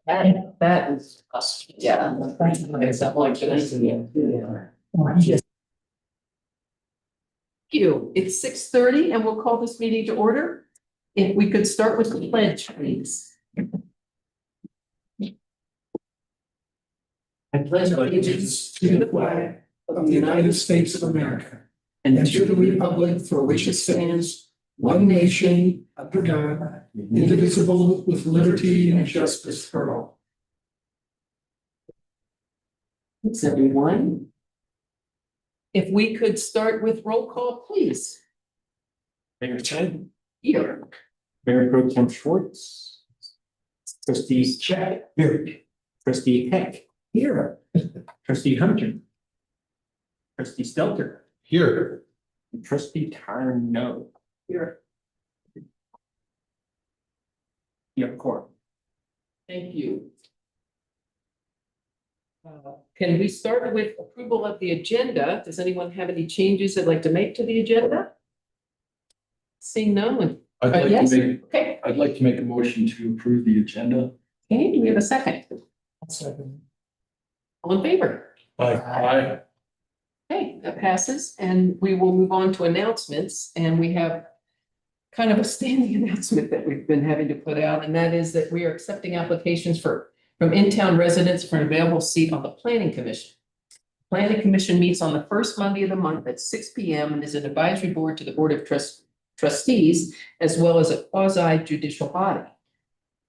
That is, yeah. It's that like this. Thank you. It's 6:30 and we'll call this meeting to order. If we could start with the pledge, please. I pledge allegiance to the flag of the United States of America and to the republic for which it stands, one nation, under God, indivisible, with liberty and justice for all. Thanks, everyone. If we could start with roll call, please. Mayor Chen, Here. Mayor Pro Tem Schwartz, Trustee Check, here. Trustee Heck, Here. Trustee Hunter, Trustee Stelter, Here. and Trustee Tarno. Here. You have a quorum. Thank you. Can we start with approval of the agenda? Does anyone have any changes they'd like to make to the agenda? Seeing none. Yes. Okay, I'd like to make a motion to approve the agenda. okay, do we have a second? All in favor? Aye. Okay, that passes, and we will move on to announcements, and we have kind of a standing announcement that we've been having to put out, and that is that we are accepting applications from in-town residents for an available seat on the planning commission. Planning commission meets on the first Monday of the month at 6 p.m. and is an advisory board to the Board of Trustees, as well as a quasi judicial body.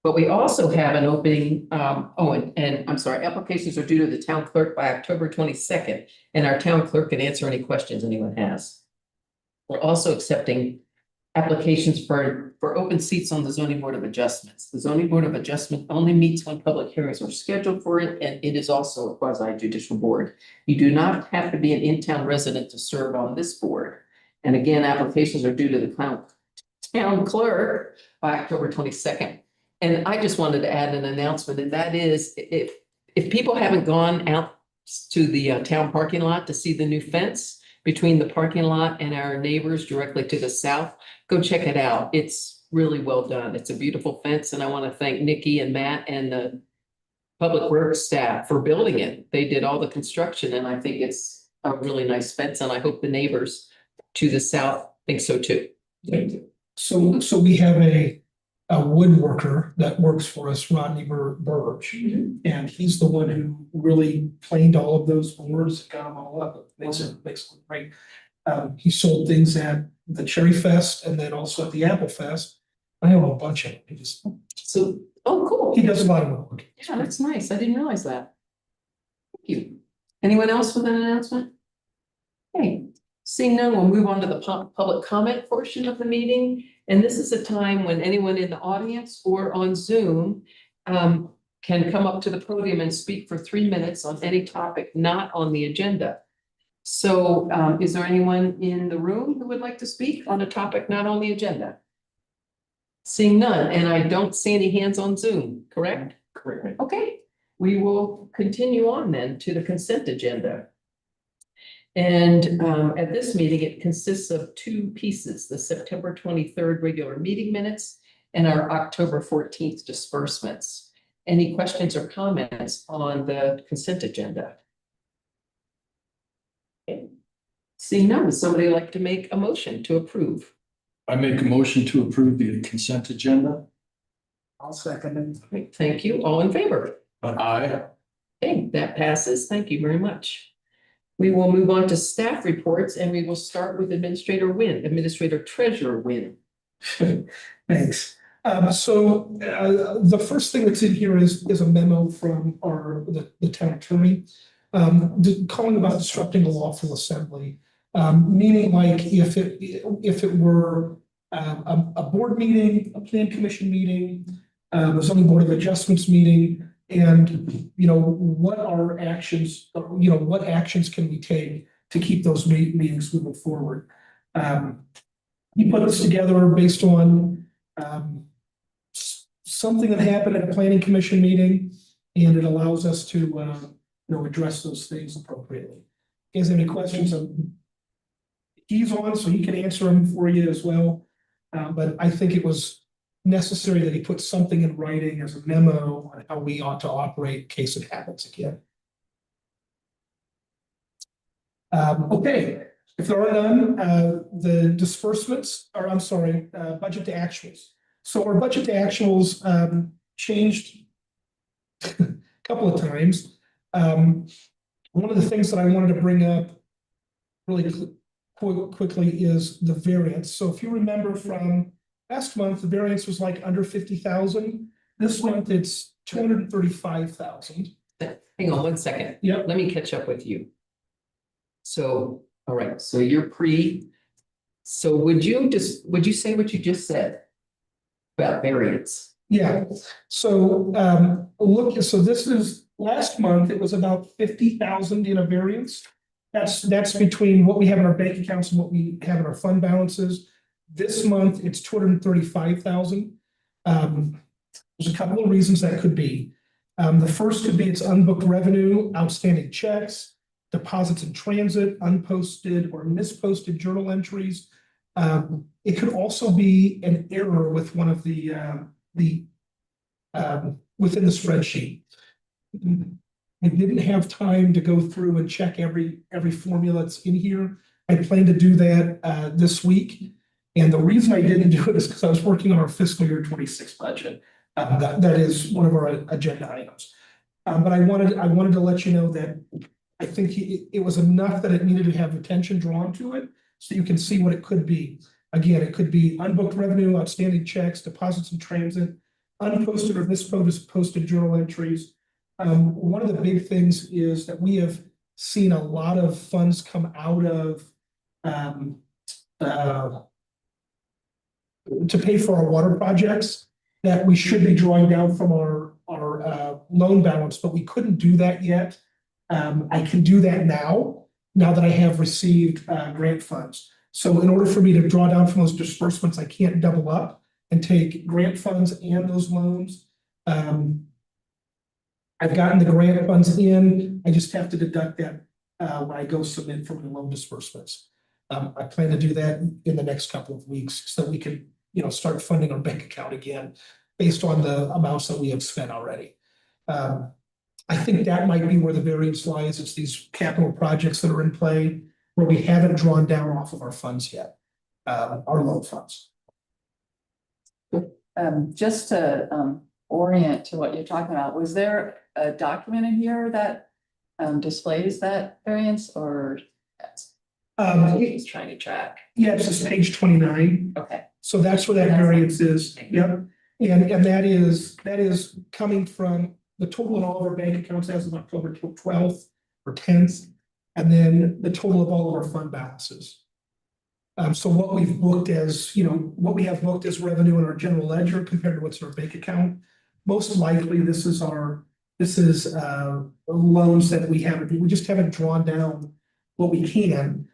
But we also have an opening, and I'm sorry, applications are due to the town clerk by October 22nd, and our town clerk can answer any questions anyone has. We're also accepting applications for open seats on the zoning board of adjustments. The zoning board of adjustment only meets when public hearings are scheduled for it, and it is also a quasi judicial board. You do not have to be an in-town resident to serve on this board. And again, applications are due to the town clerk by October 22nd. And I just wanted to add an announcement, and that is if people haven't gone out to the town parking lot to see the new fence between the parking lot and our neighbors directly to the south, go check it out. It's really well done. It's a beautiful fence, and I want to thank Nikki and Matt and the public works staff for building it. They did all the construction, and I think it's a really nice fence, and I hope the neighbors to the south think so too. So we have a woodworker that works for us, Rodney Burge, and he's the one who really planed all of those boards, got them all up, makes it look great. He sold things at the Cherry Fest and then also at the Apple Fest. I have a bunch of them. Oh, cool. He does a lot of woodwork. Yeah, that's nice. I didn't realize that. Thank you. Anyone else with an announcement? Okay, seeing none, we'll move on to the public comment portion of the meeting. And this is a time when anyone in the audience or on Zoom can come up to the podium and speak for 3 minutes on any topic not on the agenda. So is there anyone in the room who would like to speak on a topic not on the agenda? Seeing none, and I don't see any hands on Zoom, correct? Correct. Okay, we will continue on then to the consent agenda. And at this meeting, it consists of 2 pieces, the September 23rd regular meeting minutes and our October 14th disbursements. Any questions or comments on the consent agenda? Okay. Seeing none, would somebody like to make a motion to approve? I make a motion to approve the consent agenda. I'll second it. Great, thank you. All in favor? Aye. Okay, that passes. Thank you very much. We will move on to staff reports, and we will start with Administrator Treasurer Wynn. Thanks. The first thing that's in here is a memo from the town attorney calling about disrupting a lawful assembly, meaning like if it were a board meeting, a plan commission meeting, a zoning board of adjustments meeting, and what are actions, what actions can we take to keep those meetings moving forward. He put this together based on something that happened at a planning commission meeting, and it allows us to address those things appropriately. If you guys have any questions, he's on, so he can answer them for you as well. But I think it was necessary that he put something in writing as a memo on how we ought to operate in case it happens again. Okay, if there are none, the disbursements, or I'm sorry, budget to actuals. So our budget to actuals changed a couple of times. One of the things that I wanted to bring up really quickly is the variance. So if you remember from last month, the variance was like under 50,000. This month it's 235,000. Hang on one second. Yep. Let me catch up with you. So, all right, so so would you say what you just said about variance? Yeah, so so this is last month, it was about 50,000 in a variance. That's between what we have in our bank accounts and what we have in our fund balances. This month, it's 235,000. There's a couple of reasons that could be. The first could be it's unbooked revenue, outstanding checks, deposits in transit, unposted or misposted journal entries. It could also be an error with one of the within the spreadsheet. I didn't have time to go through and check every formula that's in here. I plan to do that this week. And the reason I didn't do it is because I was working on our fiscal year 26 budget. That is one of our agenda items. But I wanted to let you know that I think it was enough that it needed to have attention drawn to it so you can see what it could be. Again, it could be unbooked revenue, outstanding checks, deposits in transit, unposted or misposted journal entries. One of the big things is that we have seen a lot of funds come out of to pay for our water projects that we should be drawing down from our loan balance, but we couldn't do that yet. I can do that now that I have received grant funds. So in order for me to draw down from those disbursements, I can't double up and take grant funds and those loans. I've gotten the grant funds in, I just have to deduct that when I go submit for my loan disbursements. I plan to do that in the next couple of weeks so that we can, start funding our bank account again based on the amounts that we have spent already. I think that might be where the variance lies. It's these capital projects that are in play where we haven't drawn down off of our funds yet, our loan funds. Just to orient to what you're talking about, was there a document in here that displays that variance or? He's trying to track. Yeah, it's just page 29. Okay. So that's where that variance is. Yep. And that is coming from the total in all of our bank accounts as of October 12th or 10th, and then the total of all of our fund balances. So what we've booked as, what we have booked as revenue in our general ledger compared to what's in our bank account. Most likely, this is loans that we just haven't drawn down what we can.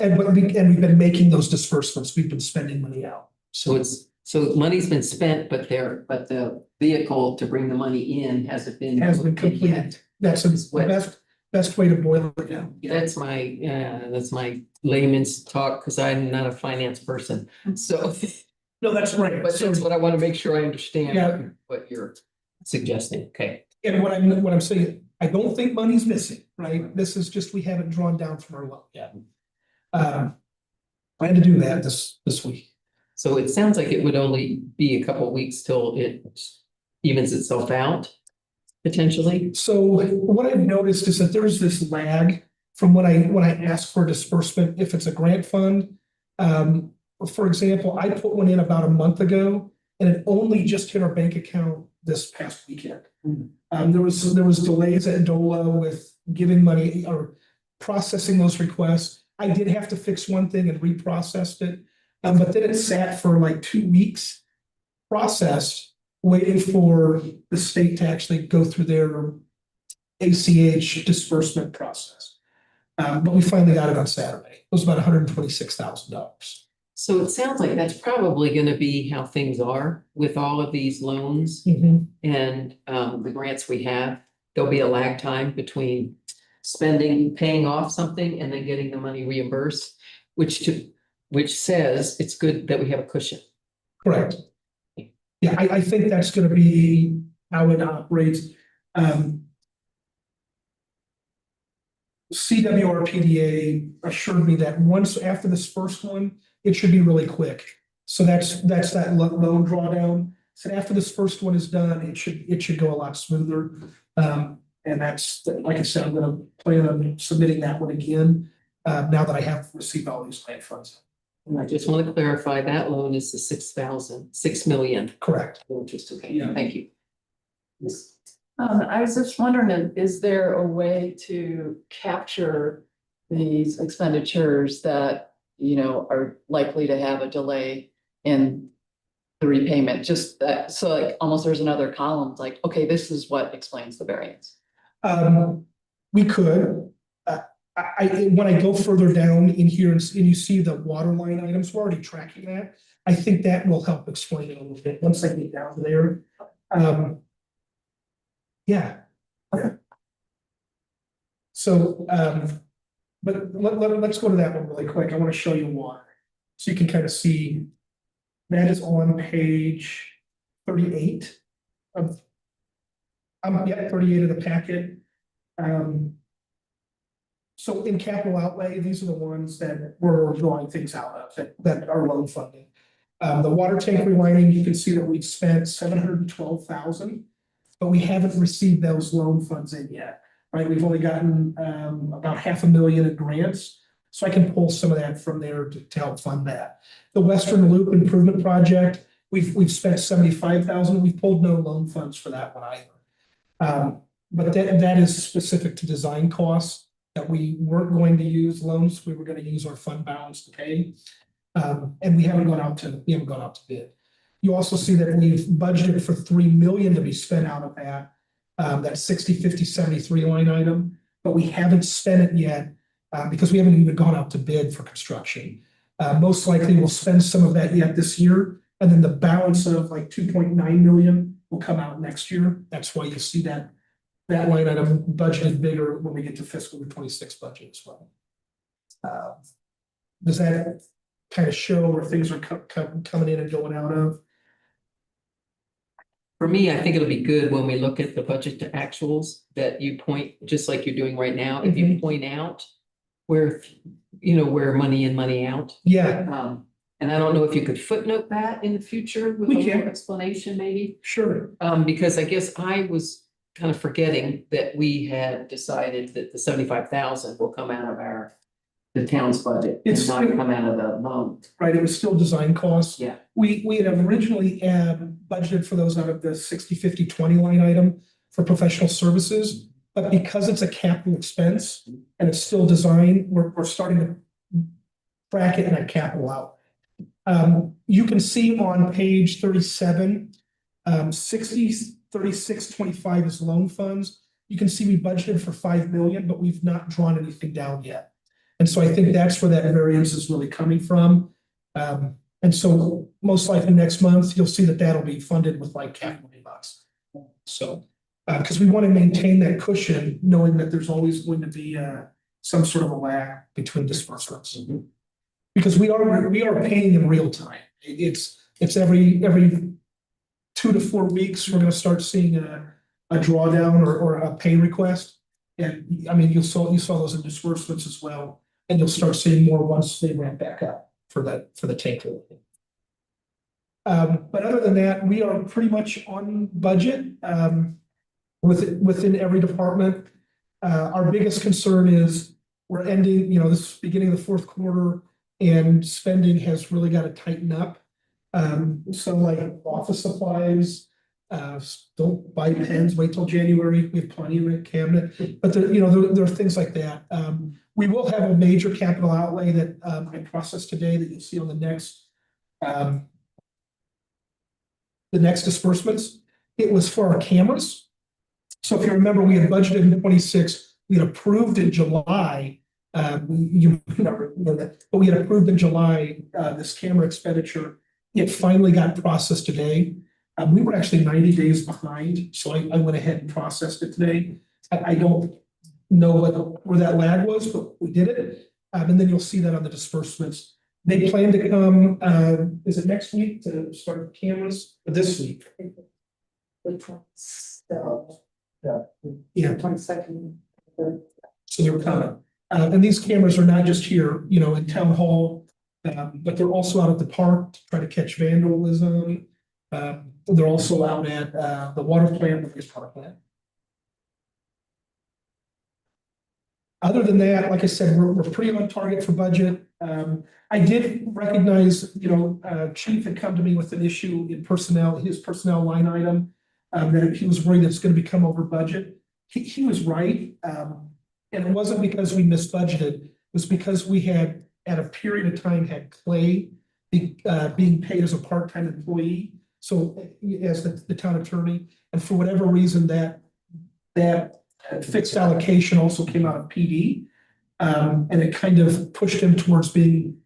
And we've been making those disbursements. We've been spending money out. So money's been spent, but the vehicle to bring the money in hasn't been. Completed. Yet. That's the best way to boil it down. That's my layman's talk, because I'm not a finance person, so. No, that's right. But that's what I want to make sure I understand. Yeah. What you're suggesting, okay. And what I'm saying, I don't think money's missing, right? This is just, we haven't drawn down from our loan yet. Plan to do that this week. So it sounds like it would only be a couple of weeks till it evens itself out, potentially. So what I've noticed is that there's this lag from when I ask for disbursement, if it's a grant fund. For example, I put one in about a month ago and it only just hit our bank account this past weekend. There was delays at DOLA with giving money or processing those requests. I did have to fix one thing and reprocessed it. But then it sat for like 2 weeks, processed, waiting for the state to actually go through their ACH disbursement process. But we finally got it on Saturday. It was about $126,000. So it sounds like that's probably gonna be how things are with all of these loans and the grants we have. There'll be a lag time between paying off something and then getting the money reimbursed, which says it's good that we have a cushion. Correct. Yeah, I think that's gonna be how it operates. CWRPDA assured me that once after this first one, it should be really quick. So that's that loan drawdown. So after this first one is done, it should go a lot smoother. And that's, like I said, I'm gonna plan on submitting that one again, now that I have received all these grant funds. And I just want to clarify, that loan is the 6 million. Correct. Just okay, Yeah. thank you. I was just wondering, is there a way to capture these expenditures that, you know, are likely to have a delay in the repayment? Just that, so like almost there's another column, like, okay, this is what explains the variance. We could, when I go further down in here and you see the water line items, we're already tracking that. I think that will help explain it a little bit once I get down to there. Yeah. Okay. So, but let's go to that one really quick. I want to show you water. So you can kind of see that is on page 38 of, yeah, 38 of the packet. So in capital outlay, these are the ones that we're drawing things out of that are loan funding. The water tank relining, you can see that we've spent $712,000, but we haven't received those loan funds in yet, right? We've only gotten about $500,000 in grants, so I can pull some of that from there to help fund that. The Western Loop Improvement Project, we've spent $75,000. We've pulled no loan funds for that one either. But that is specific to design costs that we weren't going to use loans. We were going to use our fund balance to pay. And we haven't gone out to bid. You also see that we've budgeted for $3 million to be spent out of that 60, 50, 73 line item, but we haven't spent it yet because we haven't even gone out to bid for construction. Most likely we'll spend some of that yet this year, and then the balance of like 2.9 million will come out next year. That's why you see that line item budgeted bigger when we get to fiscal year 26 budget as well. Does that kind of show where things are coming in and going out of? For me, I think it'll be good when we look at the budget to actuals that you point, just like you're doing right now, if you point out where, you know, where money in, money out. Yeah, And I don't know if you could footnote that in the future with a We little can. explanation maybe. sure. Because I guess I was kind of forgetting that we had decided that the 75,000 will come out of the town's budget and It's- not come out of the loan. Right, it was still design costs. Yeah. We had originally budgeted for those out of the 60, 50, 20 line item for professional services. But because it's a capital expense and it's still design, we're starting to bracket in a capital out. You can see on page 37, 60, 36, 25 is loan funds. You can see we budgeted for 5 million, but we've not drawn anything down yet. And so I think that's where that variance is really coming from. And so most likely next month, you'll see that that'll be funded with like capital bucks. So, because we want to maintain that cushion, knowing that there's always going to be some sort of a lag between disbursements. Because we are paying in real time. It's every 2 to 4 weeks, we're going to start seeing a drawdown or a pay request. And I mean, you saw those in disbursements as well. And you'll start seeing more once they ramp back up for the tank. But other than that, we are pretty much on budget within every department. Our biggest concern is we're ending, this beginning of the fourth quarter, and spending has really got to tighten up. So like office supplies, don't buy pens, wait till January. We have plenty in the cabinet, but there are things like that. We will have a major capital outlay that I processed today that you'll see on the next disbursements. It was for our cameras. So if you remember, we had budgeted in 26, we had approved in July. You remember that, but we had approved in July this camera expenditure. It finally got processed today. We were actually 90 days behind, so I went ahead and processed it today. I don't know where that lag was, but we did it. And then you'll see that on the disbursements They plan to come, is it next week to start cameras, or this week? Yeah, 22nd. so they're coming. And these cameras are not just here, you know, in town hall, but they're also out at the park to try to catch vandalism. They're also out at, the water plant, the wastewater plant. Other than that, like I said, we're pretty on target for budget. I did recognize, you know, Chief had come to me with an issue in personnel, his personnel line item. That he was worried it's gonna become over budget. He was right. And it wasn't because we misbudgeted, it was because we had, at a period of time, had Clay being paid as a part-time employee. So as the town attorney, and for whatever reason, that fixed allocation also came out of PD. And it kind of pushed him towards being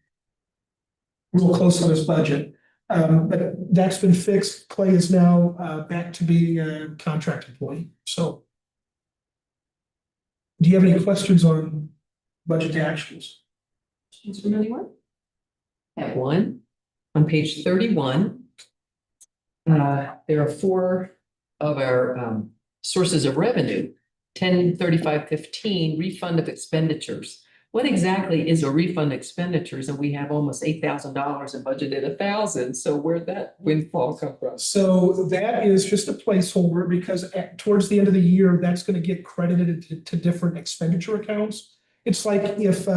real close on his budget. But that's been fixed. Clay is now back to being a contract employee, so. Do you have any questions on budget actuals? Questions from anyone? I have one. On page 31. There are 4 of our sources of revenue. 103515 refund of expenditures. What exactly is a refund expenditures? And we have almost $8,000 and budgeted 1,000. So where'd that windfall come from? So that is just a placeholder because towards the end of the year, that's gonna get credited to different expenditure accounts. It's like if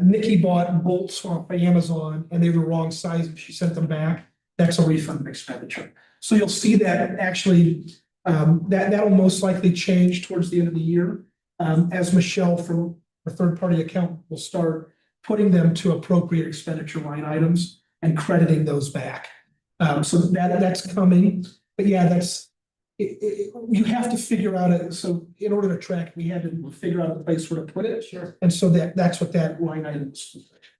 Nikki bought bolts off of Amazon and they were the wrong size and she sent them back, that's a refund expenditure. So you'll see that actually, that'll most likely change towards the end of the year. As Michelle from a third-party account will start putting them to appropriate expenditure line items and crediting those back. So that's coming, but yeah, you have to figure out it. So in order to track, we had to figure out a place where to put it. Sure. And so that's what that line item is.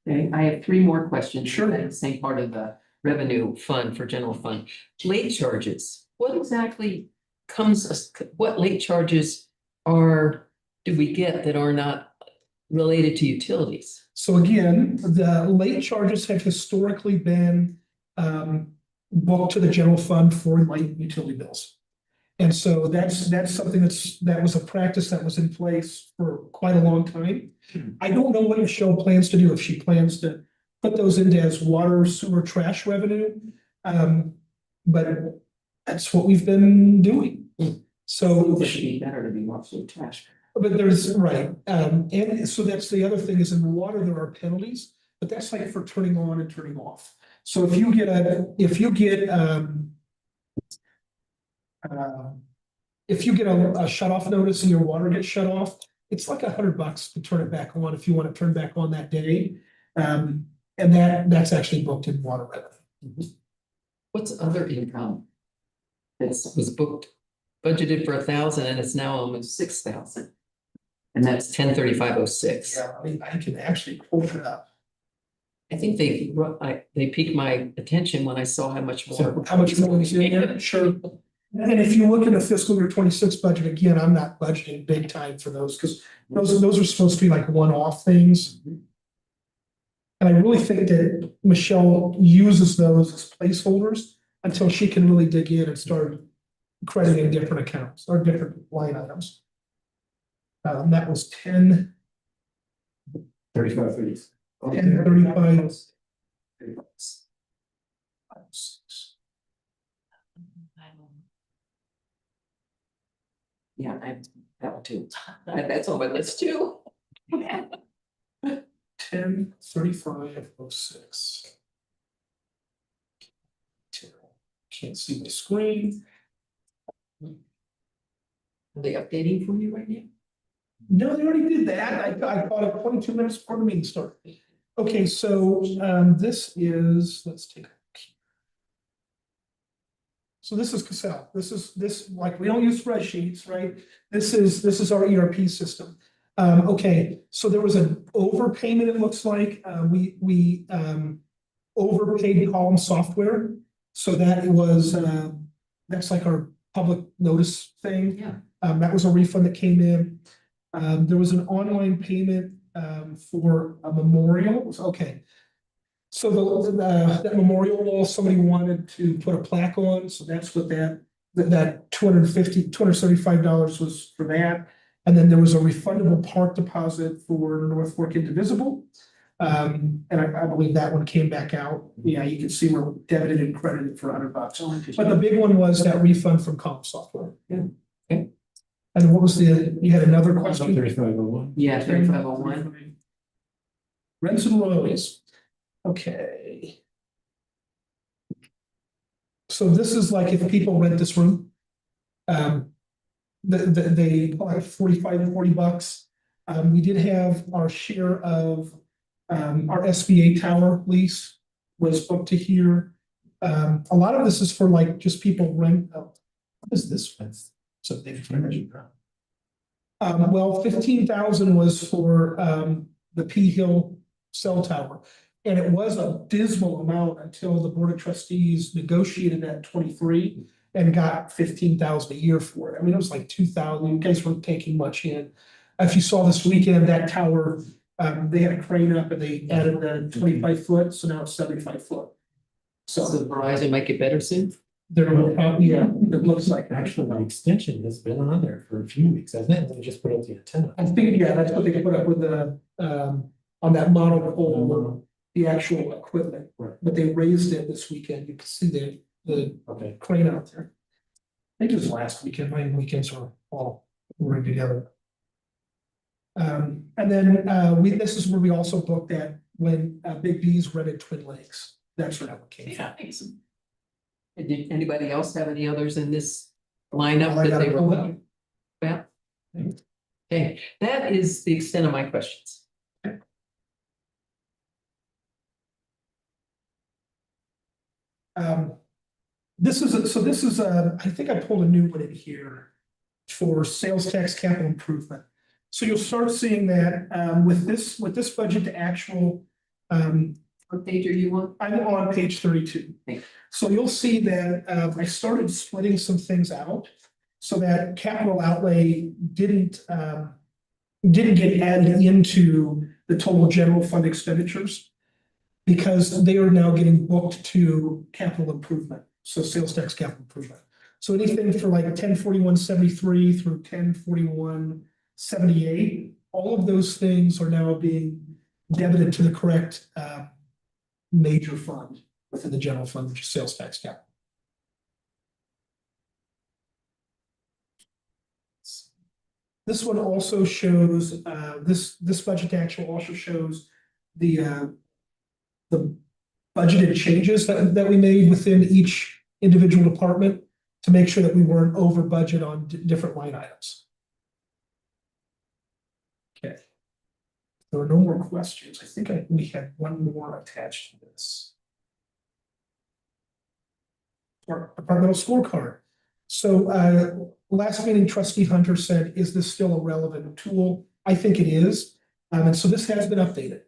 Okay, I have 3 more questions. Sure. The same part of the revenue fund for general fund. Late charges. What exactly what late charges do we get that are not related to utilities? So again, the late charges have historically been booked to the general fund for light utility bills. And so that's something that was a practice that was in place for quite a long time. I don't know what Michelle plans to do, if she plans to put those into as water, sewer, trash revenue. But that's what we've been doing. So. It should be better to be mostly trash. But there's, right, and so that's the other thing is in water, there are penalties, but that's like for turning on and turning off. So if you get a shut off notice and your water gets shut off, it's like $100 to turn it back on if you want to turn back on that day. And that's actually booked in water revenue. What's other income? That was budgeted for 1,000 and it's now almost 6,000. And that's 103506. Yeah, I can actually pull it up. I think they piqued my attention when I saw how much more. So how much more is in there? Sure. And if you look at the fiscal year 26 budget, again, I'm not budgeting big time for those because those are supposed to be like one-off things. And I really think that Michelle uses those as placeholders until she can really dig in and start crediting different accounts or different line items. That was 10. 35. 1035. Yeah, that one too. That's on my list too. 103506. Can't see my screen. Are they updating for you right now? No, they already did that. I caught it 22 minutes before the meeting started. Okay, so this is, let's take a look. So this is Cassell. This like we don't use spreadsheets, right? This is our ERP system. Okay, so there was an overpayment, it looks like. We overpaid Column Software. So that was that's like our public notice thing. Yeah. That was a refund that came in. There was an online payment for a memorial. Okay. So that memorial wall, somebody wanted to put a plaque on, so that's what that $275 was for that. And then there was a refundable park deposit for North Fork Indivisible. And I believe that one came back out. Yeah, you can see we're debited and credited for $100. But the big one was that refund from Comp Software. Yeah. Okay. And what was you had another question? 3501. Yeah, 3501. Rents and royalties. Okay. So this is like if people rent this room. They like 40 bucks. We did have our share of our SBA tower lease was booked to here. A lot of this is for like just people rent. What is this? So they've well, 15,000 was for the P Hill cell tower. And it was a dismal amount until the Board of Trustees negotiated at 23 and got 15,000 a year for it. I mean, it was like 2,000. You guys weren't taking much in. If you saw this weekend, that tower, they had a crane up and they added the 25 foot, so now it's 75 foot. So So Verizon might get better soon. there will probably, yeah, it looks like. Actually, the extension has been on there for a few weeks, hasn't it? They just put up the antenna. I think, yeah, that's what they put up with the, on that monopole, the actual equipment. Right. But they raised it this weekend. You can see the Okay. crane out there. I think it was last weekend. My weekends are all running together. And then, this is where we also booked that when, Big B's rented Twin Lakes. That's where that one came from. And did anybody else have any others in this lineup Well, I that they gotta were pull it looking about? Okay, that is the extent of my questions. This is I think I pulled a new one in here for sales tax capital improvement. So you'll start seeing that, with this budget to actual, What page are you on? I'm on page 32. Thank you. So you'll see that, I started splitting some things out so that capital outlay didn't get added into the total general fund expenditures because they are now getting booked to capital improvement, so sales tax capital improvement. So anything for like 1041.73 through 1041.78, all of those things are now being debited to the correct major fund within the general fund, which is sales tax capital. This one also shows, this budget actual also shows the budgeted changes that we made within each individual department to make sure that we weren't over budget on different line items. Okay. There are no more questions. I think we had one more attached to this. Our departmental scorecard. So last meeting, Trustee Hunter said, is this still a relevant tool? I think it is. And so this has been updated.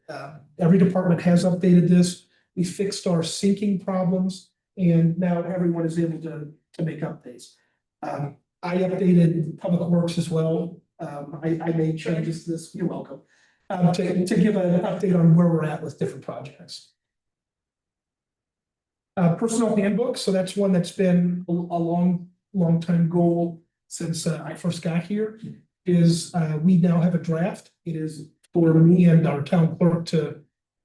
Every department has updated this. We fixed our syncing problems and now everyone is able to make updates. I updated Public Works as well. I made changes to this. You're welcome. To give an update on where we're at with different projects. Personnel handbook, so that's one that's been a long time goal since I first got here, is we now have a draft. It is for me and our town clerk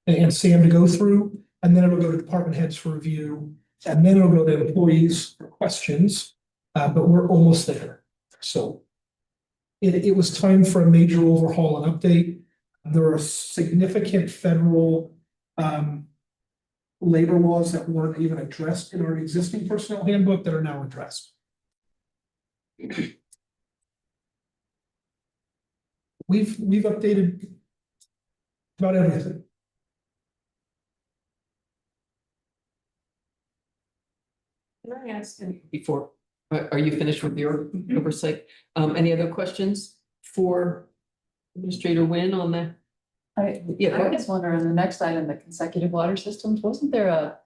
and Sam to go through, and then it'll go to department heads for review, and then it'll go to employees for questions, but we're almost there. So it was time for a major overhaul and update. There are significant federal labor laws that weren't even addressed in our existing personnel handbook that are now addressed. We've updated about everything. Can I ask before, are you finished with your oversight? Any other questions for Administrator Wynn on that? Yeah, I just wonder on the next item, the consecutive water systems, wasn't there a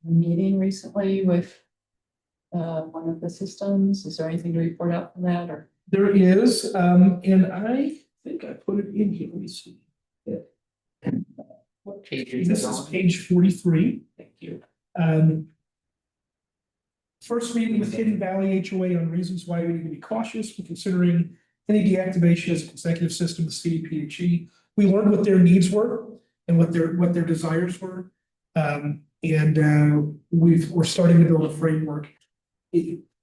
meeting recently with one of the systems? Is there anything to report out from that or? There is, and I think I put it in here. Let me see. What page is This it is on? page 43. Thank you. First meeting with Hidden Valley HOA on reasons why we need to be cautious when considering any deactivation as a consecutive system with CDPHE. We learned what their needs were and what their desires were. We're starting to build a framework.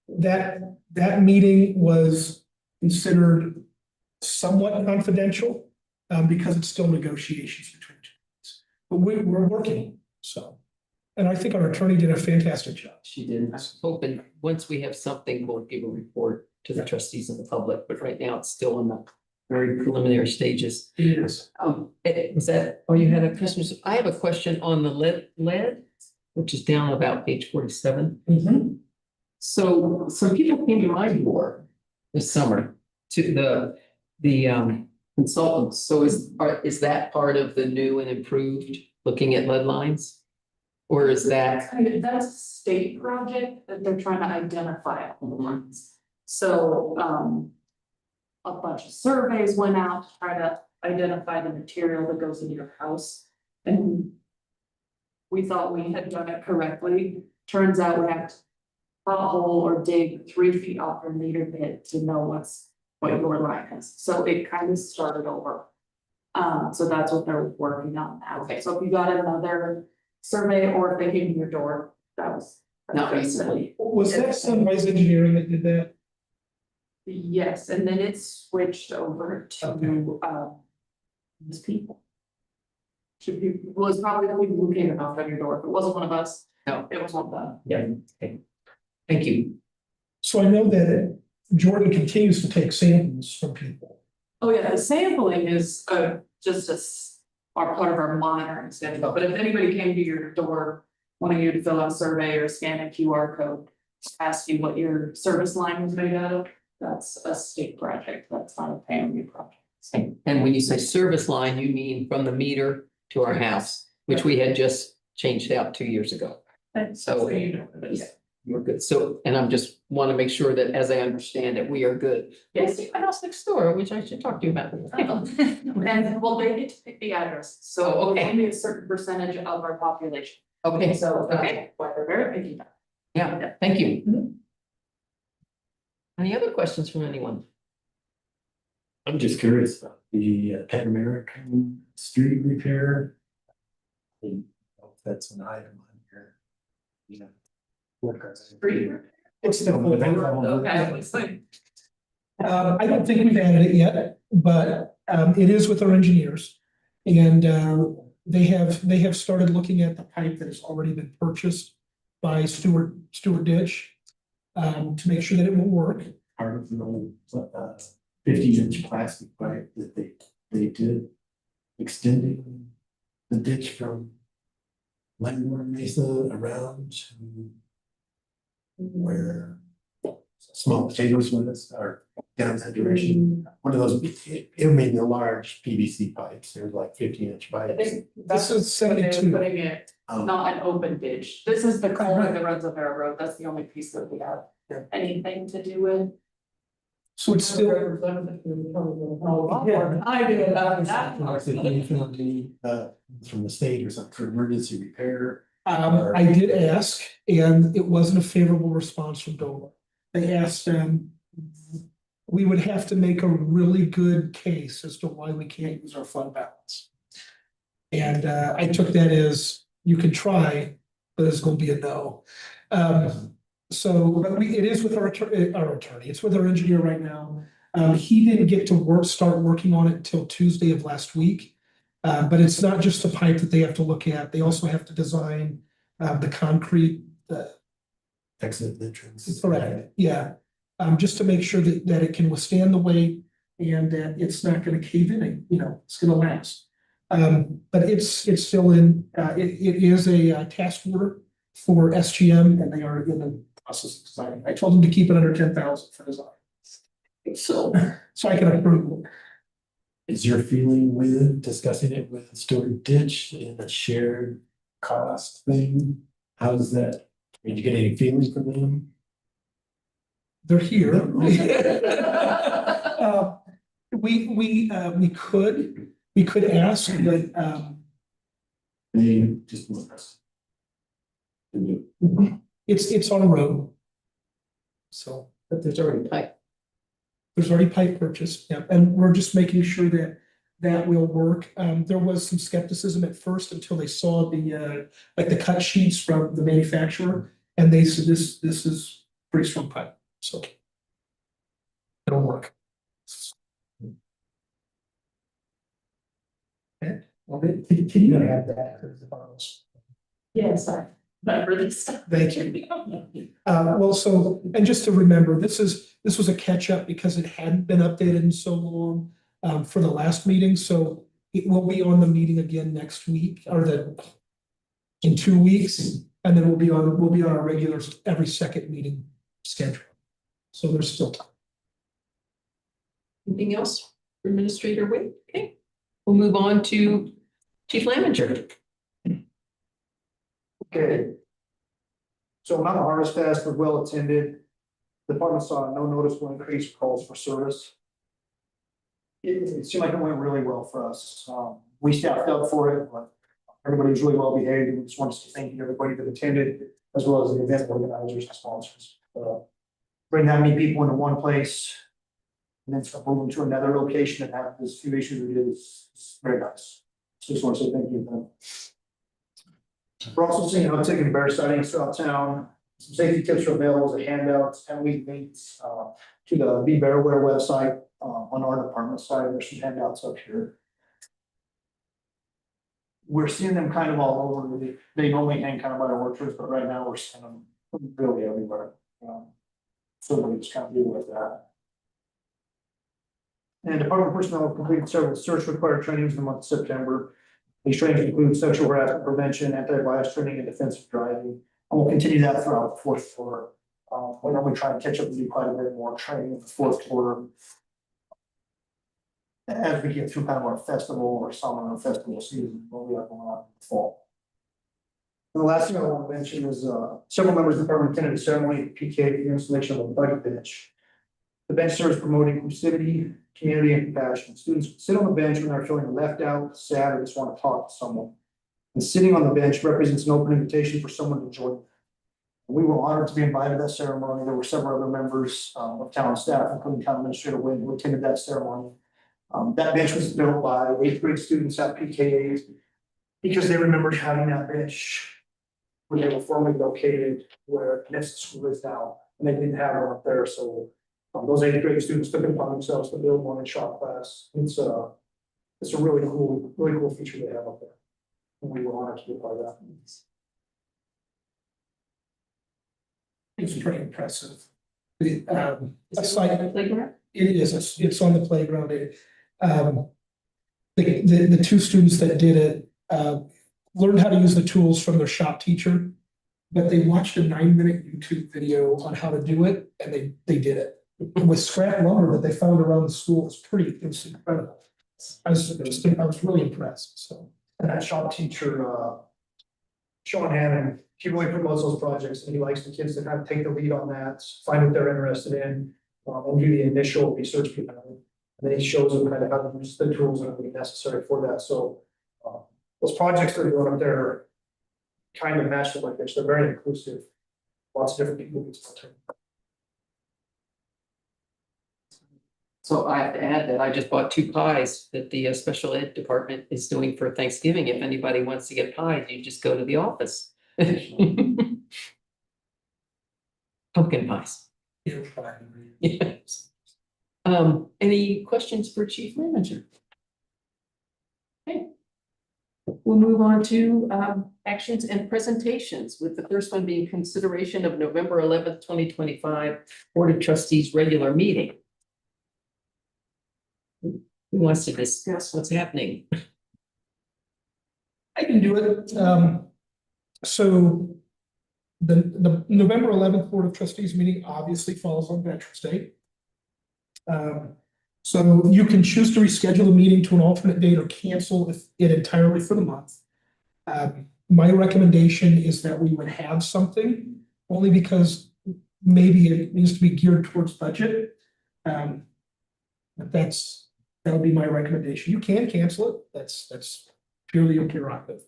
That meeting was considered somewhat confidential, because it's still negotiations between two. But we're working, so. And I think our attorney did a fantastic job. She did. I'm hoping, once we have something, we'll give a report to the trustees and the public, but right now it's still in the very preliminary stages. It is. Was that, oh, you had a question? I have a question on the lead, which is down about page 47. So some people came to my door this summer to the consultants. So is that part of the new and improved looking at lead lines? Or is that? That's a state project that they're trying to identify all the ones. So, a bunch of surveys went out to try to identify the material that goes in your house. And we thought we had done it correctly. Turns out we have to pothole or dig 3 feet off a meter pit to know what your line is. So it kind of started over. So that's what they're working on now. Okay. So if you got another survey or if they came to your door, that was. Not recently. Was that Sunrise Engineering that did that? Yes, and then it switched over to, these people. Should be, well, it's probably the people who came and knocked on your door. If it wasn't one of us, No. it was one of them. Yeah. Okay. Thank you. So I know that Jordan continues to take samples from people. Oh, yeah, the sampling is, just our part of our monitoring schedule, but if anybody came to your door wanting you to fill out a survey or scan a QR code, ask you what your service line was made out of, that's a state project, that's not a pay-on-you project. And when you say service line, you mean from the meter to our house, which we had just changed out 2 years ago. So, you know what it is. yeah, we're good. So, and I'm just want to make sure that as I understand it, we are good. Yes. My house next door, which I should talk to you about. And well, they get to pick the address, so Oh, okay. only a certain percentage of our population, Okay, so that's okay, why they're very picky. yeah, thank you. Any other questions from anyone? I'm just curious about the Pan American street repair. I don't know if that's an item on here. Yeah. Street. It's the Okay, it's like, I don't think we've added it yet, but it is with our engineers. And they have started looking at the pipe that has already been purchased by Stewart Ditch to make sure that it will work. Part of the old 50-inch plastic pipe that they did, extending the ditch from Langmore Mesa around to where small potatoes was, or down that direction. One of those, it made the large PVC pipes, they're like 50-inch I pipes. think This that's is what they're 72. putting it, not an open ditch, this is the culvert that runs up our road, that's the only piece that we have Yeah. anything to do with. So it's still. I do about that. From the state or something for emergency repair. I did ask, and it wasn't a favorable response from Dover. They asked, we would have to make a really good case as to why we can't use our fund balance. And I took that as, you can try, but it's gonna be a no. But it is with our attorney, it's with our engineer right now. He didn't get to start working on it until Tuesday of last week. But it's not just the pipe that they have to look at, they also have to design the concrete. Exit entrance. Correct, yeah, just to make sure that it can withstand the weight and that it's not gonna cave in, it's gonna last. But it's still it is a task order for SGM, and they are in the process of designing. I told them to keep it under 10,000 for design. So I can approve it. Is your feeling with discussing it with Stewart Ditch in a shared cost thing? How's that? Did you get any feelings from them? They're here. We could ask, but They just want us. To do. It's on a road. So, But there's already pipe. there's already pipe purchased, yeah, and we're just making sure that that will work. There was some skepticism at first until they saw the, like the cut sheets from the manufacturer. And they said, this is pretty strong pipe, so. It'll work. Okay, well, can you add that to the files? Yes, I really stuck. Thank you. Well, so, and just to remember, this was a catch up because it hadn't been updated in so long, for the last meeting, so it will be on the meeting again next week, or in 2 weeks, and then we'll be on our regular every second meeting schedule. So there's still time. Anything else for Administrator Witt? Okay, we'll move on to Chief Laminger. Okay. So Mountain Harvest Fest was well attended. The department saw no noticeable increase in calls for service. It seemed like it went really well for us. We staffed up for it, but everybody was really well behaved. We just wanted to thank everybody that attended, as well as the event organizers and sponsors. Bring that many people into one place, and then start moving to another location and have this few issues we did is very nice. So just want to say thank you to them. We're also seeing an uptick in bear sightings throughout town. Some safety tips are available as a handout and we links to the Be Bearware website on our department side. There's some handouts up here. We're seeing them kind of all over. They normally hang kind of by our orchards, but right now we're seeing them really everywhere. So we just kind of deal with that. And department personnel have completed several search required trainings in the month of September. These trainings include sexual harassment prevention, anti-bias training, and defensive driving. And we'll continue that throughout the fourth quarter. We're normally trying to catch up and do quite a bit more training in the fourth quarter. As we get through kind of our festival or summer or festival season, what we have going on in the fall. And the last thing I want to mention is several members of the department attended a ceremony at PK for the installation of a buggy bench. The bench serves promoting inclusivity, community, and compassion. Students sit on the bench when they're feeling left out, sad, or just want to talk to someone. And sitting on the bench represents an open invitation for someone to join. We were honored to be invited to that ceremony. There were several other members of town staff, including town administrator Wynn, who attended that ceremony. That bench was built by 8th grade students at PK8 because they remembered having that bench when they were formerly located where Nest School is now, and they didn't have one up there, so those 8th grade students took it upon themselves to build one in shop class. It's a really cool feature they have up there. And we were honored to be a part of that. It's pretty impressive. The, Is a it site, on the playground? it is, it's on the playground. The two students that did it, learned how to use the tools from their shop teacher, but they watched a 9-minute YouTube video on how to do it, and they did it. With scrap lumber that they found around the school, it was incredible. I was really impressed, so. And that shop teacher, Sean Hannon, he really promotes those projects and he likes the kids to kind of take the lead on that, find what they're interested in, and do the initial research behind it. And then he shows them kind of how to use the tools that are necessary for that. So those projects that are going up there kind of match the language. They're very inclusive. Lots of different people. So I have to add that I just bought 2 pies that the special ed department is doing for Thanksgiving. If anybody wants to get pies, you just go to the office. Pumpkin pies. Yes. Any questions for Chief Manager? Okay. We'll move on to actions and presentations, with the first one being consideration of November 11th, 2025 Board of Trustees regular meeting. Who wants to discuss what's happening? I can do it. So the November 11th Board of Trustees meeting obviously falls on Veterans Day. So you can choose to reschedule a meeting to an alternate date or cancel it entirely for the month. My recommendation is that we would have something, only because maybe it needs to be geared towards budget. But that would be my recommendation. You can cancel it. That's purely your prerogative.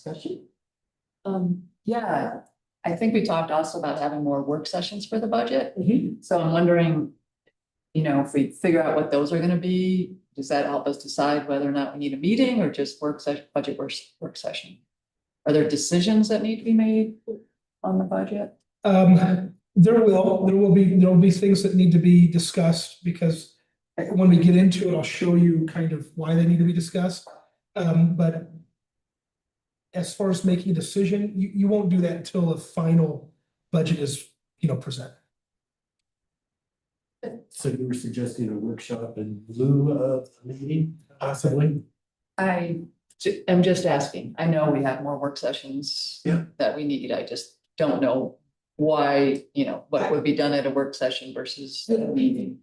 discussion? Yeah, I think we talked also about having more work sessions for the budget. So I'm wondering, if we figure out what those are gonna be, does that help us decide whether or not we need a meeting or just budget work session? Are there decisions that need to be made on the budget? There will be things that need to be discussed because when we get into it, I'll show you kind of why they need to be discussed. But as far as making a decision, you won't do that until the final budget is, presented. So you were suggesting a workshop in lieu of a meeting, possibly? I'm just asking. I know we have more work sessions. Yeah. That we need. I just don't know why, what would be done at a work session versus a meeting.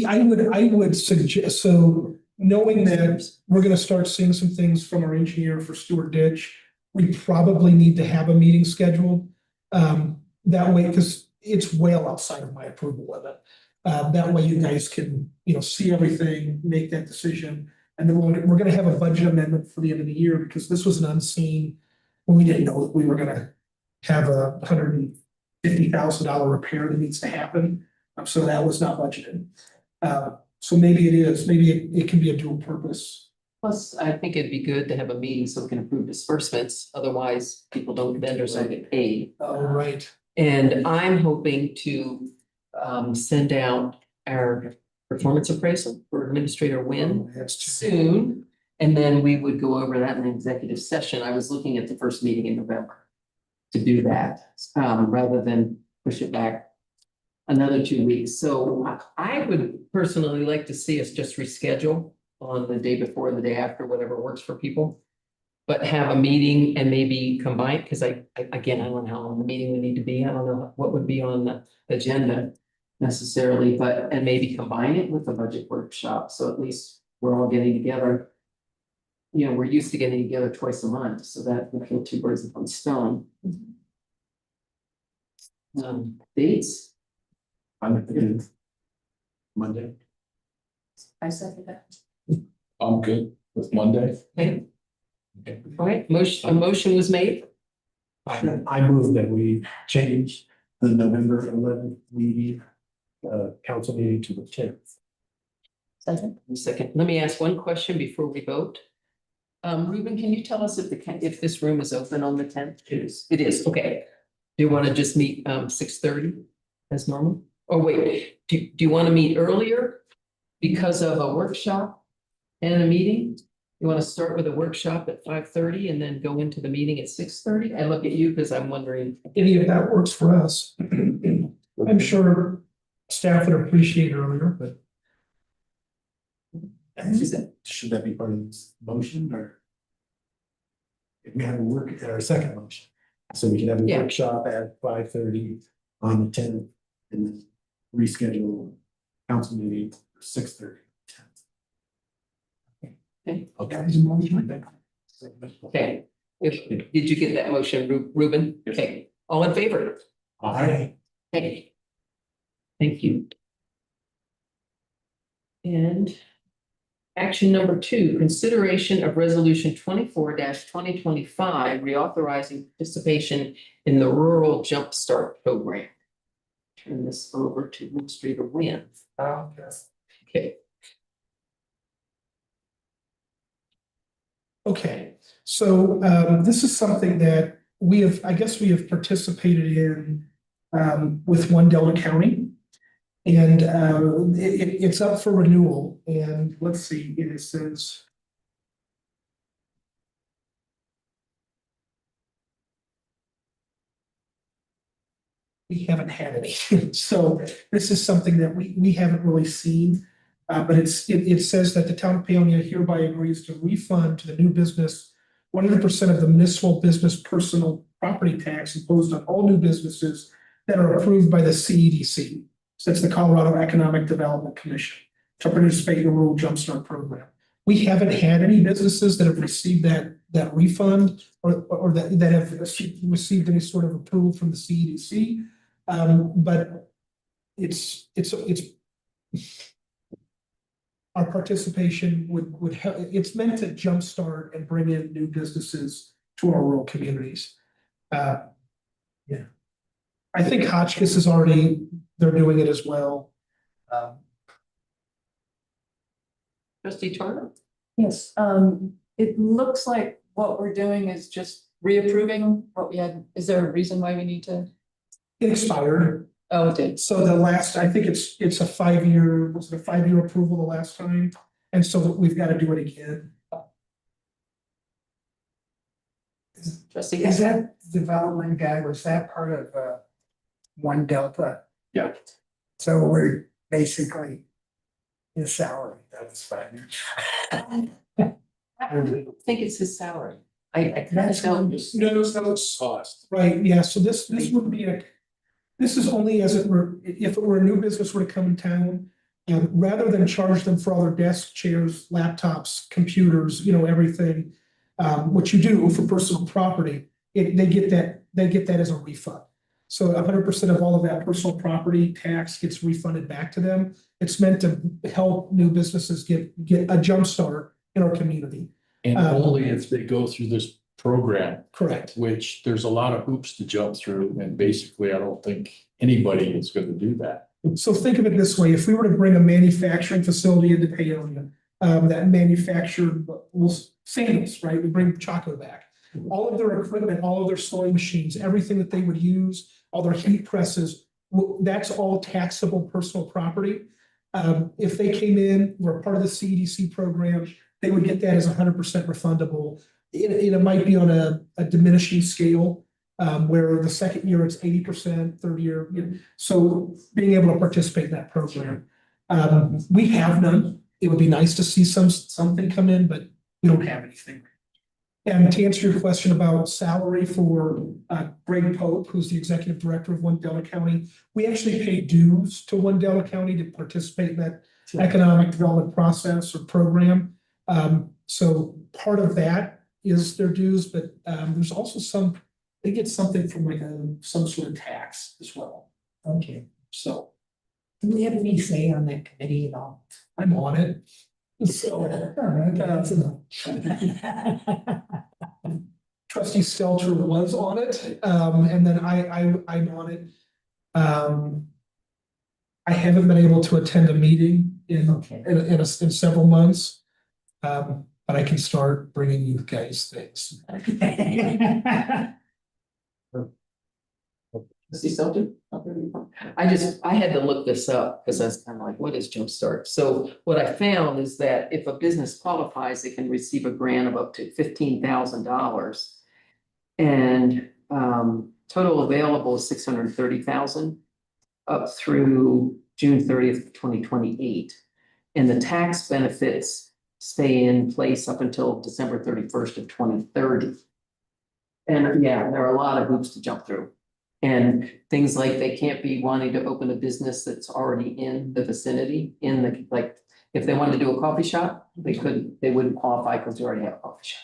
I would suggest, so knowing that we're gonna start seeing some things from our engineer for Stewart Ditch, we probably need to have a meeting scheduled. That way, because it's well outside of my approval limit. That way you guys can, see everything, make that decision. And then we're gonna have a budget amendment for the end of the year because this was an unseen, when we didn't know that we were gonna have a $150,000 repair that needs to happen. So that was not budgeted. So maybe it is, maybe it can be a dual purpose. Plus, I think it'd be good to have a meeting so we can approve disbursements, otherwise people vendors don't get paid. All right. And I'm hoping to send out our performance appraisal for Administrator Wynn That's too. soon. And then we would go over that in an executive session. I was looking at the first meeting in November to do that, rather than push it back another 2 weeks. So I would personally like to see us just reschedule on the day before, or the day after, whatever works for people. But have a meeting and maybe combine, because again, I don't know how long the meeting would need to be. I don't know what would be on the agenda necessarily, and maybe combine it with a budget workshop. So at least we're all getting together. We're used to getting together twice a month, so that would kill two birds with one stone. Dates? I'm thinking Monday. I second that. I'm good with Monday. Okay. All right, a motion was made. I move that we change the November 11th meeting, council meeting to the 10th. Second. Let me ask one question before we vote. Ruben, can you tell us if this room is open on the 10th? It is. It is, okay. Do you want to just meet 6:30 as normal? Oh, wait, do you want to meet earlier because of a workshop and a meeting? You want to start with a workshop at 5:30 and then go into the meeting at 6:30? I look at you because I'm wondering. Any of that works for us. I'm sure staff would appreciate earlier, but Should that be part of this motion or? If we have our second motion, so we can have a Yeah. workshop at 5:30 on the 10th and then reschedule council meeting for 6:30. Okay. Okay. Okay, did you get that motion, Ruben? Yes. Okay, all in favor? All right. Okay. Thank you. And action number 2, consideration of resolution 24-2025, reauthorizing participation in the Rural Jumpstart Program. Turn this over to Administrator Wynn. Okay. okay. So this is something that we have participated in with One Delta County. And it's up for renewal, and let's see, it says. We haven't had any, so this is something that we haven't really seen. But it says that the town of Paonia hereby agrees to refund to the new business 100% of the municipal business personal property tax imposed on all new businesses that are approved by the CEDC. So that's the Colorado Economic Development Commission, to participate in the Rural Jumpstart Program. We haven't had any businesses that have received that refund or that have received any sort of approval from the CEDC. But it's our participation would help. It's meant to jumpstart and bring in new businesses to our rural communities. Yeah. I think Hotchkiss is already, they're doing it as well. Trustee Turner? Yes, it looks like what we're doing is just reapproving what we had. Is there a reason why we need to? It expired. Oh, it did. So the last, I think it's a 5-year, was it a 5-year approval the last time? And so we've got to do it again. Trustee? Is that development guy, was that part of One Delta? Yeah. So we're basically his salary. That's fine. I don't think it's his salary. I kind of don't. No, so it's Cost. right, yeah, so this would be this is only as it were, if it were a new business were to come in town. Rather than charge them for all their desks, chairs, laptops, computers, everything. What you do for personal property, they get that as a refund. So 100% of all of that personal property tax gets refunded back to them. It's meant to help new businesses get a jump start in our community. And only if they go through this program, Correct. which there's a lot of hoops to jump through, and basically, I don't think anybody is gonna do that. So think of it this way, if we were to bring a manufacturing facility into Paonia, that manufactured sandals, right? We bring chocolate back. All of their equipment, all of their sewing machines, everything that they would use, all their heat presses, that's all taxable personal property. If they came in, were part of the CEDC program, they would get that as 100% refundable. It might be on a diminishing scale, where the second year it's 80%, third year, so being able to participate in that program. We have none. It would be nice to see something come in, but we don't have anything. And to answer your question about salary for Greg Pope, who's the executive director of One Delta County, we actually pay dues to One Delta County to participate in that economic development process or program. So part of that is their dues, but there's also they get something from like some sort of tax as well. Okay. So Do we have any say on that committee at all? I'm on it. So, that's enough. Trustee Stelter was on it, and then I'm on it. I haven't been able to attend a meeting in several months. But I can start bringing you guys things. Trustee Stelter? I had to look this up because I was kind of like, what is Jumpstart? So what I found is that if a business qualifies, they can receive a grant of up to $15,000. And total available is $630,000 up through June 30th, 2028. And the tax benefits stay in place up until December 31st of 2030. And yeah, there are a lot of hoops to jump through. And things like they can't be wanting to open a business that's already in the vicinity, like, if they wanted to do a coffee shop, they wouldn't qualify because they already have a coffee shop.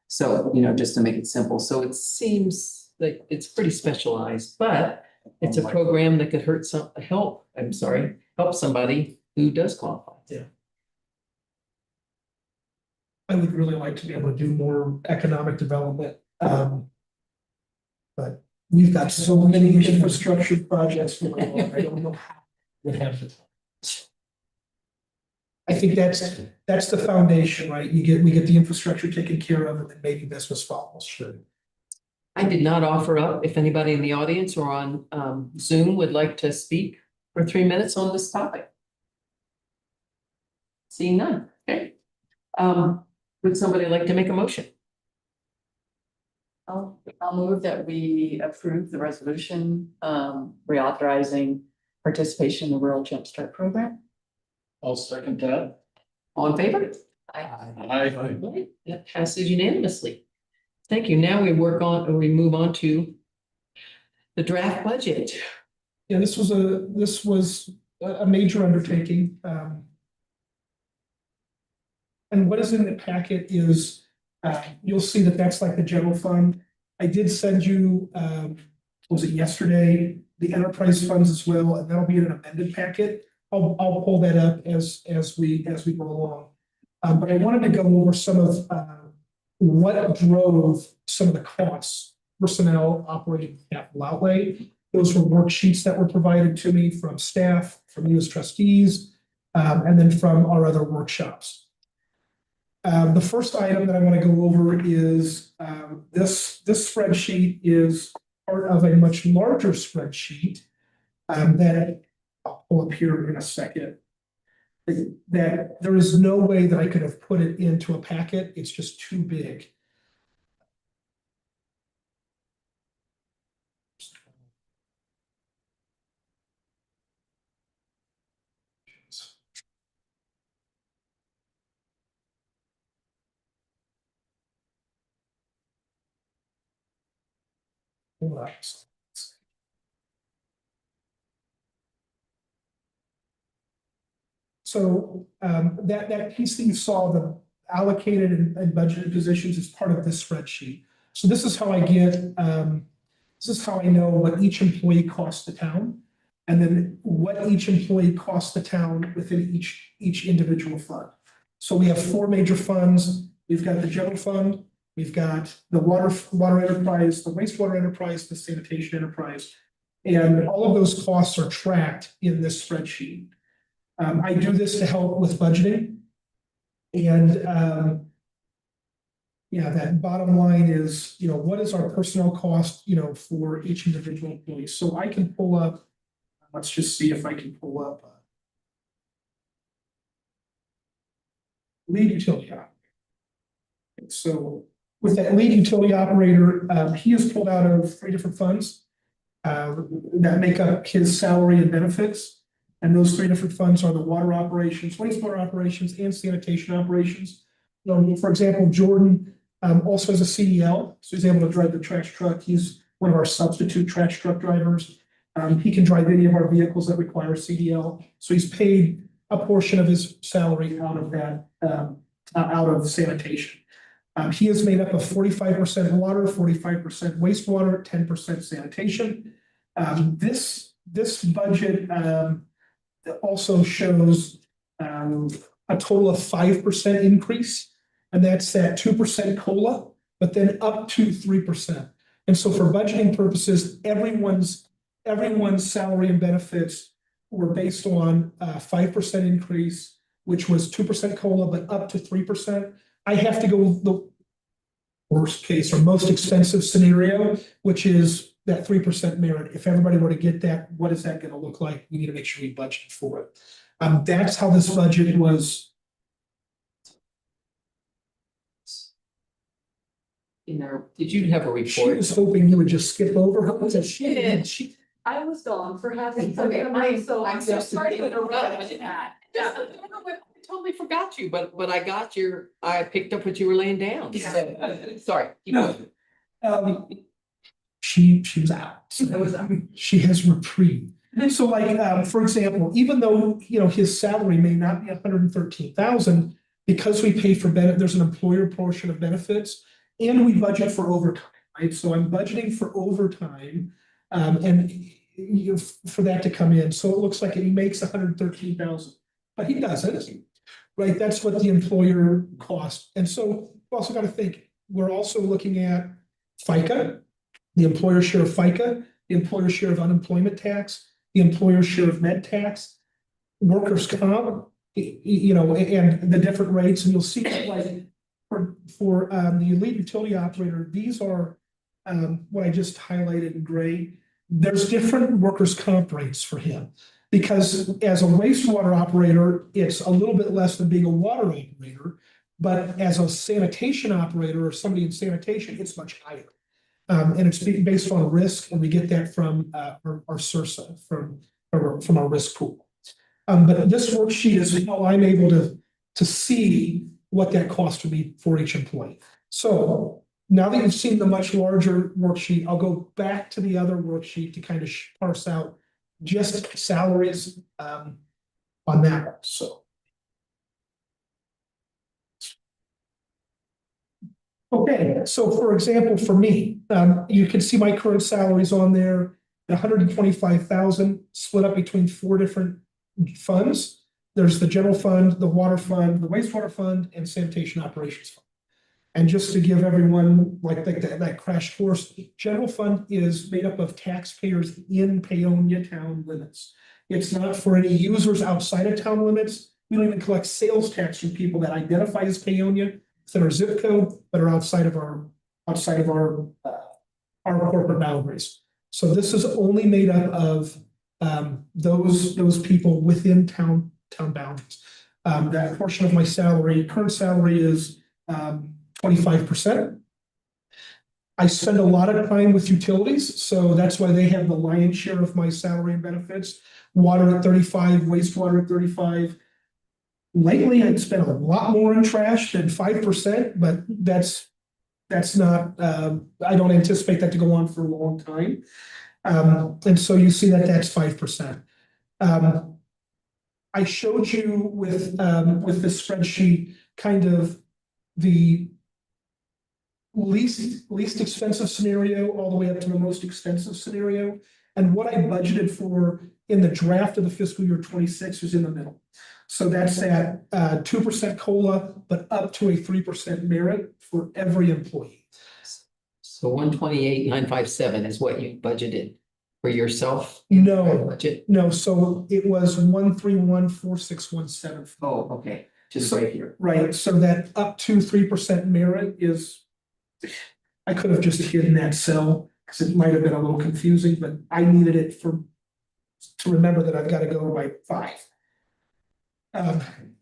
So, just to make it simple. So it seems like it's pretty specialized, but it's a program that could help somebody who does qualify. Yeah. I would really like to be able to do more economic development. But we've got so many infrastructure projects going on, I don't know how it happens. I think that's the foundation, right? We get the infrastructure taken care of and then maybe business follows. Sure. I did not offer up if anybody in the audience or on Zoom would like to speak for 3 minutes on this topic. Seeing none, okay. Would somebody like to make a motion? I'll move that we approve the resolution, reauthorizing participation in the Rural Jumpstart Program. I'll second that. All in favor? Aye. Right, that passes unanimously. Thank you. Now we move on to the draft budget. Yeah, this was a major undertaking. And what is in the packet is, you'll see that that's like the general fund. I did send you, was it yesterday, the enterprise funds as well, and that'll be in an amended packet. I'll pull that up as we go along. But I wanted to go over some of what drove some of the costs, personnel, operating, capital outlay. Those were worksheets that were provided to me from staff, from you as trustees, and then from our other workshops. The first item that I want to go over is this spreadsheet is part of a much larger spreadsheet that I'll pull up here in a second. That there is no way that I could have put it into a packet. It's just too big. Hold on. So that piece that you saw, the allocated and budgeted positions is part of this spreadsheet. So this is how I get, this is how I know what each employee costs the town. And then what each employee costs the town within each individual fund. So we have 4 major funds. We've got the general fund, we've got the water enterprise, the wastewater enterprise, the sanitation enterprise. And all of those costs are tracked in this spreadsheet. I do this to help with budgeting. And yeah, that bottom line is, what is our personnel cost, for each individual employee? So I can pull up, let's just see if I can pull up lead utility operator. So with that lead utility operator, he is pulled out of 3 different funds that make up his salary and benefits. And those 3 different funds are the water operations, wastewater operations, and sanitation operations. For example, Jordan also has a CDL, so he's able to drive the trash truck. He's one of our substitute trash truck drivers. He can drive any of our vehicles that require CDL. So he's paid a portion of his salary out of that, out of sanitation. He is made up of 45% water, 45% wastewater, 10% sanitation. This budget also shows a total of 5% increase, and that's at 2% COLA, but then up to 3%. And so for budgeting purposes, everyone's salary and benefits were based on a 5% increase, which was 2% COLA, but up to 3%. I have to go with the worst case or most expensive scenario, which is that 3% merit. If everybody were to get that, what is that going to look like? We need to make sure we budget for it. That's how this budget was. Did you have a She report? was hoping you would just skip over her. She did. I was gone for having It's some, okay. I'm so sorry to interrupt. interrupt. Yeah, I totally forgot you, but I picked up what you were laying down. So, sorry. keep No. going. She was out. She has reprieve. So for example, even though, his salary may not be 113,000, because we pay for there's an employer portion of benefits and we budget for overtime, right? So I'm budgeting for overtime, for that to come in. So it looks like he makes 113,000, but he doesn't, right? That's what the employer costs. And so we also got to think, we're also looking at FICA, the employer share of FICA, the employer share of unemployment tax, the employer share of med tax, workers' comp, and the different rates. And you'll see like for the lead utility operator, these are what I just highlighted in gray. There's different workers' comp rates for him because as a wastewater operator, it's a little bit less than being a water operator. But as a sanitation operator or somebody in sanitation, it's much higher. And it's based on risk, and we get that from our CIRSA, from our risk pool. But this worksheet is how I'm able to see what that cost would be for each employee. So now that you've seen the much larger worksheet, I'll go back to the other worksheet to kind of parse out just salaries on that one. So. Okay, so for example, for me, you can see my current salaries on there, 125,000 split up between 4 different funds. There's the general fund, the water fund, the wastewater fund, and sanitation operations fund. And just to give everyone like that crash course, general fund is made up of taxpayers in Paonia town limits. It's not for any users outside of town limits. We don't even collect sales tax from people that identify as Paonia, that are zip code, but are outside of our corporate boundaries. So this is only made up of those people within town boundaries. That portion of my salary, current salary is 25%. I spend a lot of time with utilities, so that's why they have the lion's share of my salary and benefits. Water at 35, wastewater at 35. Lately, I'd spent a lot more in trash than 5%, but that's not, I don't anticipate that to go on for a long time. And so you see that that's 5%. I showed you with this spreadsheet kind of the least expensive scenario all the way up to the most expensive scenario. And what I budgeted for in the draft of the fiscal year 26 was in the middle. So that's at 2% COLA, but up to a 3% merit for every employee. So 128,957 is what you budgeted for yourself? No, Budget? no, so it was 1314617. Oh, okay, just So- right here. Right, so that up to 3% merit is, I could have just hidden that cell because it might have been a little confusing, but I needed it to remember that I've got to go by 5.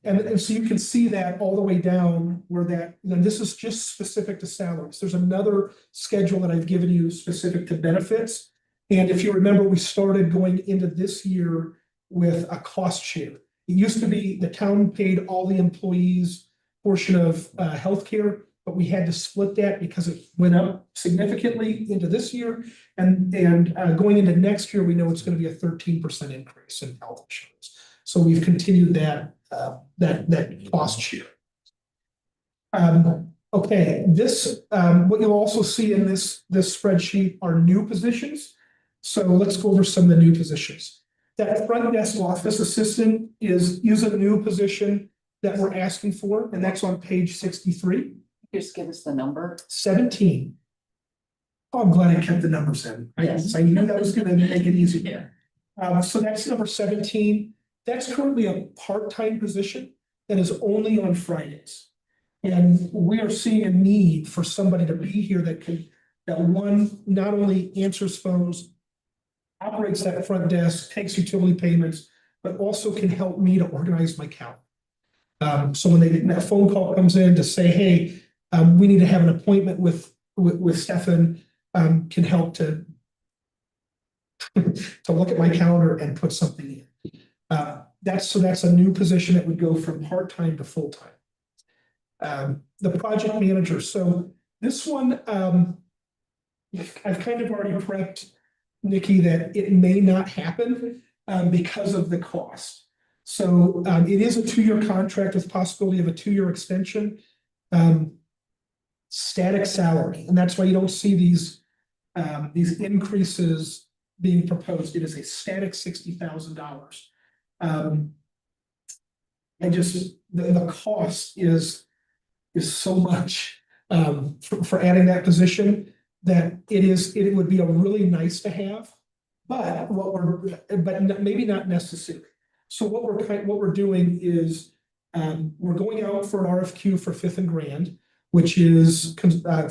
And so you can see that all the way down where that, this is just specific to salaries. There's another schedule that I've given you specific to benefits. And if you remember, we started going into this year with a cost share. It used to be the town paid all the employees portion of healthcare, but we had to split that because it went up significantly into this year. And going into next year, we know it's going to be a 13% increase in health insurance. So we've continued that cost share. Okay, this what you'll also see in this spreadsheet are new positions. So let's go over some of the new positions. That front desk office assistant is a new position that we're asking for, and that's on page 63. Just give us the number. 17. Oh, I'm glad I kept the numbers in. Yes. I knew that was gonna make it easy. Yeah. So that's number 17. That's currently a part-time position that is only on Fridays. And we are seeing a need for somebody to be here that one, not only answers phones, operates that front desk, takes utility payments, but also can help me to organize my calendar. So when that phone call comes in to say, hey, we need to have an appointment with Stefan, can help to look at my calendar and put something in. That's a new position that would go from part-time to full-time. The project manager. So this one, I've kind of already prepped Nikki that it may not happen because of the cost. So it is a 2-year contract with possibility of a 2-year extension. Static salary, and that's why you don't see these increases being proposed. It is a static $60,000. The cost is so much for adding that position that it would be a really nice to have, but maybe not necessary. So what we're doing is we're going out for an RFQ for Fifth and Grand, which is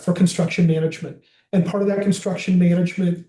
for construction management. And part of that construction management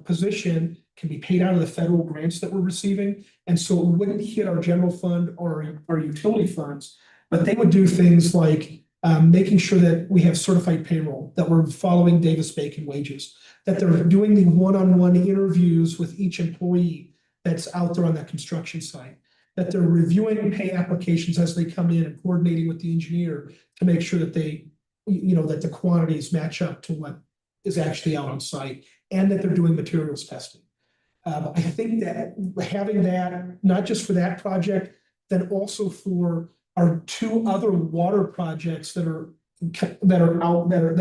position can be paid out of the federal grants that we're receiving. And so it wouldn't hit our general fund or our utility funds, but they would do things like making sure that we have certified payroll, that we're following Davis-Bacon wages, that they're doing the one-on-one interviews with each employee that's out there on that construction site, that they're reviewing pay applications as they come in and coordinating with the engineer to make sure that that the quantities match up to what is actually out on site, and that they're doing materials testing. I think that having that, not just for that project, then also for our 2 other water projects that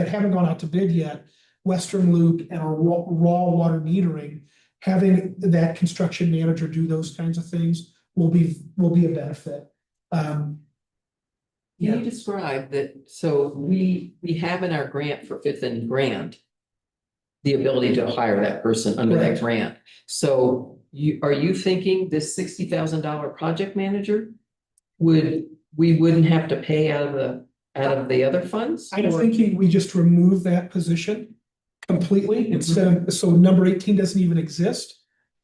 haven't gone out to bid yet, Western Loop and our raw water metering, having that construction manager do those kinds of things will be a benefit. Can you describe that, so we have in our grant for Fifth and Grand the ability to hire that person under that Correct. grant. So are you thinking this $60,000 project manager we wouldn't have to pay out of the other funds? I'm Or- thinking we just remove that position completely instead of, so number 18 doesn't even exist.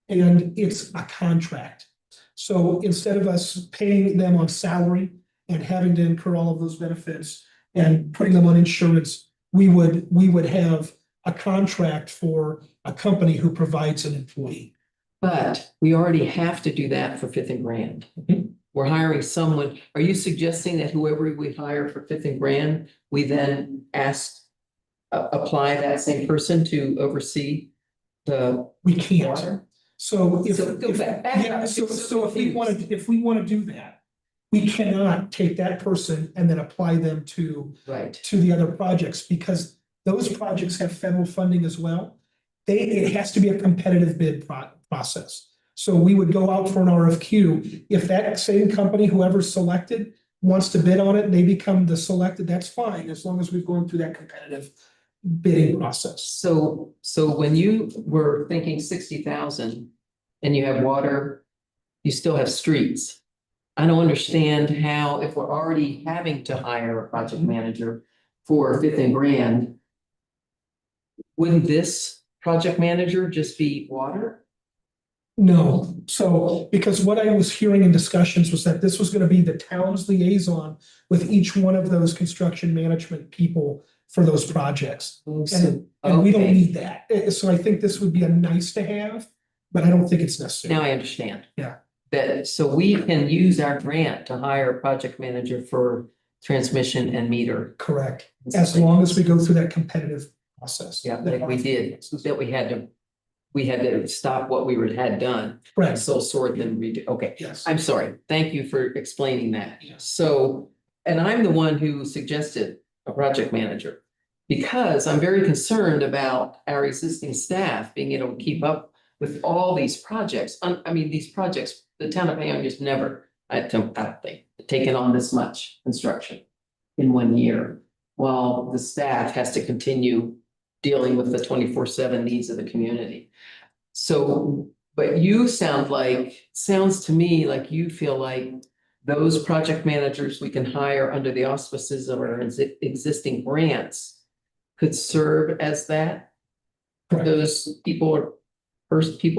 And it's a contract. So instead of us paying them on salary and having to incur all of those benefits and putting them on insurance, we would have a contract for a company who provides an employee. But we already have to do that for Fifth and Grand. Mhm. We're hiring someone. Are you suggesting that whoever we hire for Fifth and Grand, we then apply that same person to oversee the We can't. water? So if, So go back. yeah, so if we want to do that, we cannot take that person and then apply them to Right. the other projects, because those projects have federal funding as well. It has to be a competitive bid process. So we would go out for an RFQ. If that same company, whoever's selected, wants to bid on it, they become the selected, that's fine, as long as we've gone through that competitive bidding process. So when you were thinking 60,000 and you have water, you still have streets. I don't understand how, if we're already having to hire a project manager for Fifth and Grand, wouldn't this project manager just be water? No, so because what I was hearing in discussions was that this was gonna be the town's liaison with each one of those construction management people for those projects. And we don't Okay. need that. So I think this would be a nice to have, but I don't think it's necessary. Now I understand. Yeah. That, so we can use our grant to hire a project manager for transmission and meter. Correct, as long as we go through that competitive process. Yeah, like we did, that we had to stop what had done, Correct, sole sort and redo, okay. yes. I'm sorry, thank you for explaining that. Yes. So, and I'm the one who suggested a project manager. Because I'm very concerned about our existing staff being able to keep up with all these projects. I mean, these projects, the town of Bayonne just never, I don't think, taken on this much construction in 1 year. While the staff has to continue dealing with the 24/7 needs of the community. So, but you sounds to me like you feel like those project managers we can hire under the auspices of our existing grants could serve as that for Correct. those people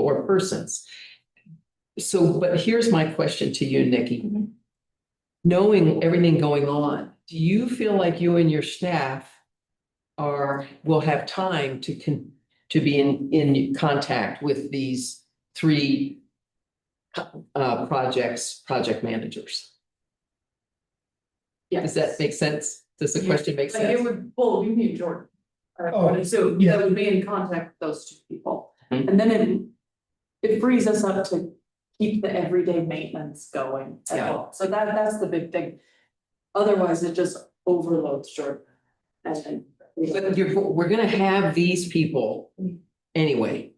or persons. So, but here's my question to you, Nikki. Knowing everything going on, do you feel like you and your staff will have time to be in contact with these three project managers? Yes. Does that make sense? Does the question make Like it sense? would, well, you mean Jordan. Oh, So yeah. that would be in contact with those two people. Mhm. And then it frees us up to keep the everyday maintenance going as Yeah. well. So that's the big thing. Otherwise, it just overloads Jordan. And then. But we're gonna have these people anyway.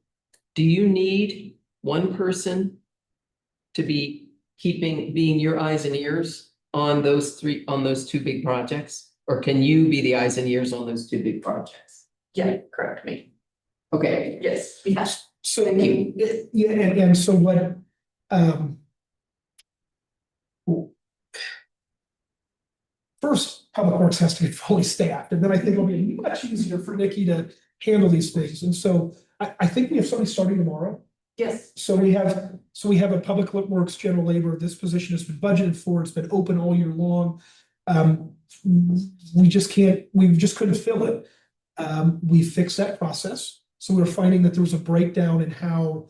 Do you need one person to be being your eyes and ears on those two big projects? Or can you be the eyes and ears on those two big projects? Yeah. Correct me. Okay, Yes, yes. So, Thank you. yeah, and so what, first, Public Works has to get fully staffed, and then I think it'll be much easier for Nikki to handle these things. And so I think we have somebody starting tomorrow. Yes. So we have a Public Works general labor. This position has been budgeted for. It's been open all year long. We just couldn't fill it. We fixed that process. So we're finding that there was a breakdown in how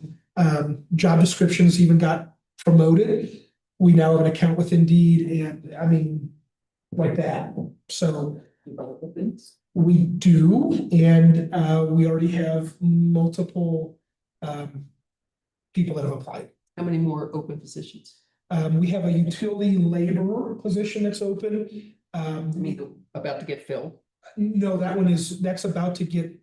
job descriptions even got promoted. We now have an account with Indeed, and I mean, like that. So we do, and we already have multiple people that have applied. How many more open positions? We have a utility laborer position that's open. I mean, about to get filled? No, that's about to get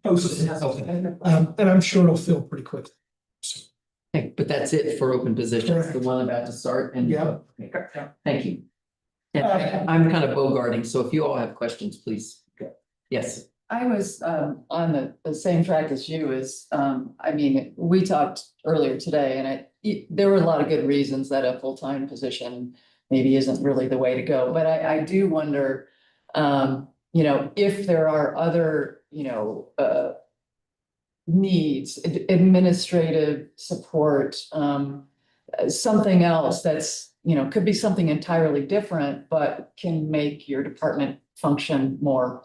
posted. Okay. And I'm sure it'll fill pretty quick. Okay, but that's it for open positions, the Correct. one about to start and. Yeah. Okay, thank you. And I'm kind of bogarting, so if you all have questions, please. Yes. I was on the same track as you is, I mean, we talked earlier today and there were a lot of good reasons that a full-time position maybe isn't really the way to go, but I do wonder, you know, if there are other, you know, needs, administrative support, something else that's, you know, could be something entirely different, but can make your department function more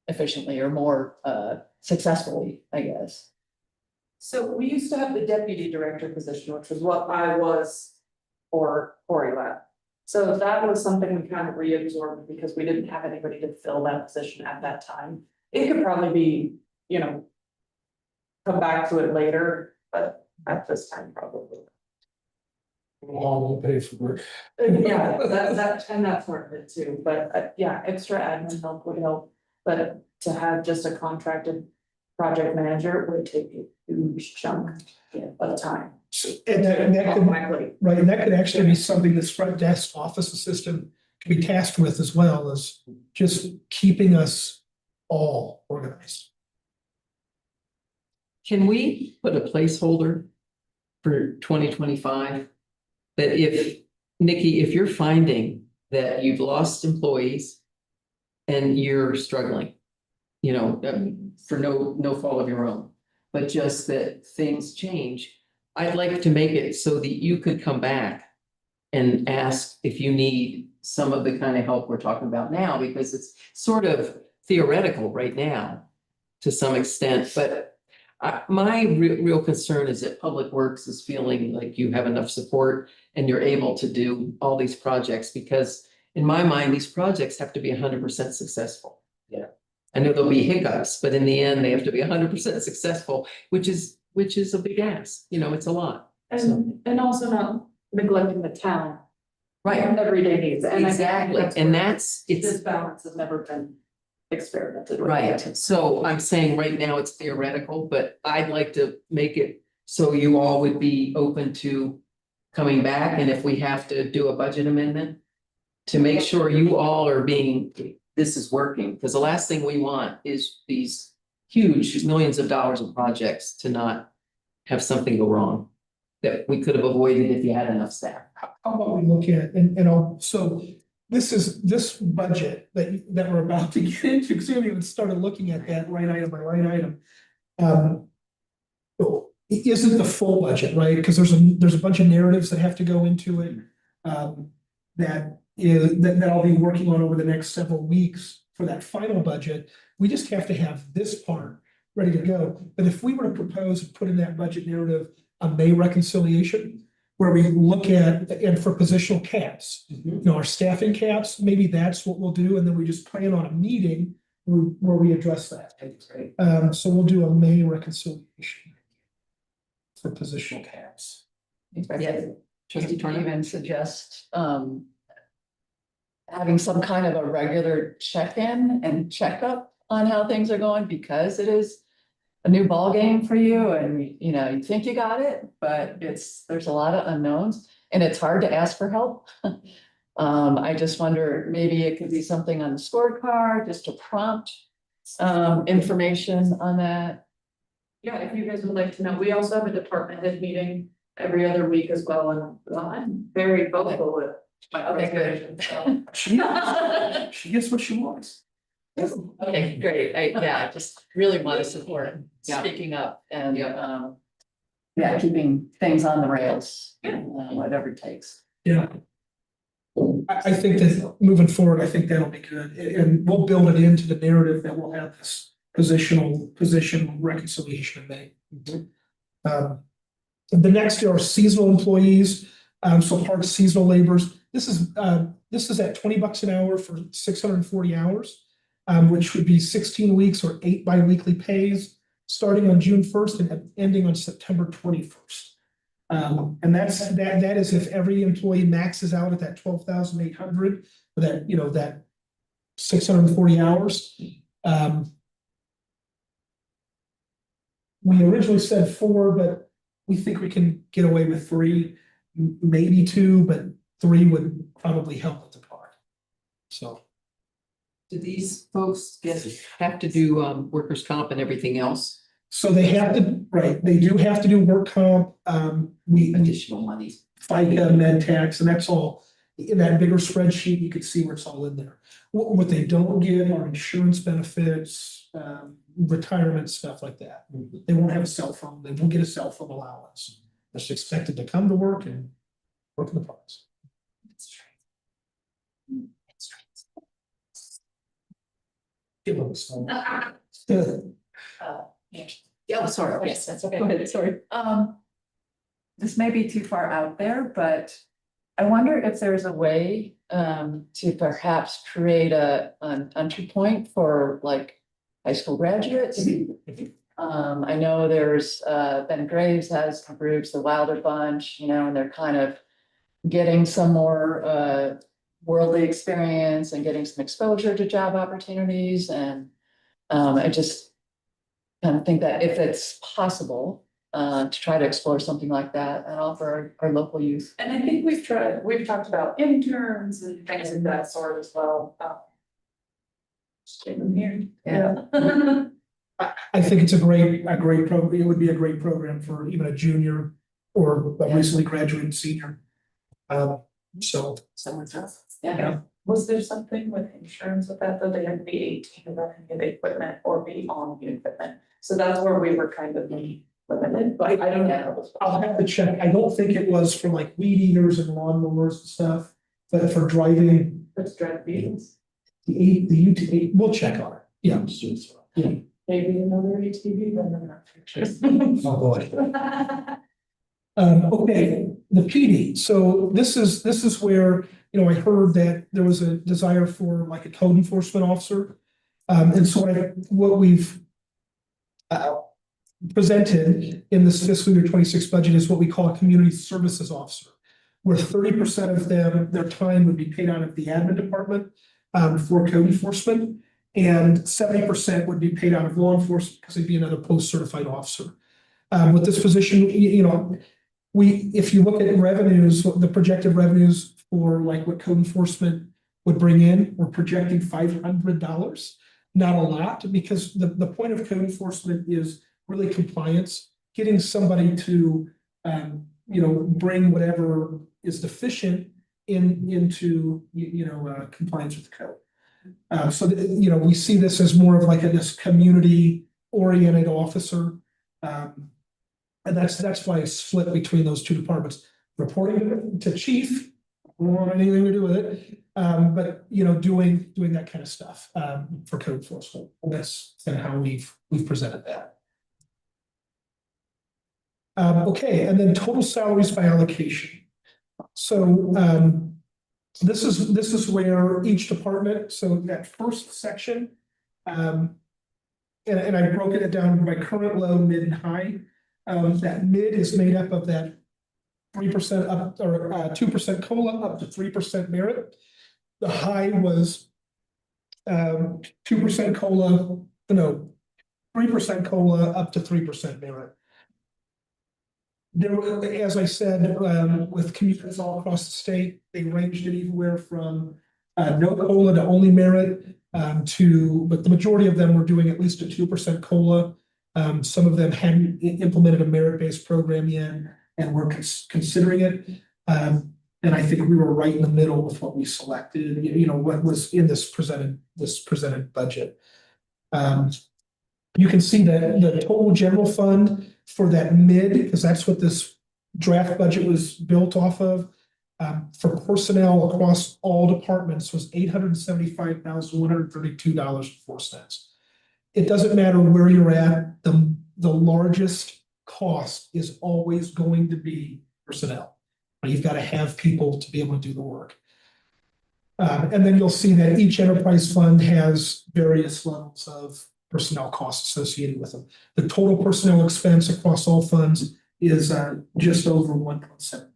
efficiently or more successfully, I guess. So we used to have the deputy director position, which was what I was for Cory Lab. So that was something we kind of reabsorbed because we didn't have anybody to fill that position at that time. It could probably be, you know, come back to it later, but at this time, probably. All will pay for it. Yeah, and that's part of it too, but yeah, extra admin help would help, but to have just a contracted project manager would take a huge chunk of time. And that could, Automatically. right, and that could actually be something this front desk office assistant can be tasked with as well as just keeping us all organized. Can we put a placeholder for 2025? That if, Nikki, if you're finding that you've lost employees and you're struggling, you know, for no fault of your own, but just that things change, I'd like to make it so that you could come back and ask if you need some of the kind of help we're talking about now, because it's sort of theoretical right now to some extent, but my real concern is that Public Works is feeling like you have enough support and you're able to do all these projects, because in my mind, these projects have to be 100% successful. Yeah. I know there'll be hiccups, but in the end, they have to be 100% successful, which is a big ask, you know, it's a lot. And also not neglecting the town. Right. And everyday needs. And I think Exactly, and it's. this balance has never been experimented with. Right, so I'm saying right now it's theoretical, but I'd like to make it so you all would be open to coming back, and if we have to do a budget amendment, to make sure you all are being, this is working, because the last thing we want is these huge millions of dollars of projects to not have something go wrong that we could have avoided if you had enough staff. How about we look at, so this budget that we're about to get into, because we haven't even started looking at that line item by line item. It isn't the full budget, right? Because there's a bunch of narratives that have to go into it. That I'll be working on over the next several weeks for that final budget. We just have to have this part ready to go. But if we were to propose and put in that budget narrative a May reconciliation, where we look at, and for positional caps, you know, our staffing caps, maybe that's what we'll do, and then we just plan on a meeting where we address that. So we'll do a May reconciliation for positional caps. Yeah. Trustee Turner? Even suggest having some kind of a regular check-in and checkup on how things are going, because it is a new ball game for you, and you know, you think you got it, but there's a lot of unknowns and it's hard to ask for help. I just wonder, maybe it could be something on the scorecard, just to prompt information on that. Yeah, if you guys would like to know, we also have a department head meeting every other week as well, and I'm very vocal with my Okay, good. frustration, so. She gets what she wants. Okay, great. I just really want to support Yeah. speaking up and, Yeah. yeah, keeping things on the rails, whatever it takes. Yeah. I think that moving forward, I think that'll be good, and we'll build it into the narrative that we'll have this position reconciliation in May. The next are seasonal employees, so part seasonal laborers. This is at $20 an hour for 640 hours, which would be 16 weeks or 8 biweekly pays, starting on June 1st and ending on September 21st. And that is if every employee maxes out at that 12,800, for that, you know, that 640 hours. We originally said 4, but we think we can get away with 3, maybe 2, but 3 would probably help at the park. So, Do these folks have to do workers' comp and everything else? so they have to, right, they do have to do work comp, we Additional monies? FICA, med tax, and that's all. In that bigger spreadsheet, you can see where it's all in there. What they don't get are insurance benefits, retirement, stuff like that. They won't have a cell phone, they won't get a cell phone allowance. They're just expected to come to work and work in the parks. Give them a small. Yeah, sorry, Yes, that's okay. Go ahead, sorry. This may be too far out there, but I wonder if there's a way to perhaps create an entry point for like high school graduates. I know there's Ben Graves has some groups, the Wilder Bunch, you know, and they're kind of getting some more worldly experience and getting some exposure to job opportunities. And I just kind of think that if it's possible, to try to explore something like that and offer our local youth. And I think we've talked about interns and things of that sort as well. Just get them here. Yeah. I think it's a great program. It would be a great program for even a junior or a recently graduated senior. So, Someone's else. Yeah. Was there something with insurance with that, though? They had to be 18 to run any of the equipment or be on the equipment. So that's where we were kind of limited, but I don't know. I'll have to check. I don't think it was for like weed eaters and lawnmowers and stuff, but for driving Let's drive vehicles. the UT, we'll check on it. Yeah. Maybe another ATV, but I'm not pictures. Oh, boy. Okay, the PD. So this is where, you know, I heard that there was a desire for like a code enforcement officer. And so what we've presented in this fiscal year 26 budget is what we call a community services officer, where 30% of their time would be paid out of the admin department for code enforcement, and 70% would be paid out of law enforcement because they'd be another post-certified officer. With this position, you know, if you look at revenues, the projected revenues for like what code enforcement would bring in, we're projecting $500. Not a lot, because the point of code enforcement is really compliance, getting somebody to, you know, bring whatever is deficient into compliance with the code. So, you know, we see this as more of like this community-oriented officer. And that's why it's split between those two departments. Reporting to chief, don't want anything to do with it. But, you know, doing that kind of stuff for code enforcement. And that's kind of how we've presented that. Okay, and then total salaries by allocation. So this is where each department, so that first section, and I broke it down by current low, mid, and high. That mid is made up of that 3% up or 2% COLA up to 3% merit. The high was 2% COLA, no, 3% COLA up to 3% merit. There were, as I said, with communities all across the state, they ranged anywhere from no COLA to only merit but the majority of them were doing at least a 2% COLA. Some of them hadn't implemented a merit-based program yet and were considering it. And I think we were right in the middle with what we selected, you know, what was in this presented budget. You can see that the total general fund for that mid, because that's what this draft budget was built off of, for personnel across all departments was $875,132.04. It doesn't matter where you're at, the largest cost is always going to be personnel. You've got to have people to be able to do the work. And then you'll see that each enterprise fund has various levels of personnel costs associated with them. The total personnel expense across all funds is just over 1.7.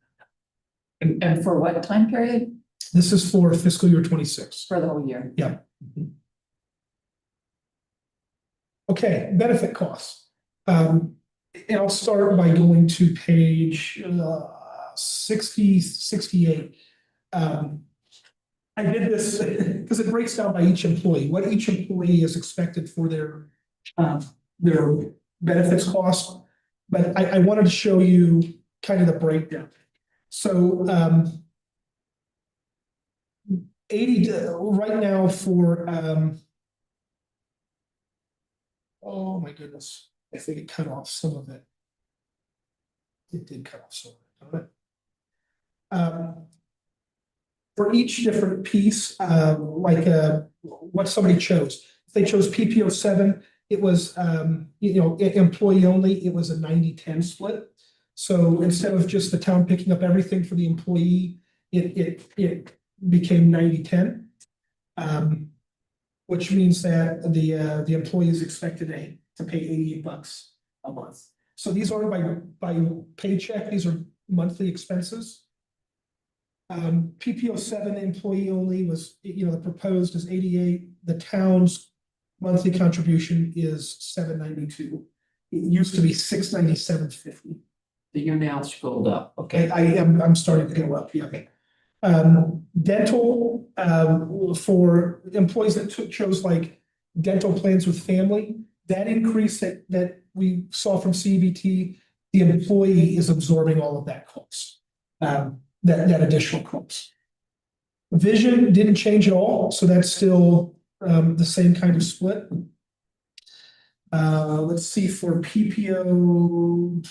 And for what time period? This is for fiscal year 26. For the whole year? Yeah. Okay, benefit costs. And I'll start by going to page 68. I did this because it breaks down by each employee, what each employee is expected for their benefits cost. But I wanted to show you kind of the breakdown. So, 80 right now for, oh my goodness, I think it cut off some of it. It did cut off some of it. For each different piece, what somebody chose. If they chose PPO 7, it was, employee only, it was a 90-10 split. So instead of just the town picking up everything for the employee, it became 90-10. Which means that the employee is expected to pay $88 a month. So these aren't by paycheck, these are monthly expenses. PPO 7 employee only was, the proposed is 88, the town's monthly contribution is $792. It used to be $697.50. You're now scrolled up, okay? I'm starting to go up, yeah. Dental, for employees that chose like dental plans with family, that increase that we saw from CBT, the employee is absorbing all of that cost, that additional cost. Vision didn't change at all, so that's still the same kind of split. Let's see for PPO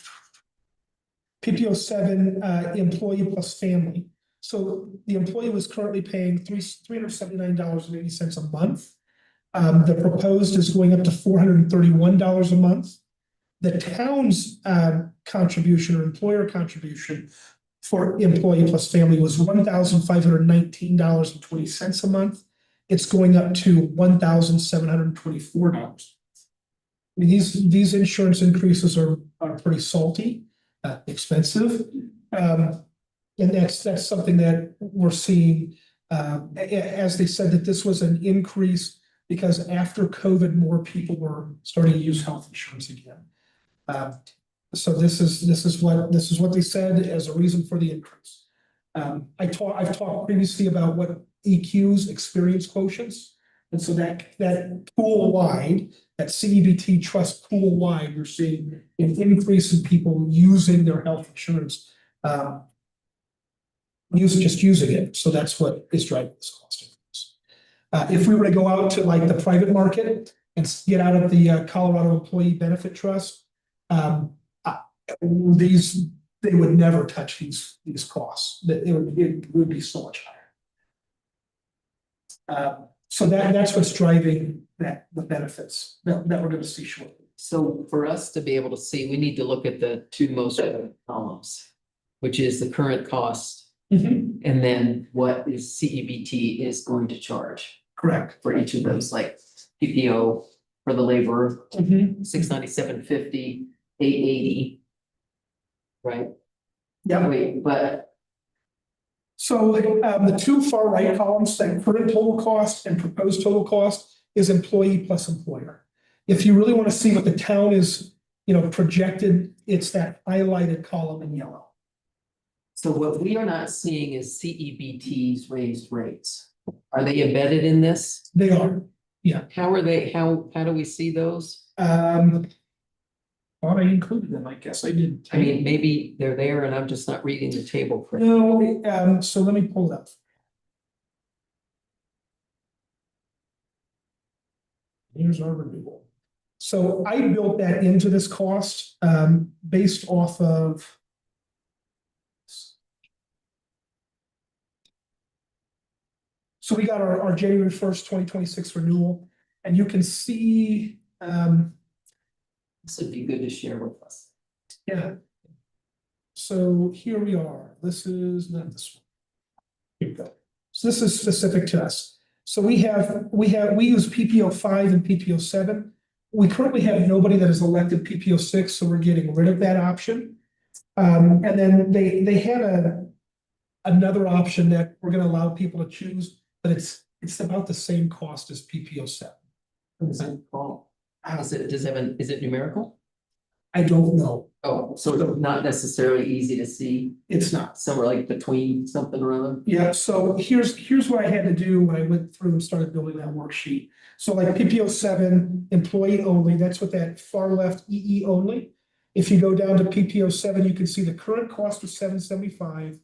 7, employee plus family. So the employee was currently paying $379.80 a month. The proposed is going up to $431 a month. The town's contribution or employer contribution for employee plus family was $1,519.20 a month. It's going up to $1,724. I mean, these insurance increases are pretty salty, expensive. And that's something that we're seeing, as they said, that this was an increase because after COVID, more people were starting to use health insurance again. So this is what they said as a reason for the increase. I've talked previously about what EQs, experience quotients, and so that pool wide, that CEBT trust pool wide, we're seeing an increase in people using their health insurance. Using it. So that's what is driving this cost increase. If we were to go out to like the private market and get out of the Colorado Employee Benefit Trust, they would never touch these costs. It would be so much higher. So that's what's driving the benefits that we're going to see shortly. So for us to be able to see, we need to look at the two most columns, which is the current cost. And then what is CEBT is going to charge Correct. for each of those, like PPO for the laborer, $697.50, $880. Right? Yeah. Wait, but So the two far right columns, that current total cost and proposed total cost is employee plus employer. If you really want to see what the town is, projected, it's that highlighted column in yellow. so what we are not seeing is CEBT's raised rates. Are they embedded in this? They are. How are they, how do we see those? Thought I included them, I guess I didn't. I mean, maybe they're there and I'm just not reading the table correctly. No, so let me pull it up. Here's our renewal. So I built that into this cost, based off of. So we got our January 1st, 2026 renewal, and you can see, This would be good to share with us. yeah. So here we are. This is not this one. Here we go. So this is specific to us. So we use PPO 5 and PPO 7. We currently have nobody that is elected PPO 6, so we're getting rid of that option. And then they had another option that we're going to allow people to choose, but it's about the same cost as PPO 7. What is it called? Is it numerical? I don't know. Oh, so it's not necessarily easy to see, It's not. somewhere like between something or other? Yeah, so here's what I had to do when I went through and started building that worksheet. So like PPO 7, employee only, that's what that far left EE only. If you go down to PPO 7, you can see the current cost is $775.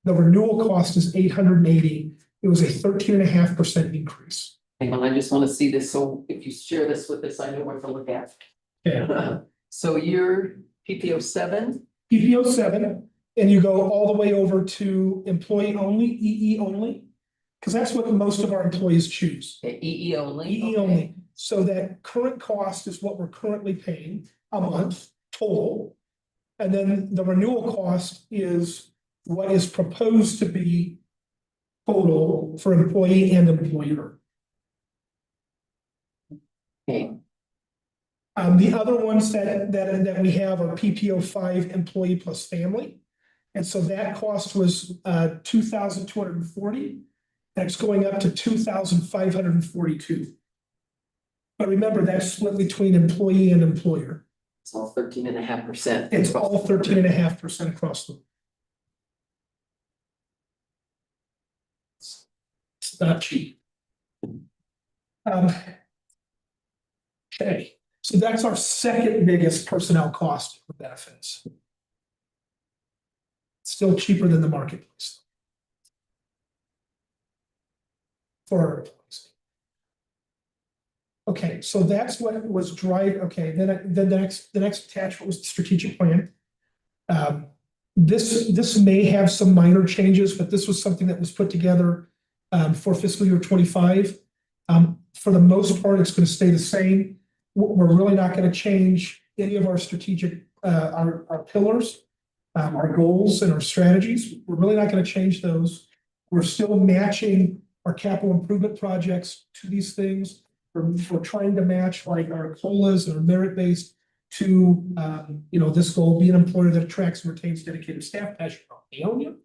The renewal cost is $880. It was a 13.5% increase. Hang on, I just want to see this, so if you share this with us, I know what to look at. Yeah. So you're PPO 7, PPO 7, and you go all the way over to employee only, EE only. Because that's what most of our employees choose. EE only. EE only. So that current cost is what we're currently paying a month total. And then the renewal cost is what is proposed to be total for employee and employer. Okay, The other ones that we have are PPO 5, employee plus family. And so that cost was $2,240. That's going up to $2,542. But remember, that's split between employee and employer. it's all 13.5%. It's all 13.5% across the. It's not cheap. Okay, so that's our second biggest personnel cost for benefits. Still cheaper than the marketplace. For our employees. Okay, so that's what was driving, okay, then the next attachment was the strategic plan. This may have some minor changes, but this was something that was put together for fiscal year 25. For the most part, it's going to stay the same. We're really not going to change any of our strategic, our pillars, our goals and our strategies. We're really not going to change those. We're still matching our capital improvement projects to these things. We're trying to match like our COLAs and our merit-based to, this goal, be an employer that attracts and retains dedicated staff, passionate about Paonia.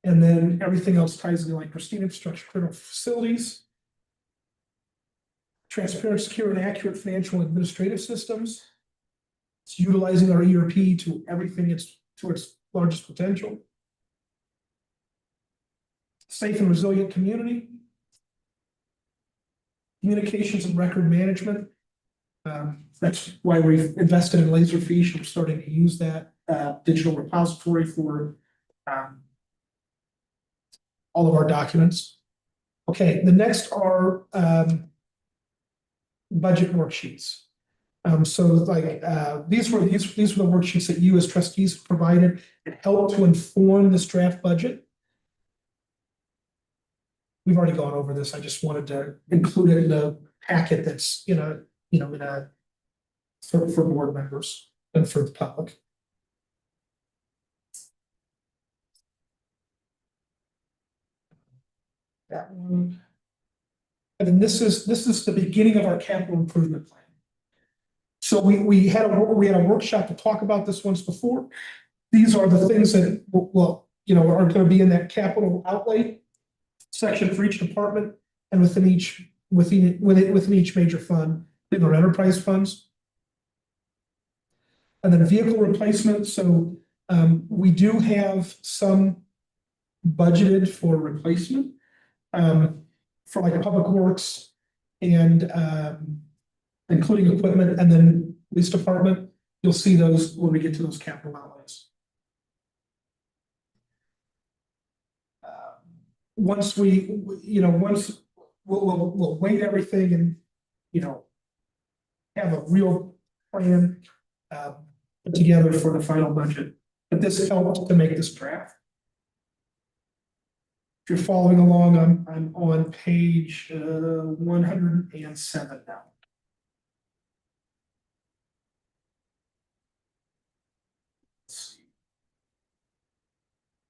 And then everything else ties into like pristine infrastructure, critical facilities, transparent, secure, and accurate financial and administrative systems. It's utilizing our ERP to everything to its largest potential. Safe and resilient community. Communications and record management. That's why we've invested in Laserfiche. We're starting to use that digital repository for all of our documents. Okay, the next are budget worksheets. So like these were the worksheets that you as trustees provided. It helped to inform this draft budget. We've already gone over this. I just wanted to include it in a packet that's for board members and for the public. That one. And then this is the beginning of our capital improvement plan. So we had a workshop to talk about this once before. These are the things that are going to be in that capital outlay section for each department and within each major fund, in our enterprise funds. And then vehicle replacement. So we do have some budgeted for replacement for like public works and including equipment, and then police department. You'll see those when we get to those capital outlays. Once we'll weight everything and have a real plan put together for the final budget. But this helped to make this draft. If you're following along, I'm on page 107 now. Let's see.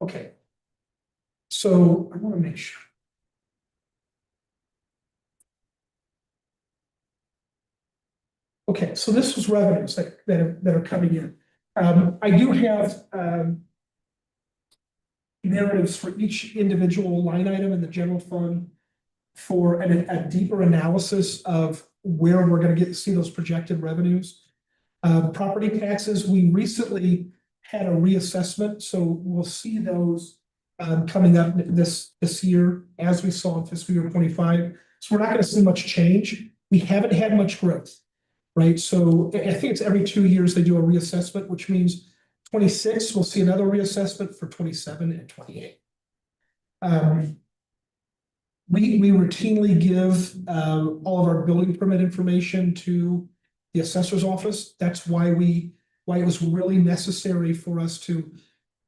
Okay. So I want to make sure. Okay, so this was revenues that are coming in. I do have narratives for each individual line item in the general fund for a deeper analysis of where we're gonna see those projected revenues. Property taxes, we recently had a reassessment, so we'll see those coming up this year, as we saw in fiscal year 25. So we're not gonna see much change. We haven't had much growth, right? So I think it's every 2 years they do a reassessment, which means 26, we'll see another reassessment for 27 and 28. We routinely give all of our building permit information to the assessor's office. That's why it was really necessary for us to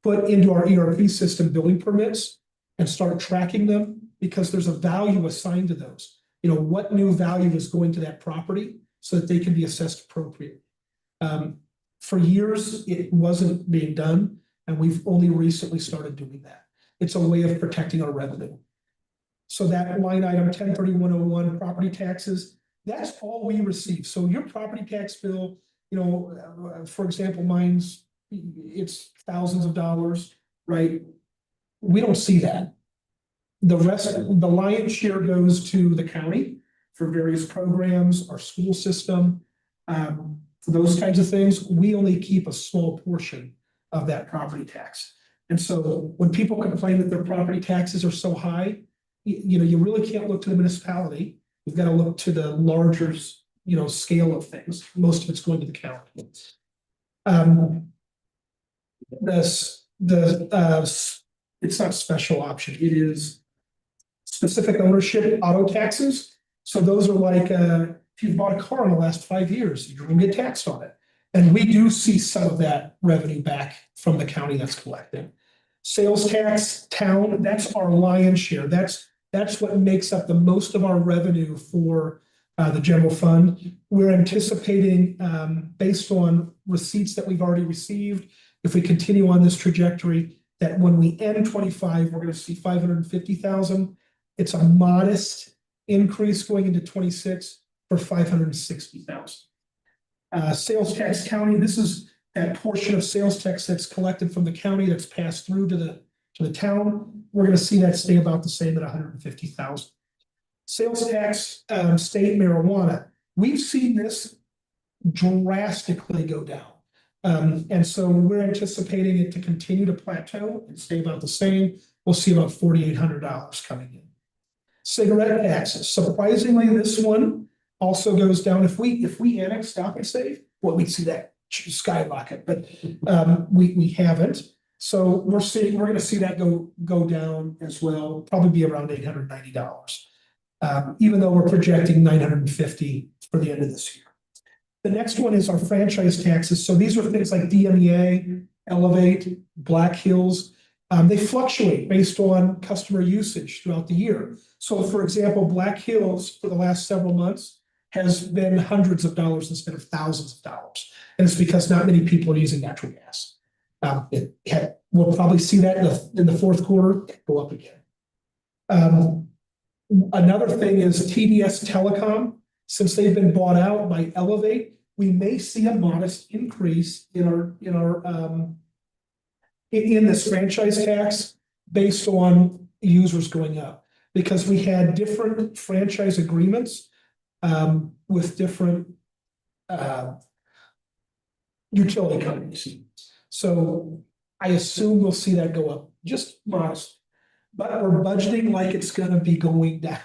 put into our ERP system building permits and start tracking them, because there's a value assigned to those. You know, what new value is going to that property so that they can be assessed appropriately. For years, it wasn't being done, and we've only recently started doing that. It's a way of protecting our revenue. So that line item 103101 property taxes, that's all we receive. So your property tax bill, you know, for example, mine's, it's thousands of dollars, right? We don't see that. The rest, the lion's share goes to the county for various programs, our school system, for those kinds of things. We only keep a small portion of that property tax. And so when people complain that their property taxes are so high, you know, you really can't look to the municipality. You've got to look to the larger, you know, scale of things. Most of it's going to the county. It's not special option. It is specific ownership auto taxes. So those are like, if you've bought a car in the last 5 years, you're going to get taxed on it. And we do see some of that revenue back from the county that's collected. Sales tax, town, that's our lion's share. That's what makes up the most of our revenue for the general fund. We're anticipating, based on receipts that we've already received, if we continue on this trajectory, that when we end 25, we're going to see 550,000. It's a modest increase going into 26 for 560,000. Sales tax county, this is that portion of sales tax that's collected from the county that's passed through to the town. We're going to see that stay about the same at 150,000. Sales tax, state marijuana. We've seen this drastically go down. And so we're anticipating it to continue to plateau and stay about the same. We'll see about $4,800 coming in. Cigarette taxes. Surprisingly, this one also goes down. If we annex Stop and Save, well, we see that skyrocket, but we haven't. So we're going to see that go down as well, probably be around $890, even though we're projecting $950 for the end of this year. The next one is our franchise taxes. So these are things like DMEA, Elevate, Black Hills. They fluctuate based on customer usage throughout the year. So for example, Black Hills for the last several months has been hundreds of dollars instead of thousands of dollars. And it's because not many people are using natural gas. We'll probably see that in the fourth quarter go up again. Another thing is TDS Telecom. Since they've been bought out by Elevate, we may see a modest increase in this franchise tax based on users going up, because we had different franchise agreements with different utility companies. So I assume we'll see that go up just modest, but we're budgeting like it's going to be going down.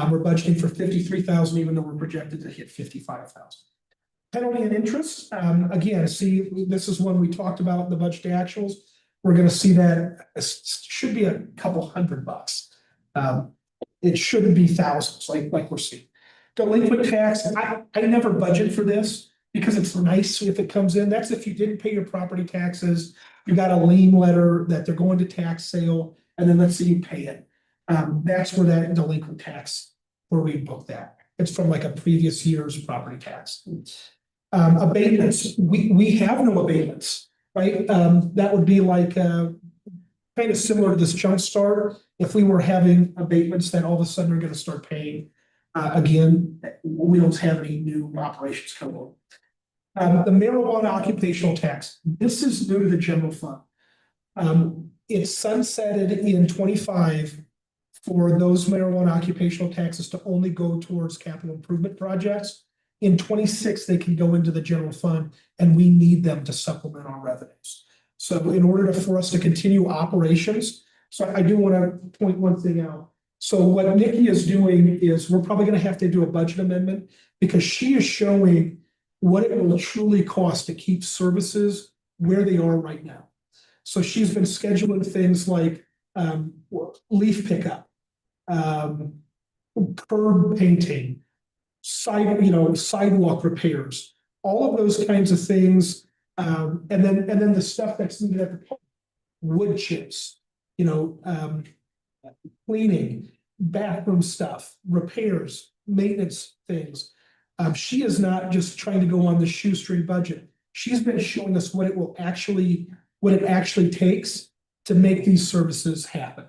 We're budgeting for 53,000, even though we're projected to hit 55,000. Penalty and interest, again, see, this is one we talked about in the budget actuals. We're going to see that it should be a couple $100. It shouldn't be thousands like we're seeing. Delinquent tax, I never budget for this because it's nice if it comes in. That's if you didn't pay your property taxes, you got a lien letter that they're going to tax sale, and then let's say you pay it. That's where that delinquent tax, where we book that. It's from like a previous year's property tax. Abatements, we have no abatements, right? That would be like kind of similar to this jump start. If we were having abatements that all of a sudden are going to start paying, again, we don't have any new operations coming on. The marijuana occupational tax, this is new to the general fund. It sunsetted in 25 for those marijuana occupational taxes to only go towards capital improvement projects. In 26, they can go into the general fund, and we need them to supplement our revenues. So in order for us to continue operations, so I do want to point one thing out. So what Nikki is doing is we're probably going to have to do a budget amendment because she is showing what it will truly cost to keep services where they are right now. So she's been scheduling things like leaf pickup, curb painting, sidewalk repairs, all of those kinds of things. And then the stuff that's needed at the pump, wood chips, cleaning, bathroom stuff, repairs, maintenance things. She is not just trying to go on the shoestring budget. She's been showing us what it actually takes to make these services happen.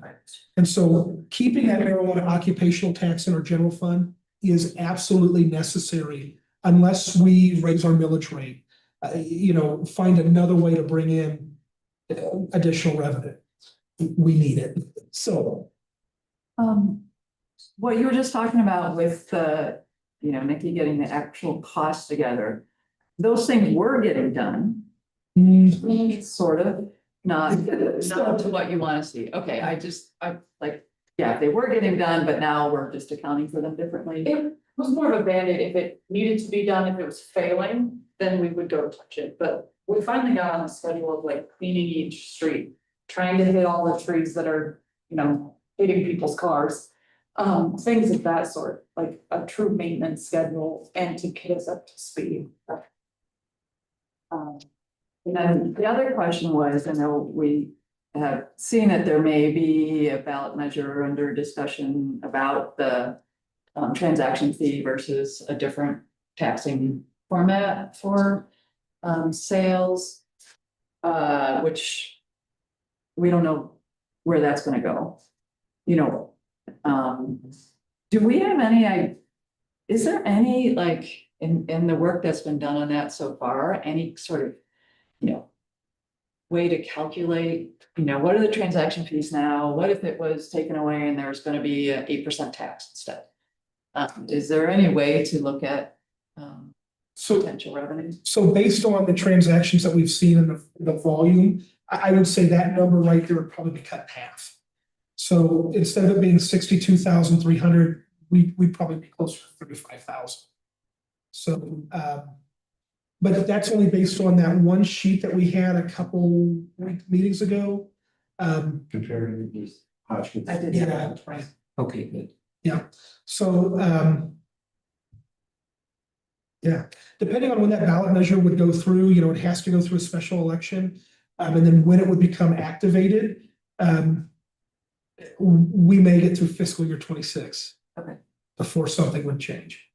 And so keeping that marijuana occupational tax in our general fund is absolutely necessary unless we raise our millage rate, find another way to bring in additional revenue. We need it. So. What you were just talking about with Nikki getting the actual cost together, those things were getting done. Sort of, not to what you want to see. Okay, they were getting done, but now we're just accounting for them differently. It was more of a Band-Aid. If it needed to be done, if it was failing, then we would go touch it. But we finally got on the schedule of like cleaning each street, trying to hit all the trees that are, hitting people's cars. Things of that sort, like a true maintenance schedule and to get us up to speed. And then the other question was, I know we have seen that there may be a ballot measure under discussion about the transaction fee versus a different taxing format for sales, which we don't know where that's gonna go. Do we have any, is there any, like, in the work that's been done on that so far, any sort of, way to calculate, what are the transaction fees now? What if it was taken away and there's gonna be an 8% tax instead? Is there any way to look at potential revenue? So based on the transactions that we've seen in the volume, I would say that number right there would probably be cut in half. So instead of it being 62,300, we'd probably be closer to 35,000. So, but that's only based on that one sheet that we had a couple meetings ago. Comparing these Hodgkins. I did. Yeah, right. Okay, good. Yeah, so, yeah, depending on when that ballot measure would go through, it has to go through a special election. And then when it would become activated, we may get through fiscal year 26. Okay. Before something would change.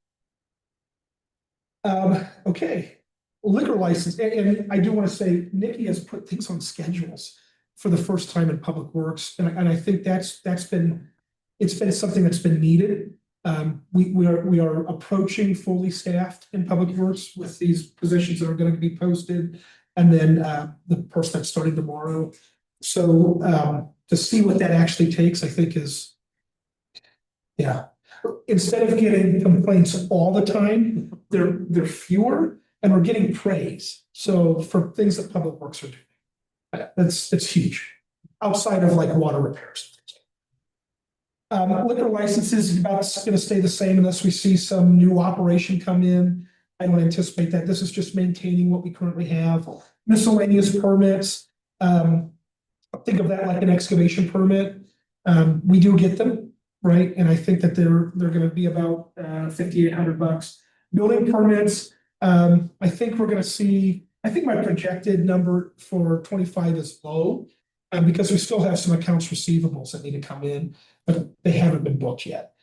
Okay, liquor license, and I do want to say Nikki has put things on schedules for the first time in Public Works, and I think it's been something that's been needed. We are approaching fully staffed in Public Works with these positions that are going to be posted, and then the person that's starting tomorrow. So to see what that actually takes, I think is, yeah. Instead of getting complaints all the time, they're fewer, and we're getting praise. So for things that Public Works are doing, that's huge. Outside of like water repairs. Liquor licenses is about going to stay the same unless we see some new operation come in. I don't anticipate that. This is just maintaining what we currently have. Miscellaneous permits. Think of that like an excavation permit. We do get them. Right, and I think that they're going to be about $5,800. Building permits, I think we're going to see. I think my projected number for 25 is low, because we still have some accounts receivables that need to come in, but they haven't been booked yet.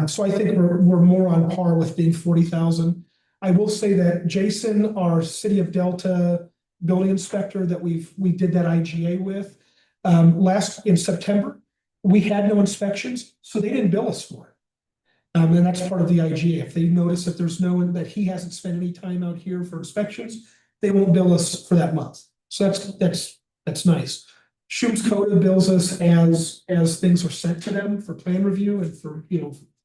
So I think we're more on par with being 40,000. I will say that Jason, our City of Delta building inspector that we did that IGA with, in September. We had no inspections, so they didn't bill us for it. And that's part of the IGA. If they notice that that he hasn't spent any time out here for inspections, they won't bill us for that month. So that's nice. Schum's Coda bills us as things are sent to them for plan review and for,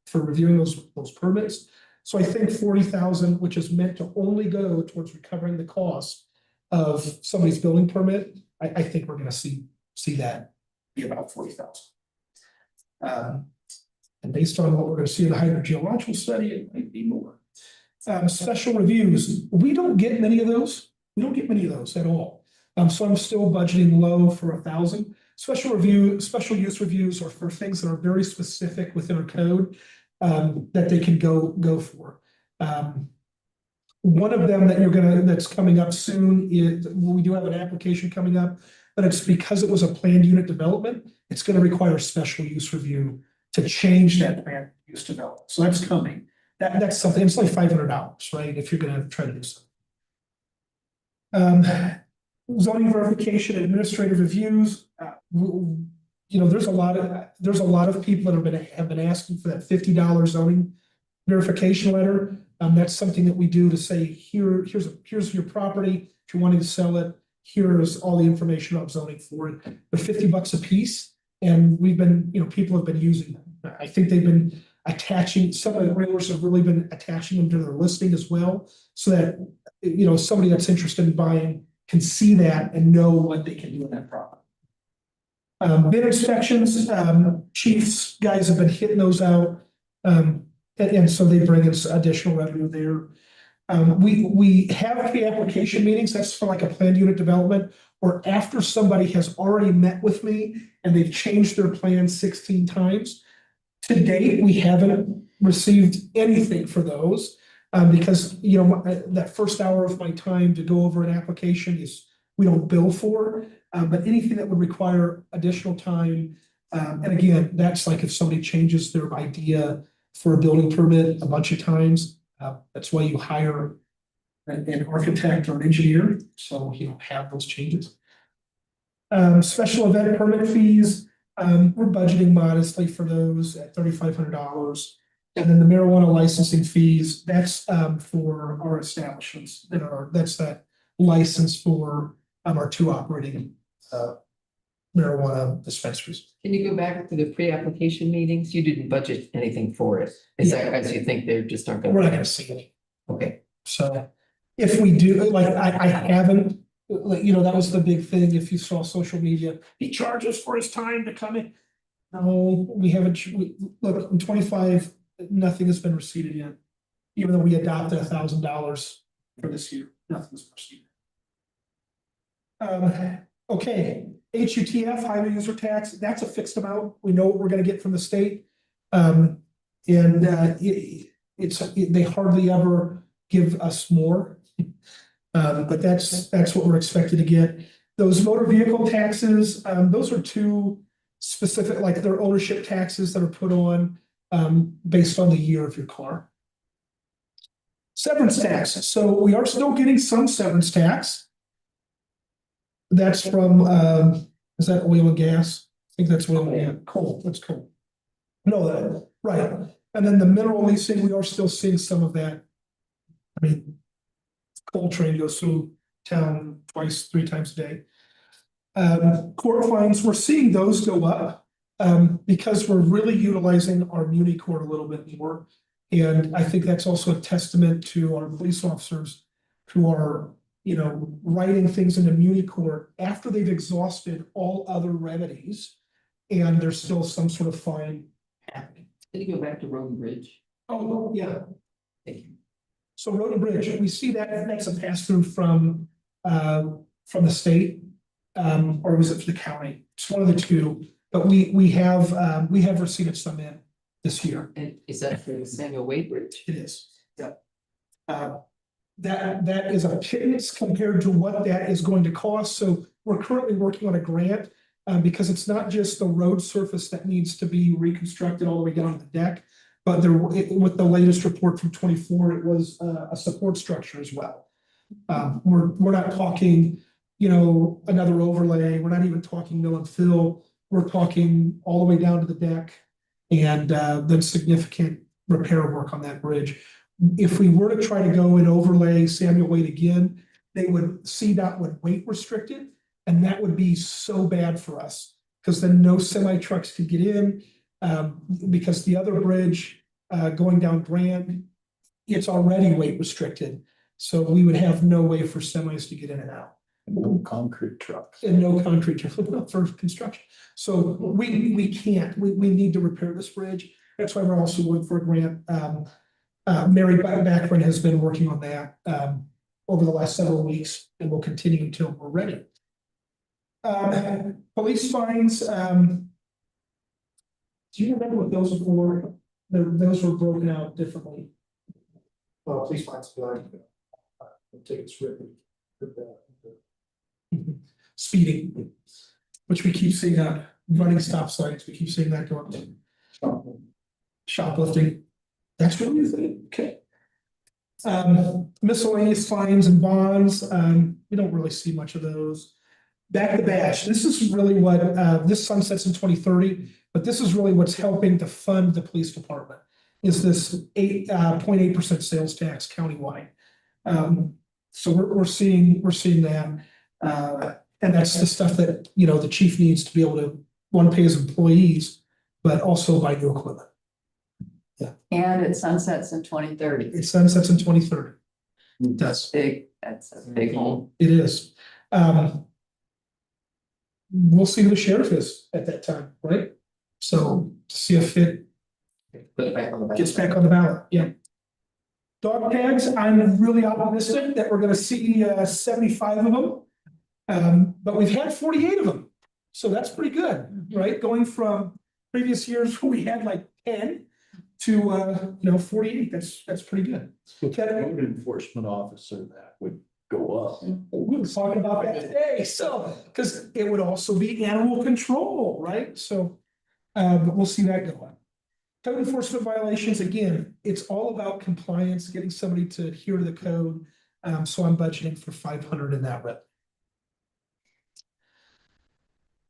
for reviewing those permits. So I think 40,000, which is meant to only go towards recovering the cost of somebody's building permit, I think we're gonna see that be about 40,000. And based on what we're gonna see in the hydrogeological study, it might be more. Special reviews, we don't get many of those. We don't get many of those at all. So I'm still budgeting low for 1,000. Special use reviews are for things that are very specific within our code, that they can go for. One of them that's coming up soon is, we do have an application coming up, but it's because it was a planned unit development, it's gonna require a special use review to change that planned use development. So that's coming. That's something, it's like $500, right? If you're gonna try to do something. Zoning verification, administrative reviews, there's a lot of people that have been asking for that $50 zoning verification letter. That's something that we do to say, here's your property. If you're wanting to sell it, here's all the information about zoning for it. They're $50 a piece, and people have been using them. I think they've been attaching, some of the realtors have really been attaching them to their listing as well, so that somebody that's interested in buying can see that and know what they can do in that property. Bid inspections, chiefs guys have been hitting those out, and so they bring us additional revenue there. We have pre-application meetings. That's for like a planned unit development, or after somebody has already met with me and they've changed their plan 16 times. To date, we haven't received anything for those, because that first hour of my time to go over an application we don't bill for. But anything that would require additional time, and again, that's like if somebody changes their idea for a building permit a bunch of times, that's why you hire an architect or an engineer, so you don't have those changes. Special event permit fees, we're budgeting modestly for those at $3,500. And then the marijuana licensing fees, that's for our establishments that's that license for our 2 operating marijuana dispensaries. Can you go back to the pre-application meetings? You didn't budget anything for it. Is that because you think they're just aren't We're gonna? not gonna see any. Okay. So if we do, like, I haven't, that was the big thing. If you saw social media, he charges for his time to come in. No, we haven't, look, in 25, nothing has been received yet. Even though we adopted $1,000 for this year, nothing's received. Okay, HUTF, highway user tax, that's a fixed amount. We know what we're gonna get from the state. They hardly ever give us more. But that's what we're expected to get. Those motor vehicle taxes, those are 2 specific, like they're ownership taxes that are put on based on the year of your car. Severance tax, so we are still getting some severance tax. That's from, is that oil and gas? I think that's oil and gas, coal, that's coal. No, right, and then the mineral leasing, we are still seeing some of that. I mean, coal train goes through town 2-3 times a day. Court fines, we're seeing those go up because we're really utilizing our muni court a little bit more. And I think that's also a testament to our police officers who are, writing things into muni court after they've exhausted all other remedies, and there's still some sort of fine happening. Can you go back to Road and Bridge? Oh, yeah. Thank you. So Road and Bridge, we see that's a pass through from the state, or was it for the county? It's one of the 2, but we have received some in this year. And is that for the Samuel Wade Bridge? It is, yeah. That is a pittance compared to what that is going to cost. So we're currently working on a grant because it's not just the road surface that needs to be reconstructed all the way down to the deck, but with the latest report from 24, it was a support structure as well. We're not talking, another overlay. We're not even talking mill and fill. We're talking all the way down to the deck, and then significant repair work on that bridge. If we were to try to go and overlay Samuel Wade again, CDOT would weight restrict it, And that would be so bad for us, because then no semi trucks could get in. Because the other bridge, going down Grand, it's already weight restricted. So we would have no way for semis to get in and out. No concrete trucks. And no concrete for construction. So we can't, we need to repair this bridge. That's why we're also looking for a grant. Mary Backman has been working on that over the last several weeks, and will continue until we're ready. Police fines, do you remember what those were for? Those were broken out differently. Please find some good. Tickets written. Speeding, which we keep seeing running stop signs, we keep seeing that go up. Shoplifting, that's really a thing, okay. Miscellaneous fines and bonds, we don't really see much of those. Back to badge, this is really what, this sunsets in 2030, but this is really what's helping to fund the police department. Is this 8.8% sales tax countywide. So we're seeing that. And that's the stuff that, you know, the chief needs to be able to, one, pay his employees, but also buy new equipment. And it sunsets in 2030. It sunsets in 2030. It does. That's a big one. It is. We'll see who the sheriff is at that time, right? So to see if it Put it back on the ballot. gets back on the ballot, yeah. Dog tags, I'm really optimistic that we're gonna see 75 of them. But we've had 48 of them, so that's pretty good, right? Going from previous years where we had like 10 to 48, that's pretty good. Code enforcement officer, that would go up. We were talking about that today, so, because it would also be animal control, right? So, but we'll see that go on. Code enforcement violations, again, it's all about compliance, getting somebody to adhere to the code. So I'm budgeting for 500 in that rep.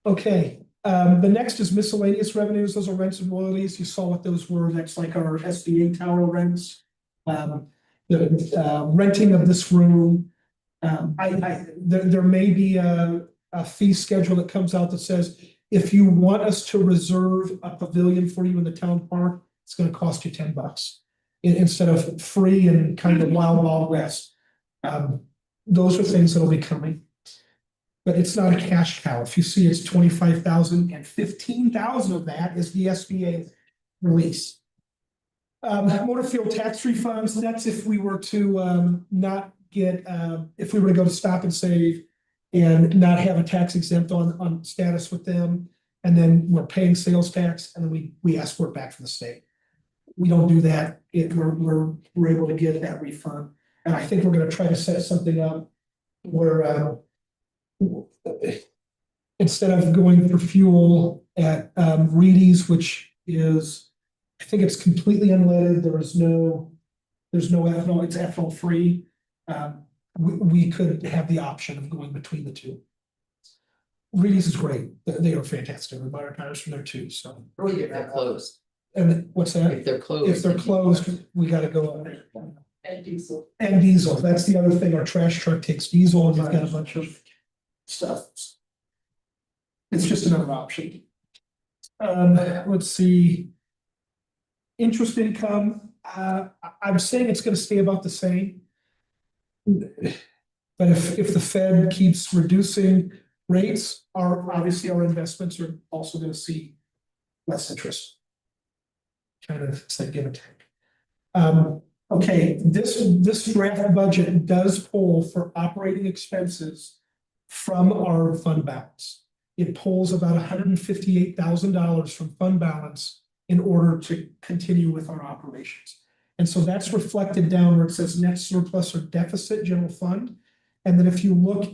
Okay, the next is miscellaneous revenues. Those are rents and royalties. You saw what those were. That's like our SBA tower rents. The renting of this room. There may be a fee schedule that comes out that says, if you want us to reserve a pavilion for you in the town park, it's gonna cost you $10 instead of free and kind of wild west. Those are things that'll be coming. But it's not a cash cow. If you see it's 25,000 and 15,000 of that is the SBA release. Motor fuel tax refunds, that's if we were to not get, if we were to go to Stop and Save and not have a tax exempt on status with them, and then we're paying sales tax, and then we ask for it back from the state. We don't do that. We're able to get that refund. And I think we're gonna try to set something up where instead of going for fuel at Reedy's, which is, I think it's completely unleaded, there's no ethanol, it's ethanol free. We could have the option of going between the two. Reedy's is great. They are fantastic. We buy our tires from there too, so. If they're closed. And what's that? If they're closed. If they're closed, we gotta go on there. And diesel. And diesel, that's the other thing. Our trash truck takes diesel and we've got a bunch of stuff. It's just another option. Let's see. Interest income, I'm saying it's gonna stay about the same. But if the Fed keeps reducing rates, obviously our investments are also gonna see less interest. Kind of, it's like give and take. Okay, this draft budget does pull for operating expenses from our fund balance. It pulls about $158,000 from fund balance in order to continue with our operations. And so that's reflected down where it says net surplus or deficit general fund. And then if you look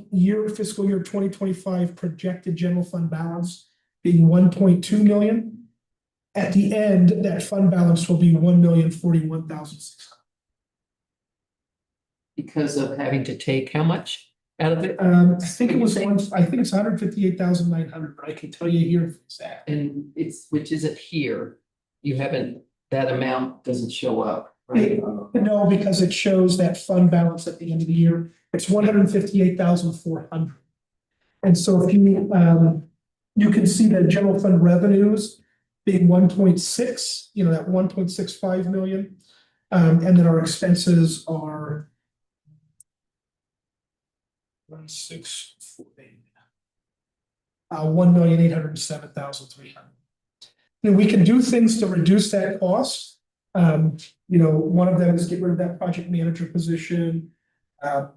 fiscal year 2025 projected general fund balance being 1.2 million, at the end, that fund balance will be 1,041,600. Because of having to take how much out of it? I think it was I think it's 158,900, but I can tell you here exactly. And which isn't here. You haven't, that amount doesn't show up, right? No, because it shows that fund balance at the end of the year. It's 158,400. And so if you, you can see the general fund revenues being 1.6, that 1.65 million. And then our expenses are 1,807,300. And we can do things to reduce that cost. One of them is get rid of that project manager position. And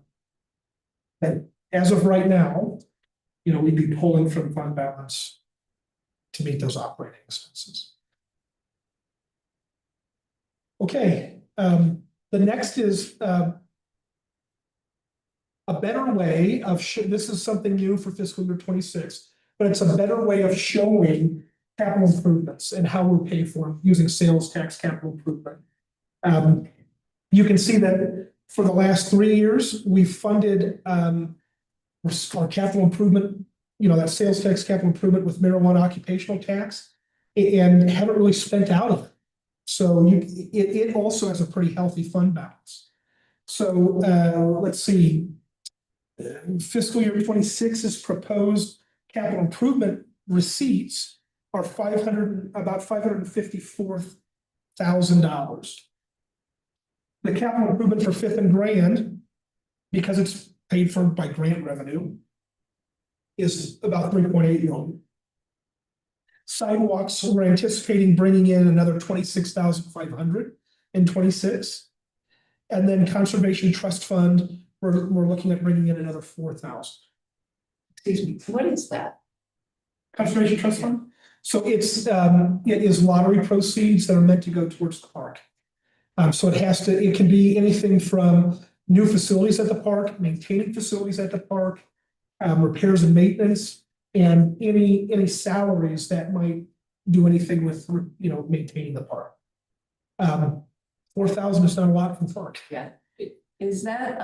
as of right now, we'd be pulling from fund balance to meet those operating expenses. Okay, the next is a better way of, this is something new for fiscal year 26, but it's a better way of showing capital improvements and how we're paid for them using sales tax capital improvement. You can see that for the last 3 years, we've funded our capital improvement, that sales tax capital improvement with marijuana occupational tax, and haven't really spent out of it. So it also has a pretty healthy fund balance. So let's see. Fiscal year 26's proposed capital improvement receipts are about $554,000. The capital improvement for Fifth and Grand, because it's paid for by grant revenue, is about 3.8 million. Sidewalks, we're anticipating bringing in another 26,500 in 26. And then Conservation Trust Fund, we're looking at bringing in another 4,000. Excuse me. What is that? Conservation Trust Fund? So it is lottery proceeds that are meant to go towards the park. So it can be anything from new facilities at the park, maintaining facilities at the park, repairs and maintenance, and any salaries that might do anything with, maintaining the park. 4,000 is not a lot for the park. Yeah. Is that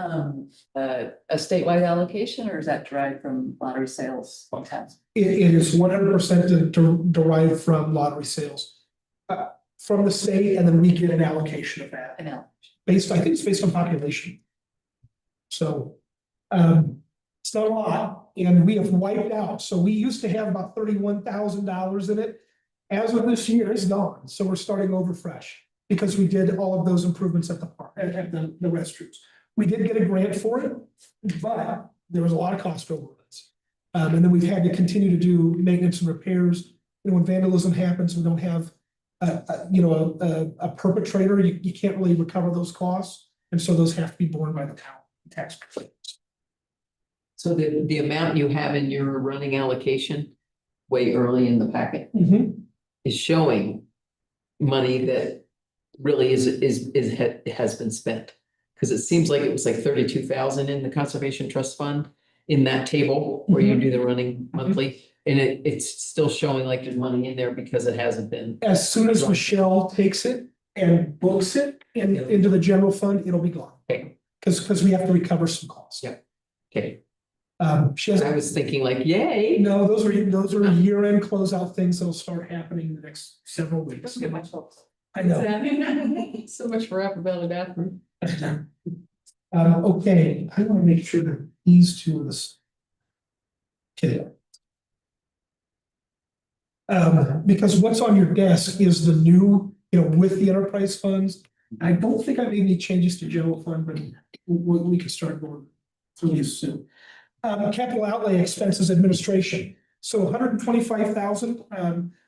a statewide allocation, or is that derived from lottery sales tax? It is 100% derived from lottery sales from the state, and then we get an allocation of that. I think it's based on population. So it's not a lot, and we have wiped out. So we used to have about $31,000 in it. As of this year, it's gone. So we're starting over fresh because we did all of those improvements at the park, at the restrooms. We did get a grant for it, but there was a lot of cost overruns. And then we've had to continue to do maintenance and repairs. When vandalism happens, we don't have a perpetrator. You can't really recover those costs, and so those have to be borne by the town taxpayers. So the amount you have in your running allocation way early in the packet is showing money that really has been spent. Because it seems like it was like 32,000 in the Conservation Trust Fund in that table where you do the running monthly. And it's still showing like there's money in there because it hasn't been. As soon as Michelle takes it and books it into the general fund, it'll be gone. Okay. Because we have to recover some costs. Yeah. Okay. She has. I was thinking like, yay. No, those are year-end closeout things that'll start happening in the next several weeks. Get my hopes. I know. So much for Apple bathroom. Okay, I want to make sure that these two of this. Okay. Because what's on your desk is the new, with the enterprise funds. I don't think I made any changes to general fund, but we can start going through these soon. Capital outlay expenses administration. So 125,000.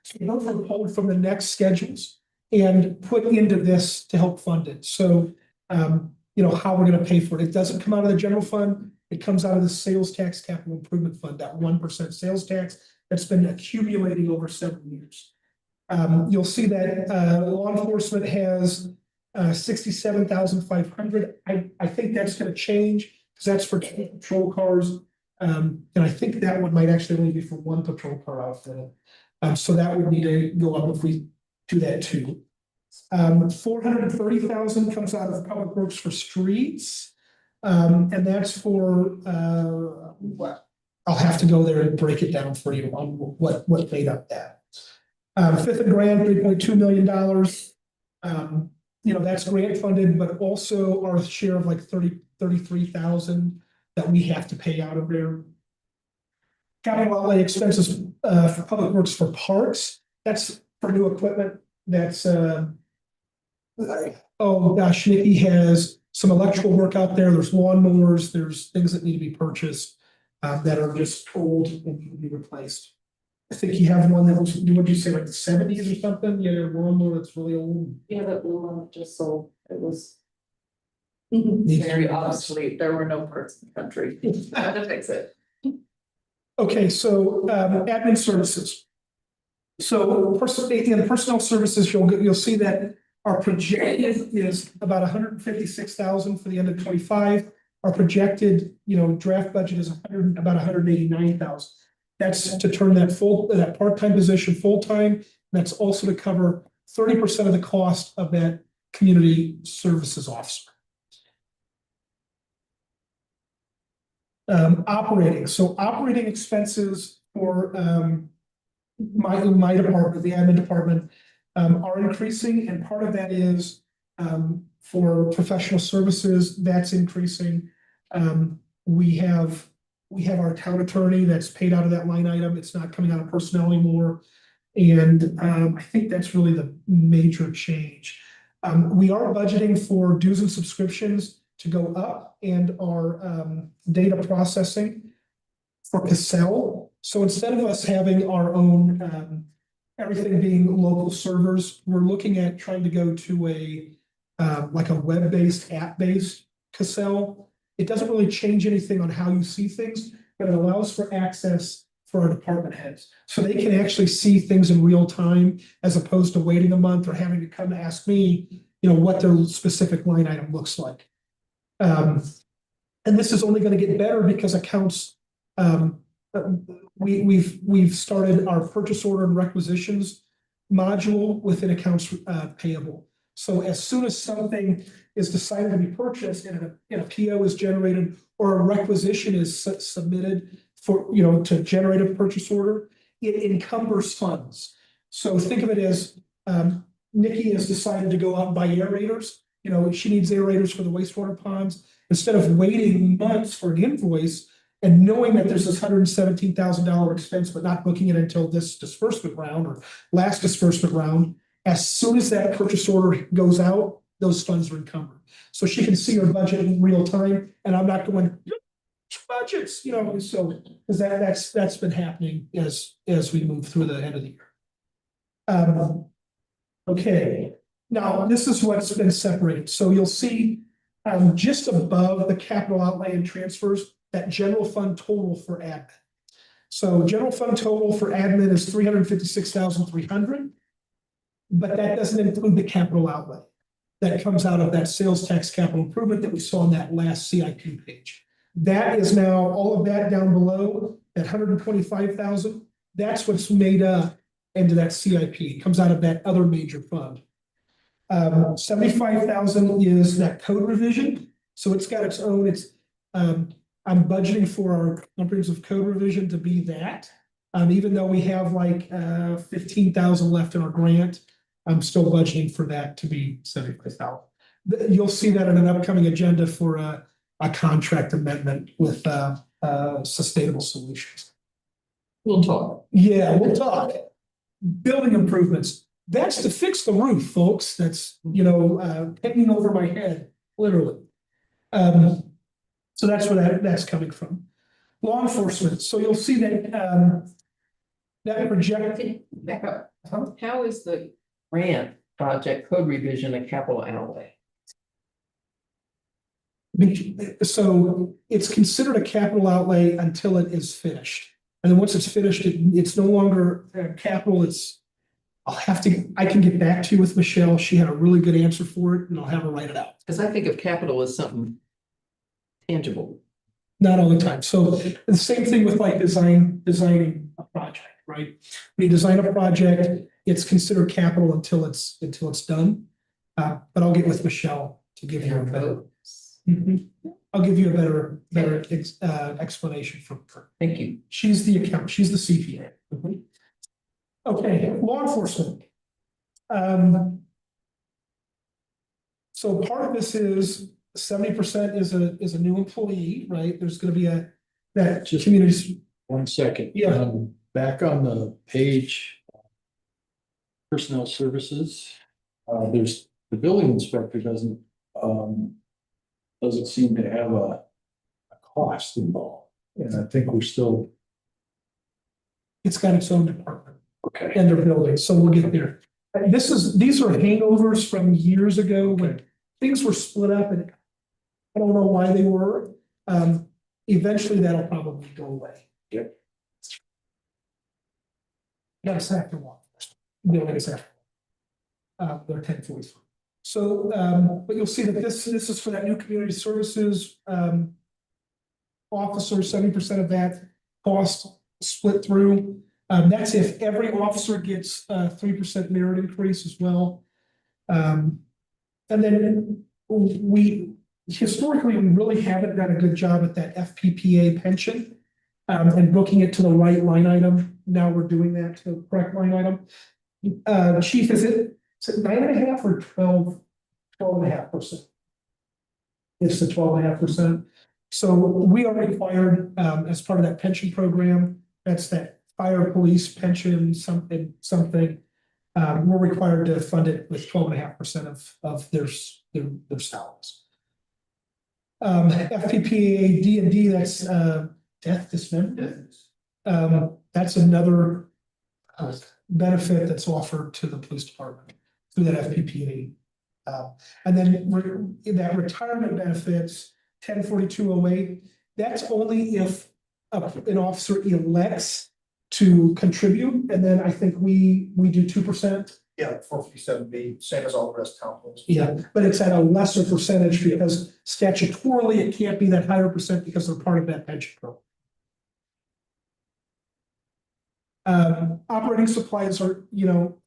So those were pulled from the next schedules and put into this to help fund it. So, how we're going to pay for it. It doesn't come out of the general fund. It comes out of the sales tax capital improvement fund, that 1% sales tax that's been accumulating over several years. You'll see that law enforcement has 67,500. I think that's going to change because that's for patrol cars. And I think that one might actually only be for one patrol car outfit. So that would need to go up if we do that too. 430,000 comes out of public works for streets. And that's for what? I'll have to go there and break it down for you on what made up that. Fifth and Grand, $3.2 million. That's grant funded, but also our share of like 33,000 that we have to pay out of there. capital outlay expenses, for public works for parks, that's for new equipment, that's, oh gosh, Nikki has some electrical work out there, there's lawnmowers, there's things that need to be purchased, that are just old and need to be replaced. I think you have one that was, what'd you say, like the seventies or something, you know, a lawnmower that's really old. Yeah, that blue one just sold, it was. Needs to Very be obsolete, there were no parts in the country, I had to fix it. Okay, so admin services. So in personnel services, you'll see that our projected is about 156,000 for the end of 25. Our projected, draft budget is about 189,000. That's to turn that part-time position full-time. That's also to cover 30% of the cost of that community services officer. Operating, so operating expenses for my department, the admin department, are increasing, and part of that is for professional services, that's increasing. We have our town attorney that's paid out of that line item, it's not coming out of personnel anymore. And I think that's really the major change. We are budgeting for dues and subscriptions to go up, and our data processing for Cassell. So instead of us having our own, everything being local servers, we're looking at trying to go to like a web-based, app-based Cassell. It doesn't really change anything on how you see things, but it allows for access for our department heads. So they can actually see things in real time, as opposed to waiting a month or having to come ask me, what their specific line item looks like. And this is only going to get better because accounts, we've started our purchase order and requisitions module within accounts payable. So as soon as something is decided to be purchased and a PO is generated or a requisition is submitted for, to generate a purchase order, it encumbers funds. So think of it as Nikki has decided to go out and buy aerators. She needs aerators for the wastewater ponds. Instead of waiting months for an invoice and knowing that there's this $117,000 expense, but not booking it until this disbursement round or last disbursement round, as soon as that purchase order goes out, those funds are encumbered. So she can see her budget in real time, and I'm not going, budgets, so because that's been happening as we move through the end of the year. Okay. Now, this is what's been separated. So you'll see just above the capital outlay and transfers, that general fund total for admin. So general fund total for admin is 356,300, but that doesn't include the capital outlay. That comes out of that sales tax capital improvement that we saw on that last CIP page. That is now all of that down below, that 125,000. That's what's made up into that CIP. It comes out of that other major fund. 75,000 is that code revision. So it's got its own, I'm budgeting for our comprehensive code revision to be that. Even though we have like 15,000 left in our grant, I'm still budgeting for that to be 75,000. You'll see that in an upcoming agenda for a contract amendment with Sustainable Solutions. We'll talk. Yeah, we'll talk. Building improvements. That's to fix the roof, folks. That's, hanging over my head, literally. So that's where that's coming from. Law enforcement. So you'll see that that projected. Back up. How is the grant project code revision a capital outlay? So it's considered a capital outlay until it is finished. And then once it's finished, it's no longer capital. I can get back to you with Michelle. She had a really good answer for it, and I'll have her write it out. Because I think of capital as something tangible. Not all the time. So the same thing with like designing a project, right? When you design a project, it's considered capital until it's done. But I'll get with Michelle to give you a better. I'll give you a better explanation from her. Thank you. She's the accountant. She's the CPA. Okay, law enforcement. So part of this is 70% is a new employee, right? There's going to be that community. 1 second. Yeah. Back on the page. Personnel services, there's, the building inspector doesn't seem to have a cost involved. And I think we're still, It's got its own department okay. and their building, so we'll get there. These are hangovers from years ago when things were split up and I don't know why they were. Eventually that'll probably go away. Yep. That's after one. Building is after. They're 1044. So, but you'll see that this is for that new community services, officer, 70% of that cost split through. That's if every officer gets a 3% merit increase as well. And then we historically, we really haven't done a good job at that FPPA pension. And booking it to the right line item. Now we're doing that to the correct line item. Chief, is it 9.5 or 12.5%? It's the 12.5%. So we are required, as part of that pension program, that's that fire police pension, something. We're required to fund it with 12.5% of their salaries. FPPA D&D, that's death dismemberment. That's another benefit that's offered to the police department through that FPPA. And then that retirement benefits, 104208, that's only if an officer elects to contribute, and then I think we do 2%. Yeah, 457B, same as all the rest of town halls. Yeah, but it's at a lesser percentage because statutorily it can't be that higher percent because they're part of that pension program. Operating supplies are,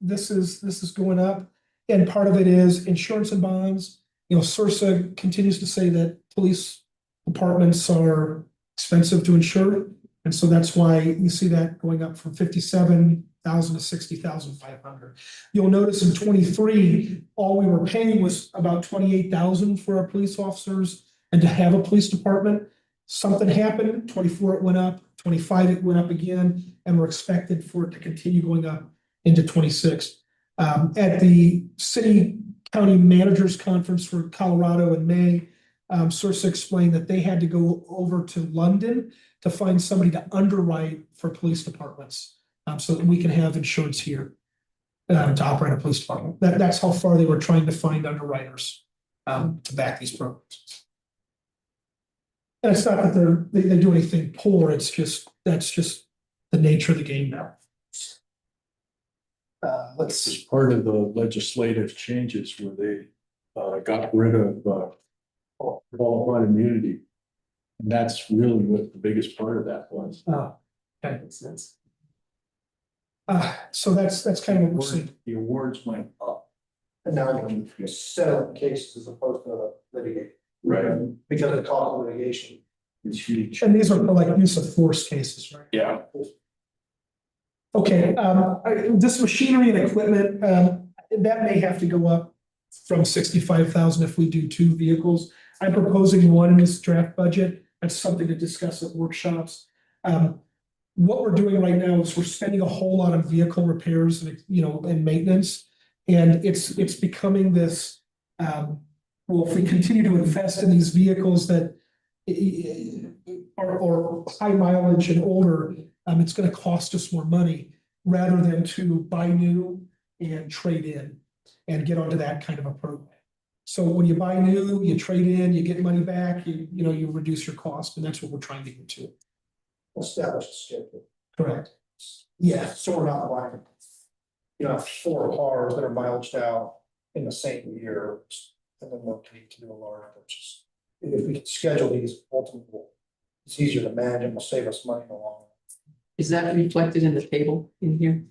this is going up, and part of it is insurance and bonds. CIRSA continues to say that police departments are expensive to insure, and so that's why you see that going up from 57,000 to 60,500. You'll notice in 23, all we were paying was about 28,000 for our police officers and to have a police department. Something happened, 24 it went up, 25 it went up again, and we're expected for it to continue going up into 26. At the city county managers conference for Colorado in May, CIRSA explained that they had to go over to London to find somebody to underwrite for police departments, so that we can have insurance here to operate a police department. That's how far they were trying to find underwriters to back these programs. And it's not that they do anything poor, that's just the nature of the game now. This is part of the legislative changes where they got rid of qualified immunity. And that's really what the biggest part of that was. Okay, makes sense. So that's kind of what we're seeing. The awards went up. And now you can settle cases as opposed to litigate. Because of the cost of litigation. It's huge. And these are for like use of force cases, right? Yeah. Okay, this machinery and equipment, that may have to go up from 65,000 if we do 2 vehicles. I'm proposing 1 in this draft budget. That's something to discuss at workshops. What we're doing right now is we're spending a whole lot on vehicle repairs and, and maintenance. And it's becoming this, well, if we continue to invest in these vehicles that are high mileage and older, it's going to cost us more money rather than to buy new and trade in and get onto that kind of a program. So when you buy new, you trade in, you get money back, you reduce your cost, and that's what we're trying to get to. Establish a schedule. Correct. Yeah, so we're not buying, 4 cars that are mileaged out in the same year, and then we'll need to do a large purchase. If we can schedule these ultimately, it's easier to manage and will save us money in the long run. Is that reflected in the table in here?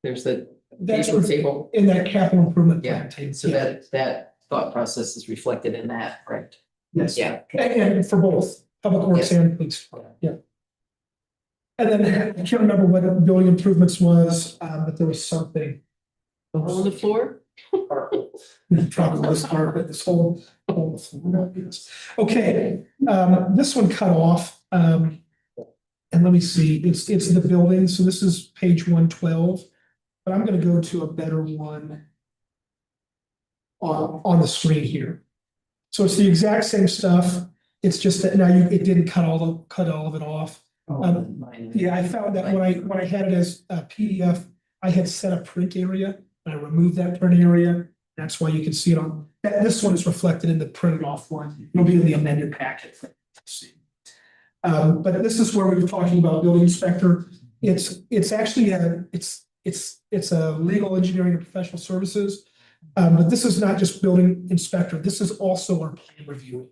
There's the That's table. in that capital improvement Yeah, plan table. so that thought process is reflected in that, right? Yes. Yeah. And for both public works and police. Yeah. And then I can't remember what building improvements was, but there was something. On the floor? Probably was carpet, this whole. Okay, this one cut off. And let me see, it's the building, so this is page 112, but I'm gonna go to a better one on the screen here. So it's the exact same stuff, it's just that now it didn't cut all of it off. Yeah, I found that when I had it as a PDF, I had set a print area, and I removed that print area. That's why you can see it on, this one is reflected in the printed off one, it'll be in the amended packet. But this is where we were talking about building inspector. It's actually it's a legal engineering and professional services. But this is not just building inspector, this is also our plan review.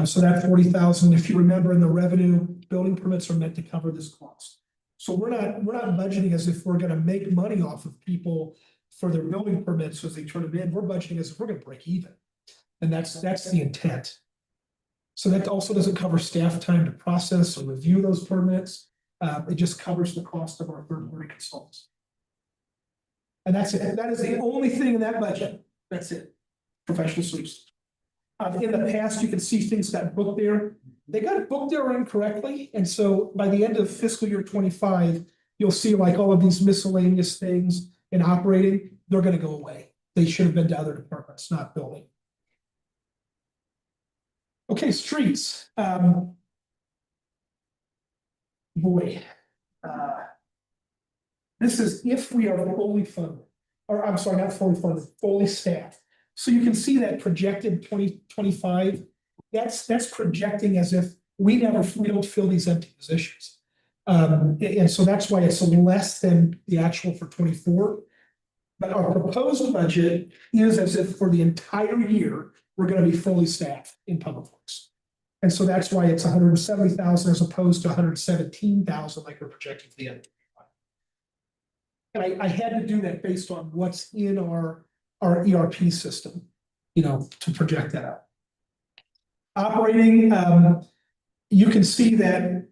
So that 40,000, if you remember in the revenue, building permits are meant to cover this cost. So we're not budgeting as if we're gonna make money off of people for their building permits as they turn them in. We're budgeting as if we're gonna break even. And that's the intent. So that also doesn't cover staff time to process or review those permits. It just covers the cost of our third-party consultants. And that's it. That is the only thing in that budget. That's it. Professional services. In the past, you can see things got booked there. They got booked there incorrectly. And so by the end of fiscal year 25, you'll see like all of these miscellaneous things in operating, they're gonna go away. They should have been to other departments, not building. Okay, streets. Boy. This is if we are fully funded, or I'm sorry, not fully funded, fully staffed. So you can see that projected 2025, that's projecting as if we don't fill these empty positions. And so that's why it's less than the actual for 24. But our proposed budget is as if for the entire year, we're gonna be fully staffed in public works. And so that's why it's 170,000 as opposed to 117,000 like we're projecting for the end. And I had to do that based on what's in our ERP system, to project that out. Operating, you can see that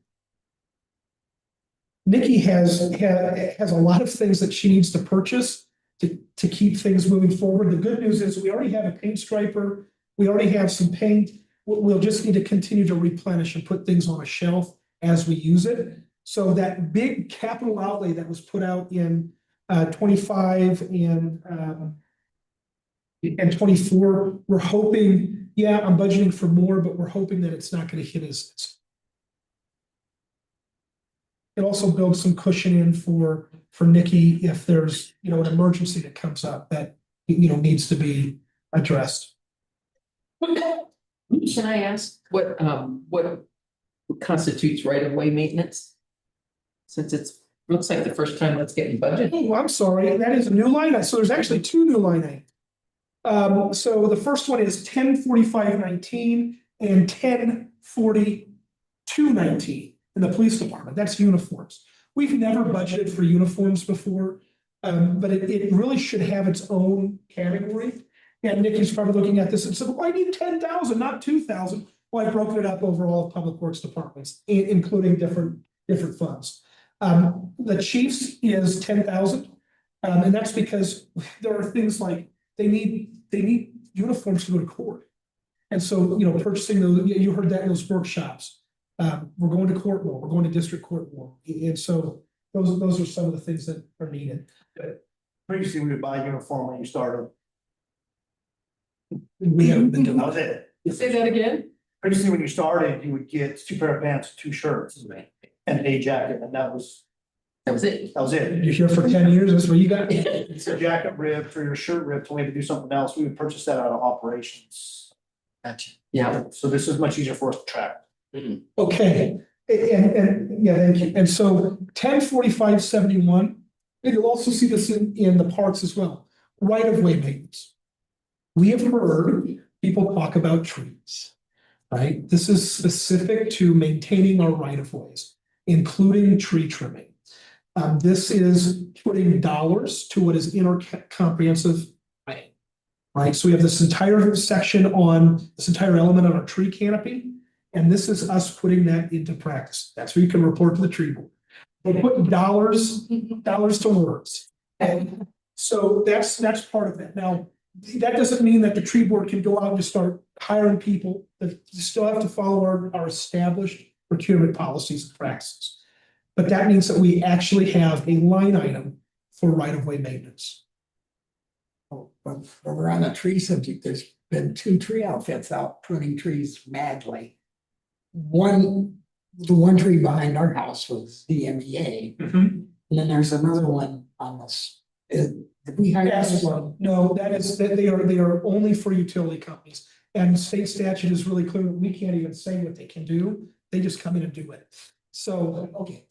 Nikki has a lot of things that she needs to purchase to keep things moving forward. The good news is we already have a paint striper, we already have some paint. We'll just need to continue to replenish and put things on a shelf as we use it. So that big capital outlay that was put out in 25 and 24, we're hoping, I'm budgeting for more, but we're hoping that it's not going to hit us. It also builds some cushion in for Nikki if there's, an emergency that comes up that, needs to be addressed. Can I ask what constitutes right-of-way maintenance? Since looks like the first time that's getting budgeted. Oh, I'm sorry, that is a new line. So there's actually two new line items. So the first one is 104519 and 104219 in the police department. That's uniforms. We've never budgeted for uniforms before, but it really should have its own category. And Nikki's probably looking at this and said, well, I need 10,000, not 2,000. Well, I broke it up over all public works departments, including different funds. The chief's is 10,000. And that's because there are things like they need uniforms to go to court. And so, purchasing those, you heard that in those workshops. We're going to court more, we're going to district court more. And so those are some of the things that are needed. Previously, we would buy a uniform when you started. We haven't been doing That was that. it. Say that again? Previously, when you started, you would get 2 pair of pants, 2 shirts, and a jacket, and that was That was it. it. You're here for 10 years, that's what you got? It's a jacket ripped or your shirt ripped, and we had to do something else. We would purchase that out of operations. Yeah. So this is much easier for us to track. Okay, and thank you. And so 104571, and you'll also see this in the parts as well. Right-of-way maintenance. We have heard people talk about trees, right? This is specific to maintaining our right-of-ways, including tree trimming. This is putting dollars to what is in our comprehensive plan, right? So we have this entire section on this entire element on our tree canopy, and this is us putting that into practice. That's where you can report to the tree board. We're putting dollars to words. And so that's part of that. Now, that doesn't mean that the tree board can go out and just start hiring people. That still have to follow our established procurement policies and practices. But that means that we actually have a line item for right-of-way maintenance. When we're on the tree subject, there's been 2 tree outfits out pruning trees madly. The one tree behind our house was DMEA, and then there's another one on this. Did we hire? Yes, well, no, they are only for utility companies. And state statute is really clear, we can't even say what they can do, they just come in and do it. So, okay,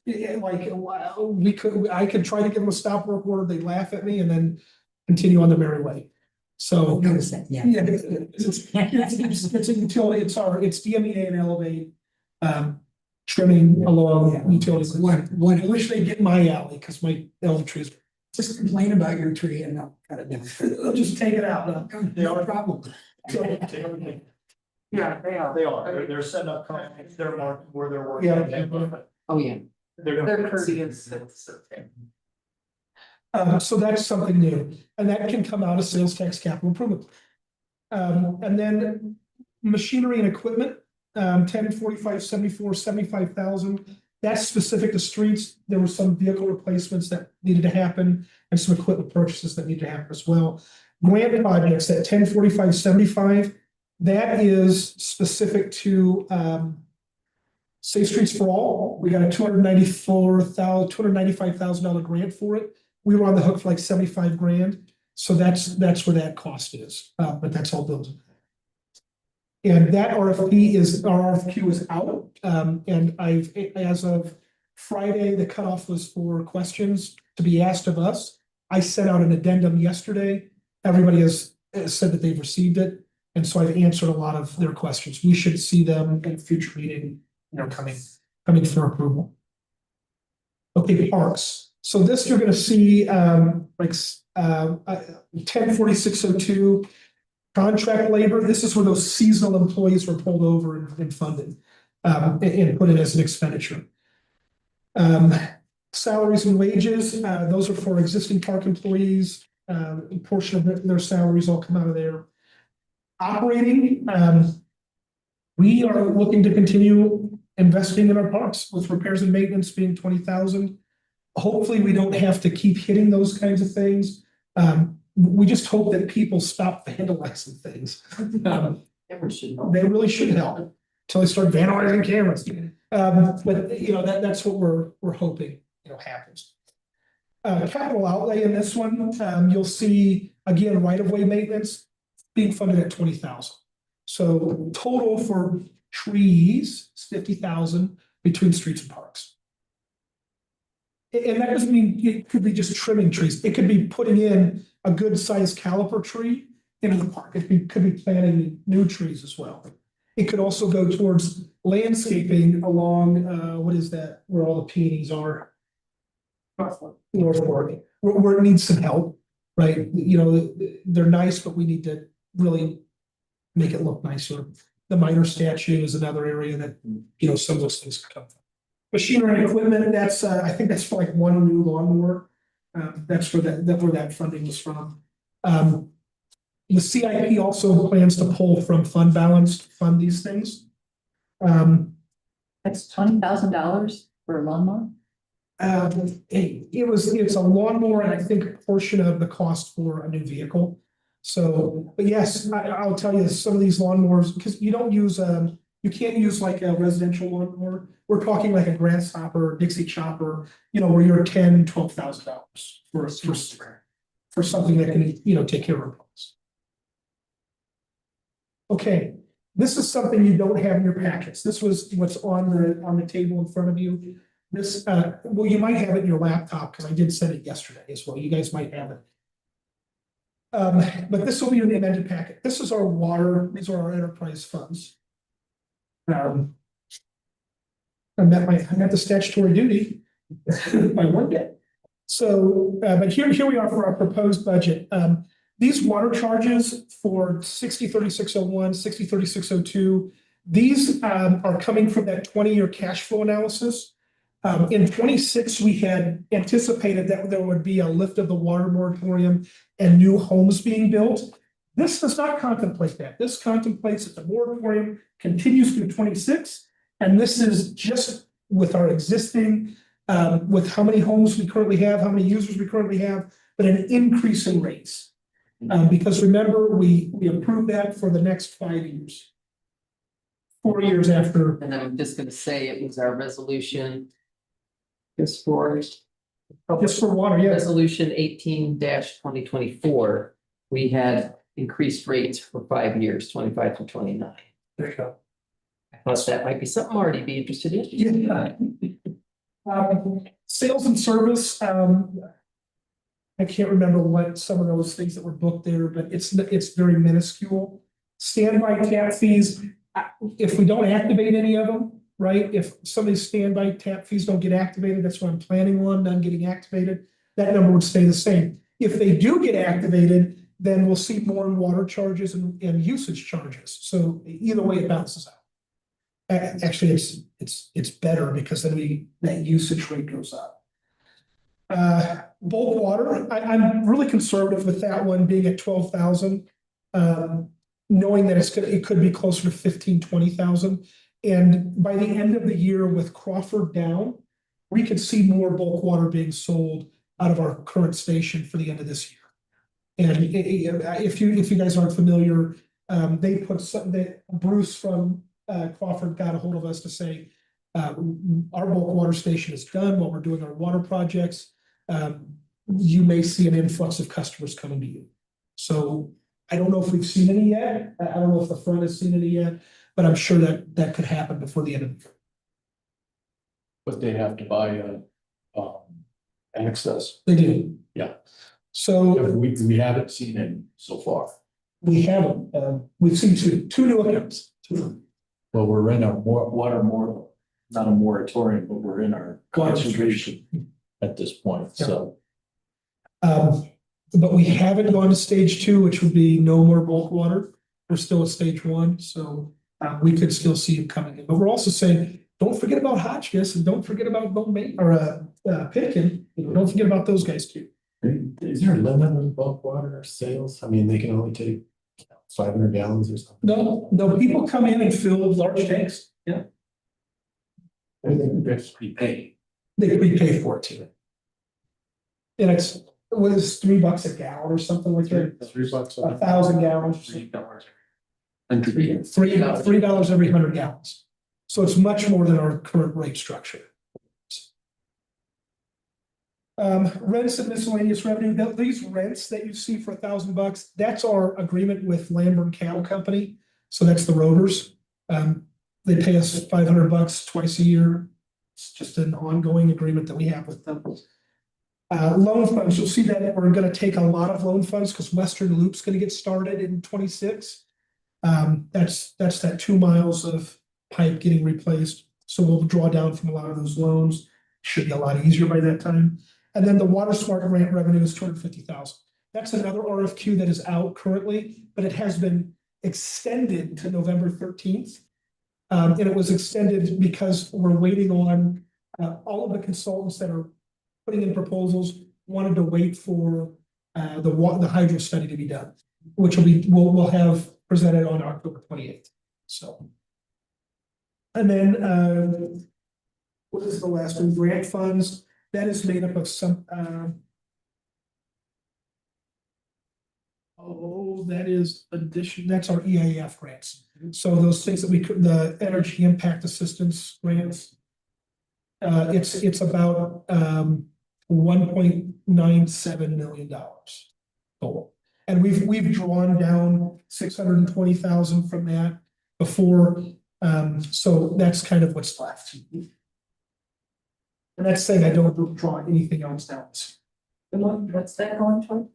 I could try to give them a stop work order, they laugh at me and then continue on their merry way. So. Notice that, yeah. Yeah, it's a utility, it's DMEA and Elevate, trimming along utilities. I wish they'd get my alley, because my elm trees, Just complain about your tree and they'll cut it down. they'll just take it out. No problem. Yeah, they are. They are, they're setting up, they're marking where they're working. Yeah. Oh, yeah. They're courteous. So that's something new, and that can come out of sales tax capital improvement. And then machinery and equipment, 10, 45, 74, 75,000. That's specific to streets. There were some vehicle replacements that needed to happen and some equipment purchases that need to happen as well. Grant projects at 10, 45, 75, that is specific to Safe Streets for All. We got a $295,000 grant for it. We were on the hook for like 75 grand. So that's where that cost is, but that's all built in. And that RFQ is out, and as of Friday, the cutoff was for questions to be asked of us. I sent out an addendum yesterday. Everybody has said that they've received it, and so I've answered a lot of their questions. We should see them in a future meeting, coming for approval. Okay, parks. So this you're gonna see, 104602. Contract labor, this is where those seasonal employees were pulled over and funded, and put in as an expenditure. Salaries and wages, those are for existing park employees, a portion of their salaries all come out of there. Operating, we are looking to continue investing in our parks with repairs and maintenance being 20,000. Hopefully, we don't have to keep hitting those kinds of things. We just hope that people stop vandalizing things. They really should help until they start vandalizing cameras. But that's what we're hoping, happens. Capital outlay in this one, you'll see again, right-of-way maintenance being funded at 20,000. So total for trees is 50,000 between streets and parks. And that doesn't mean it could be just trimming trees. It could be putting in a good sized caliper tree into the park. It could be planting new trees as well. It could also go towards landscaping along, what is that, where all the peonies are? North Fork, where it needs some help, right? They're nice, but we need to really make it look nicer. The minor statue is another area that, some of those things could come from. Machinery and equipment, that's, I think that's for like one new lawnmower. That's where that funding is from. The CIP also plans to pull from fund balance to fund these things. That's $20,000 for a lawnmower? It's a lawnmower and I think a portion of the cost for a new vehicle. So, but yes, I'll tell you some of these lawnmowers, because you don't use, you can't use like a residential lawnmower. We're talking like a grasshopper, Dixie chopper, where you're $10,000, $12,000 for something that can, take care of problems. Okay, this is something you don't have in your packets. This was what's on the table in front of you. This, well, you might have it in your laptop because I did send it yesterday as well. You guys might have it. But this will be in the amended packet. This is our water, these are our enterprise funds. I met the statutory duty by one day. So, but here we are for our proposed budget. These water charges for 603601, 603602, these are coming from that 20-year cash flow analysis. In 26, we had anticipated that there would be a lift of the water moratorium and new homes being built. This does not contemplate that. This contemplates that the moratorium continues through 26 And this is just with our existing, with how many homes we currently have, how many users we currently have, but an increase in rates. Because remember, we approved that for the next 5 years. 4 years after, And I'm just gonna say it was our resolution. Just for. just for water, yes. Resolution 18-2024, we had increased rates for 5 years, 25 to 29. There you go. I thought that might be something Marty be interested in. Yeah. Sales and service, I can't remember what some of those things that were booked there, but it's very minuscule. Standby tap fees, if we don't activate any of them, right? If some of these standby tap fees don't get activated, that's what I'm planning on, none getting activated, that number would stay the same. If they do get activated, then we'll see more in water charges and usage charges. So either way, it balances out. Actually, it's better because then that usage rate goes up. Bulk water, I'm really conservative with that one being at 12,000. Knowing that it could be closer to 15, 20,000. And by the end of the year with Crawford down, we could see more bulk water being sold out of our current station for the end of this year. And if you guys aren't familiar, they put something, Bruce from Crawford got a hold of us to say, our bulk water station is done while we're doing our water projects. You may see an influx of customers coming to you. So I don't know if we've seen any yet. I don't know if the front has seen any yet, but I'm sure that could happen before the end of the year. But they have to buy access. They do. Yeah. So We haven't seen any so far. we haven't, we've seen two new accounts. Well, we're in our not a moratorium, but we're in our conservation at this point, so. But we haven't gone to stage 2, which would be no more bulk water. We're still at stage 1, so we could still see it coming in. But we're also saying, don't forget about Hotchkiss and don't forget about Pitkin. Don't forget about those guys too. Is there a limit on bulk water sales? I mean, they can only take 500 gallons or something. No, people come in and fill large tanks. Yeah, Everything gets prepaid. they prepay for it too. And it was $3 a gallon or something like that. $3. 1,000 gallons. $3. $3 every 100 gallons. So it's much more than our current rate structure. Rents and miscellaneous revenue, these rents that you see for $1,000, that's our agreement with Lamborn Cattle Company. So that's the rotors. They pay us $500 twice a year. It's just an ongoing agreement that we have with them. Loan funds, you'll see that we're gonna take a lot of loan funds because Western Loop's gonna get started in 26. That's that 2 miles of pipe getting replaced. So we'll draw down from a lot of those loans. Should be a lot easier by that time. And then the Water Smart grant revenue is 250,000. That's another RFQ that is out currently, but it has been extended to November 13th. And it was extended because we're waiting on all of the consultants that are putting in proposals wanted to wait for the hydro study to be done, which we'll have presented on October 28th. So, and then what is the last one? Grant funds. That is made up of some. That is addition. That's our EAF grants. So those things that the energy impact assistance grants. It's about $1.97 million total. And we've drawn down 620,000 from that before. So that's kind of what's left. And that's saying I don't draw anything else down. What's that going toward?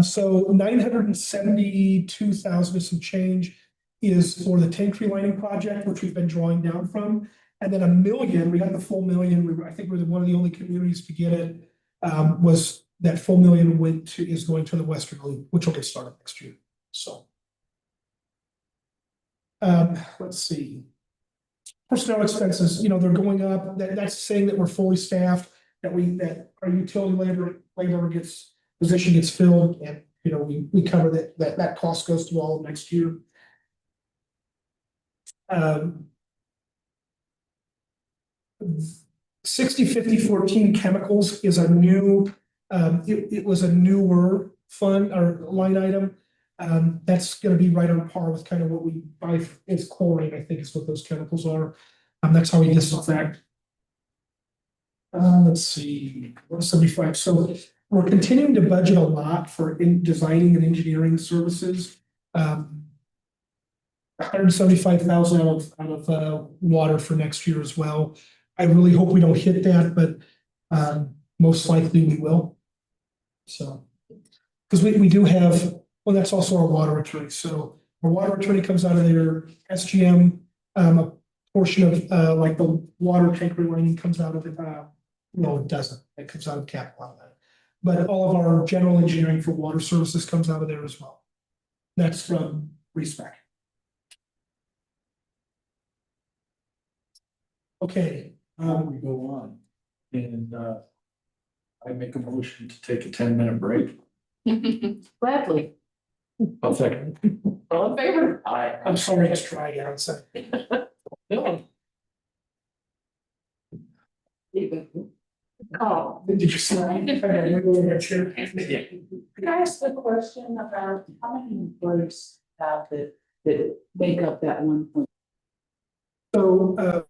So 972,000 is some change is for the tank relining project, which we've been drawing down from. And then $1 million, we got the full $1 million. I think we're one of the only communities to get it. Was that full $1 million is going to the Western Loop, which will get started next year. So let's see. Personnel expenses, they're going up. That's saying that we're fully staffed, that our utility labor position gets filled, and we cover that cost goes through all of next year. 60-50-14 chemicals is a new, it was a newer fund or line item. That's gonna be right on par with kind of what we buy, is chlorine, I think is what those chemicals are. That's how we disinfect. Let's see, 175, so we're continuing to budget a lot for designing and engineering services. 175,000 out of water for next year as well. I really hope we don't hit that, but most likely we will. So, because we do have, well, that's also our water attorney. So our water attorney comes out of their SGM, a portion of like the water tank relining comes out of it. No, it doesn't. It comes out of capital outlet. But all of our general engineering for water services comes out of there as well. That's from respec. Okay, We go on. And I make a motion to take a 10-minute break. Gladly. I'll second. All in favor? Aye. I'm sorry, it's dry again. So No. Oh, did you see? can I ask a question about how many employees have that make up that 1 point? So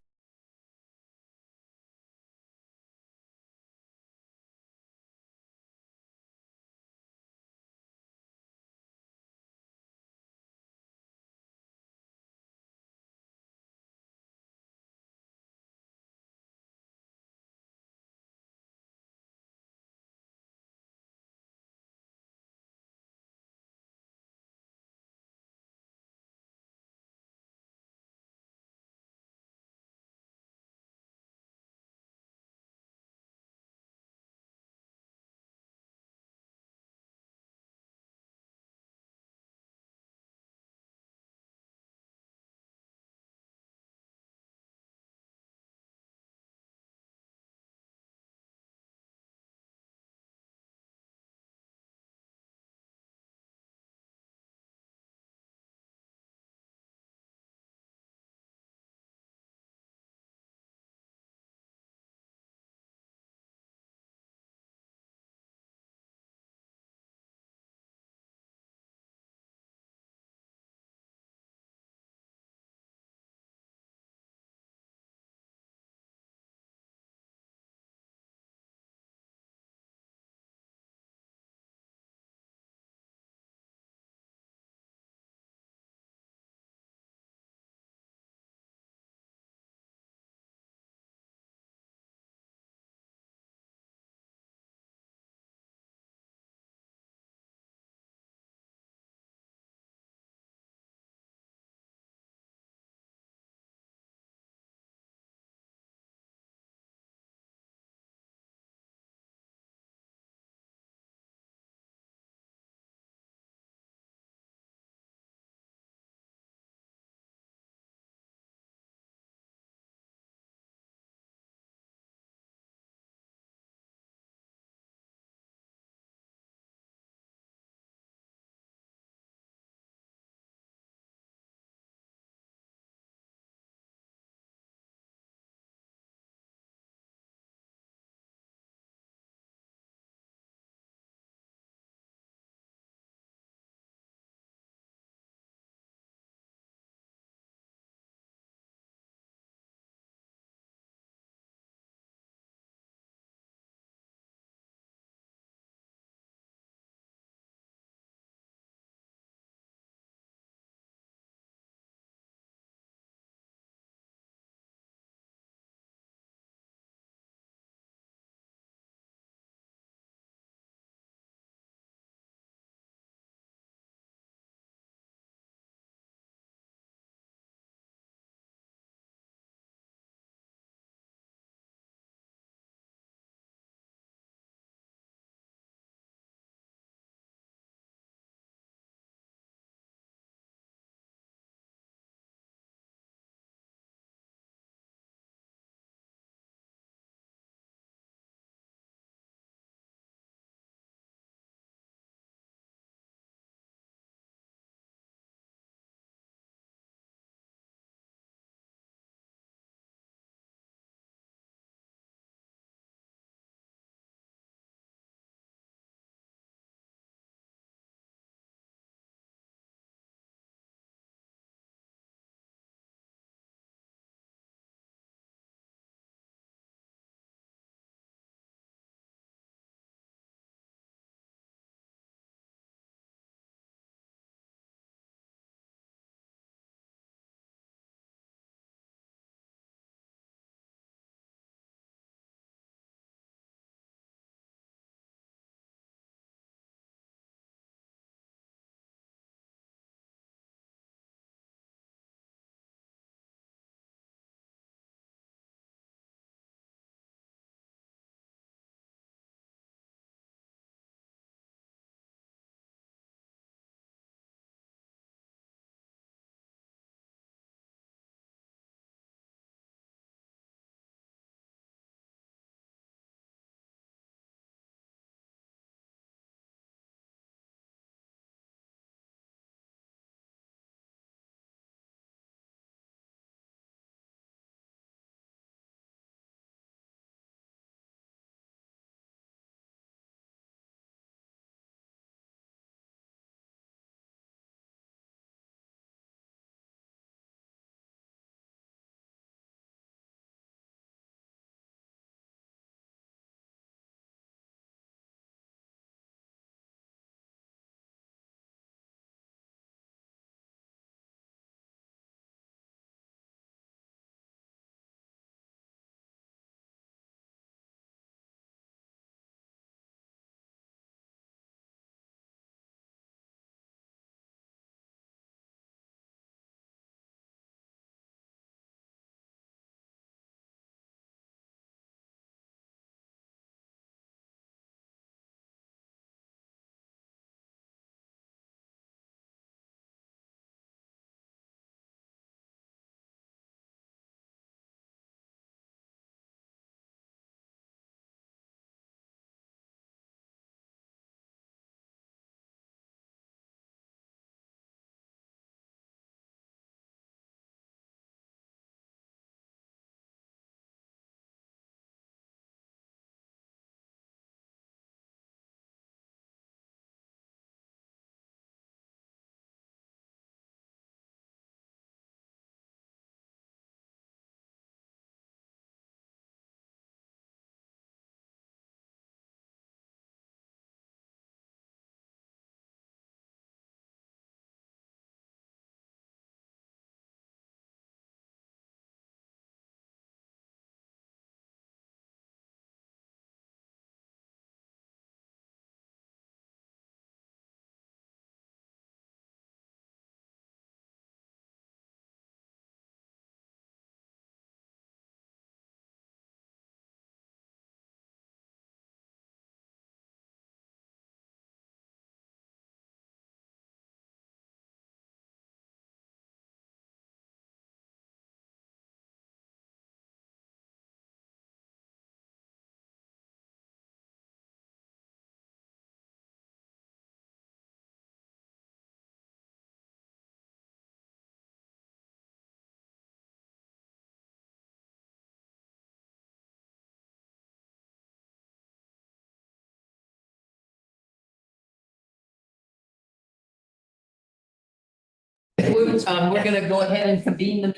moved. We're gonna go ahead and convene the.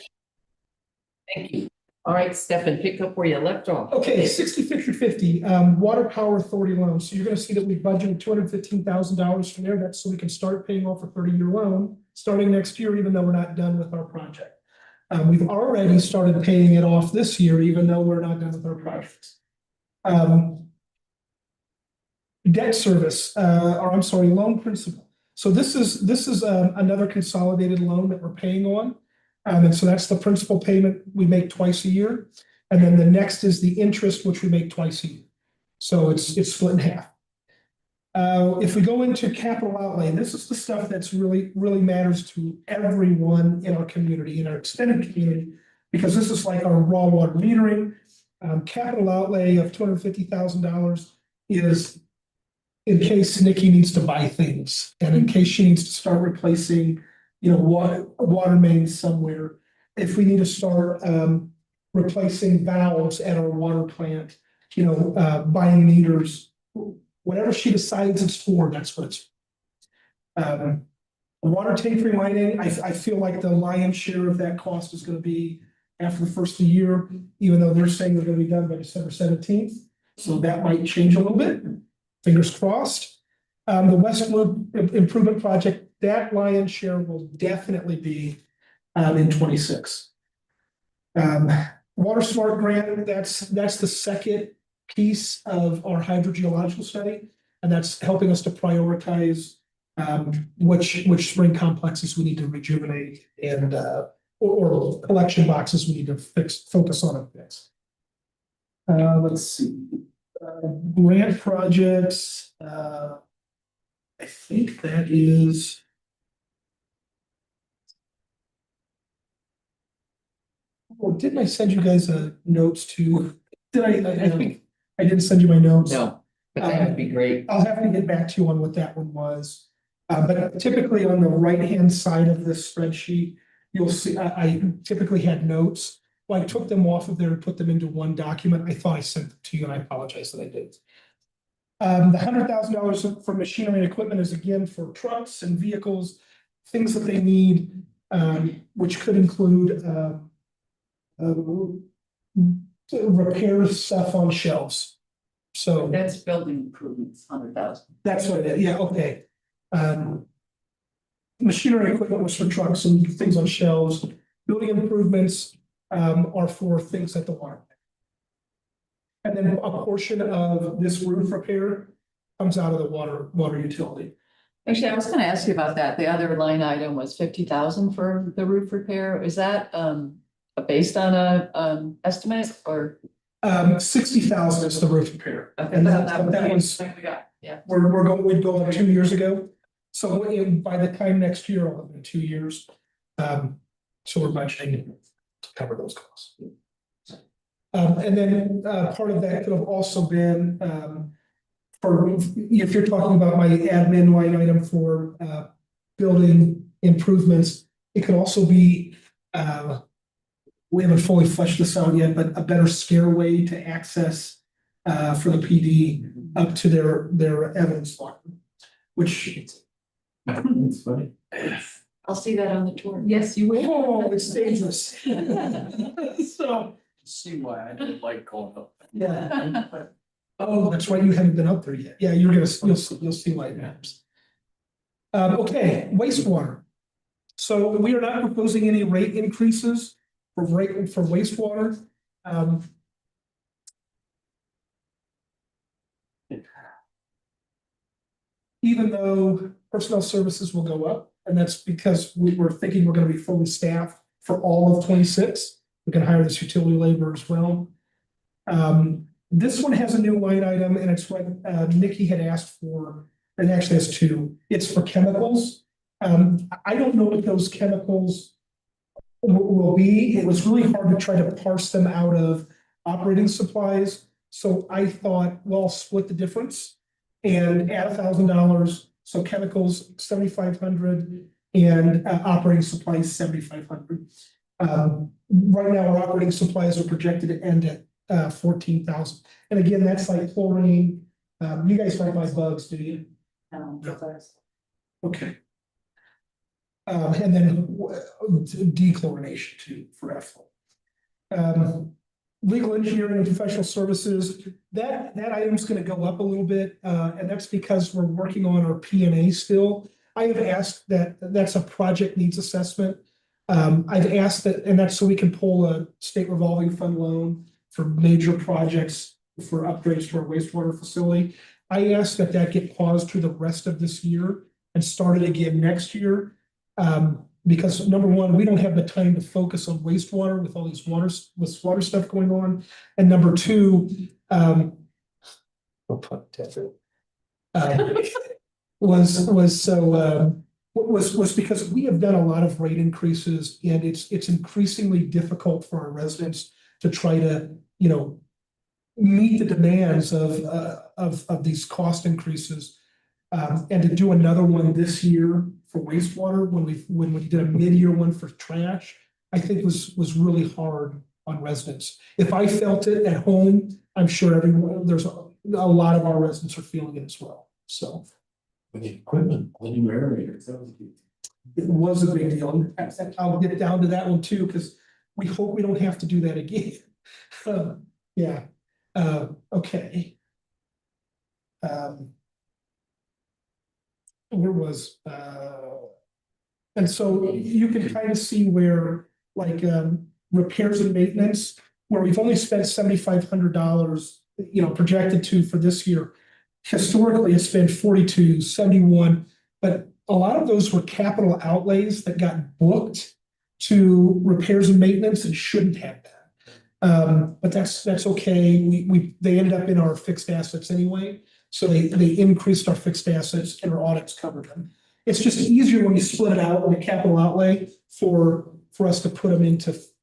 Thank you. All right, Stefan, pick up where you left off. Okay, 60-50-50, Water Power Authority loan. So you're gonna see that we budgeted $215,000 from there. That's so we can start paying off a 30-year loan, starting next year, even though we're not done with our project. We've already started paying it off this year, even though we're not done with our projects. Debt service, or I'm sorry, loan principal. So this is another consolidated loan that we're paying on. And so that's the principal payment we make twice a year. And then the next is the interest, which we make twice a year. So it's split in half. If we go into capital outlay, this is the stuff that's really matters to everyone in our community, in our extended community, because this is like our raw water metering. Capital outlay of $250,000 is in case Nikki needs to buy things and in case she needs to start replacing, water mains somewhere. If we need to start replacing valves at our water plant, buying meters, whatever she decides it's for, that's what it's for. Water tank relining, I feel like the lion's share of that cost is going to be after the first of the year, even though they're saying they're going to be done by December 17th. So that might change a little bit. Fingers crossed. The West Loop Improvement Project, that lion's share will definitely be in 26. Water Smart Grant, that's the second piece of our hydrogeological study, and that's helping us to prioritize which spring complexes we need to rejuvenate and or collection boxes we need to focus on and fix. Let's see. Grant projects. I think that is. Oh, didn't I send you guys notes too? Did I think I didn't send you my notes. No, but that would be great. I'll have to get back to you on what that one was. But typically on the right-hand side of this spreadsheet, you'll see I typically had notes. Well, I took them off of there and put them into one document. I thought I sent them to you and I apologize that I did. The $100,000 for machinery and equipment is again for trucks and vehicles, things that they need, which could include repair stuff on shelves. So That's building improvements, 100,000. that's what it is. Yeah, okay. Machinery and equipment was for trucks and things on shelves. Building improvements are for things at the water. And then a portion of this roof repair comes out of the water utility. Actually, I was gonna ask you about that. The other line item was 50,000 for the roof repair. Is that based on a estimate or? 60,000 is the roof repair. Okay, And that that was, like we got, yeah. we'd go like 2 years ago. So by the time next year, I'll have been 2 years. So we're budgeting to cover those costs. And then part of that could have also been for, if you're talking about my admin line item for building improvements, it could also be, we haven't fully fleshed this out yet, but a better stairway to access for the PD up to their evidence locker, which. It's funny. I'll see that on the tour. Yes, you will. Oh, it's dangerous. So, See why I didn't like going up. yeah. Oh, that's right, you haven't been up there yet. Yeah, you'll see why it matters. Okay, wastewater. So we are not proposing any rate increases for wastewater. Even though personnel services will go up, and that's because we're thinking we're gonna be fully staffed for all of 26. We can hire this utility labor as well. This one has a new line item and it's what Nikki had asked for. It actually has two. It's for chemicals. I don't know what those chemicals will be. It was really hard to try to parse them out of operating supplies. So I thought, well, I'll split the difference and add $1,000. So chemicals, 7,500 and operating supplies, 7,500. Right now, our operating supplies are projected to end at 14,000. And again, that's like chlorine. You guys don't buy bugs, do you? No. Okay. And then dechlorination too for effluent. Legal engineering and professional services, that item's gonna go up a little bit, and that's because we're working on our P and A still. I have asked that's a project needs assessment. I've asked that, and that's so we can pull a state revolving fund loan for major projects for upgrades to our wastewater facility. I asked that get paused through the rest of this year and started again next year. Because number one, we don't have the time to focus on wastewater with all these water stuff going on. And number two, was because we have done a lot of rate increases and it's increasingly difficult for our residents to try to, meet the demands of these cost increases. And to do another one this year for wastewater, when we did a mid-year one for trash, I think was really hard on residents. If I felt it at home, I'm sure there's a lot of our residents are feeling it as well. So With the equipment, the new aerators, that was a big. it was a big deal. I'll get down to that one too, because we hope we don't have to do that again. Yeah, okay. Where was, and so you can kind of see where, like, repairs and maintenance, where we've only spent $7,500, projected to for this year. Historically, it's been 42, 71, but a lot of those were capital outlays that got booked to repairs and maintenance and shouldn't have that. But that's okay. They ended up in our fixed assets anyway. So they increased our fixed assets and our audits covered them. It's just easier when you split it out with a capital outlay for us to put them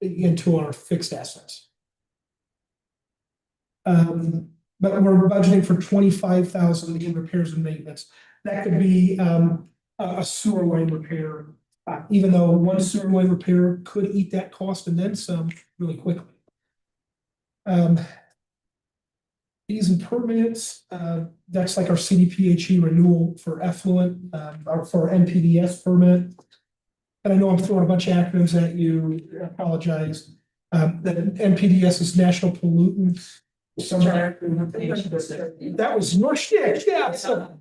into our fixed assets. But we're budgeting for 25,000 in repairs and maintenance. That could be a sewer line repair, even though one sewer line repair could eat that cost and then some really quickly. Fees and permits, that's like our CDPHE renewal for effluent, or for NPDS permit. And I know I'm throwing a bunch of acronyms at you, I apologize. That NPDS is National Pollutant. That was your shtick, yeah. So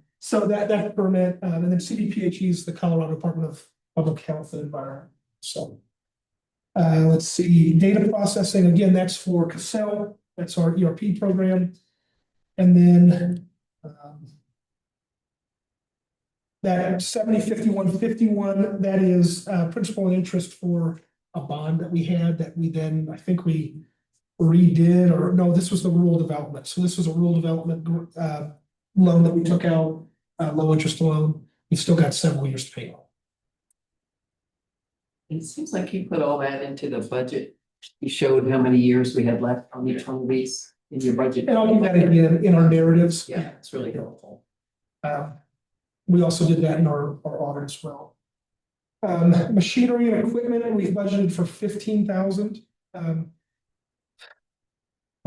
that permit, and then CDPHE is the Colorado Department of Public Health and Environment. So let's see, data processing, again, that's for Cassell, that's our ERP program. And then that 70-51-51, that is principal and interest for a bond that we had that we then, I think we redid, or no, this was the rural development. So this was a rural development loan that we took out, low interest loan. We've still got several years to pay off. It seems like you put all that into the budget. You showed how many years we had left on each one of these in your budget. And I'll do that again in our narratives. Yeah, it's really helpful. We also did that in our audit as well. Machinery and equipment, we've budgeted for 15,000. I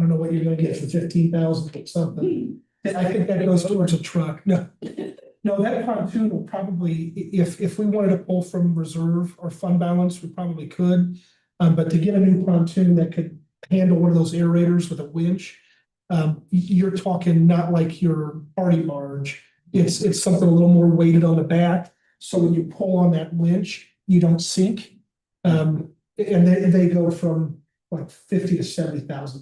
don't know what you're gonna get for 15,000 or something. I think that goes towards a truck. No, that pontoon will probably, if we wanted to pull from reserve or fund balance, we probably could. But to get a new pontoon that could handle one of those aerators with a winch, you're talking not like your party barge. It's something a little more weighted on the back. So when you pull on that winch, you don't sink. And they go from like $50,000 to $70,000.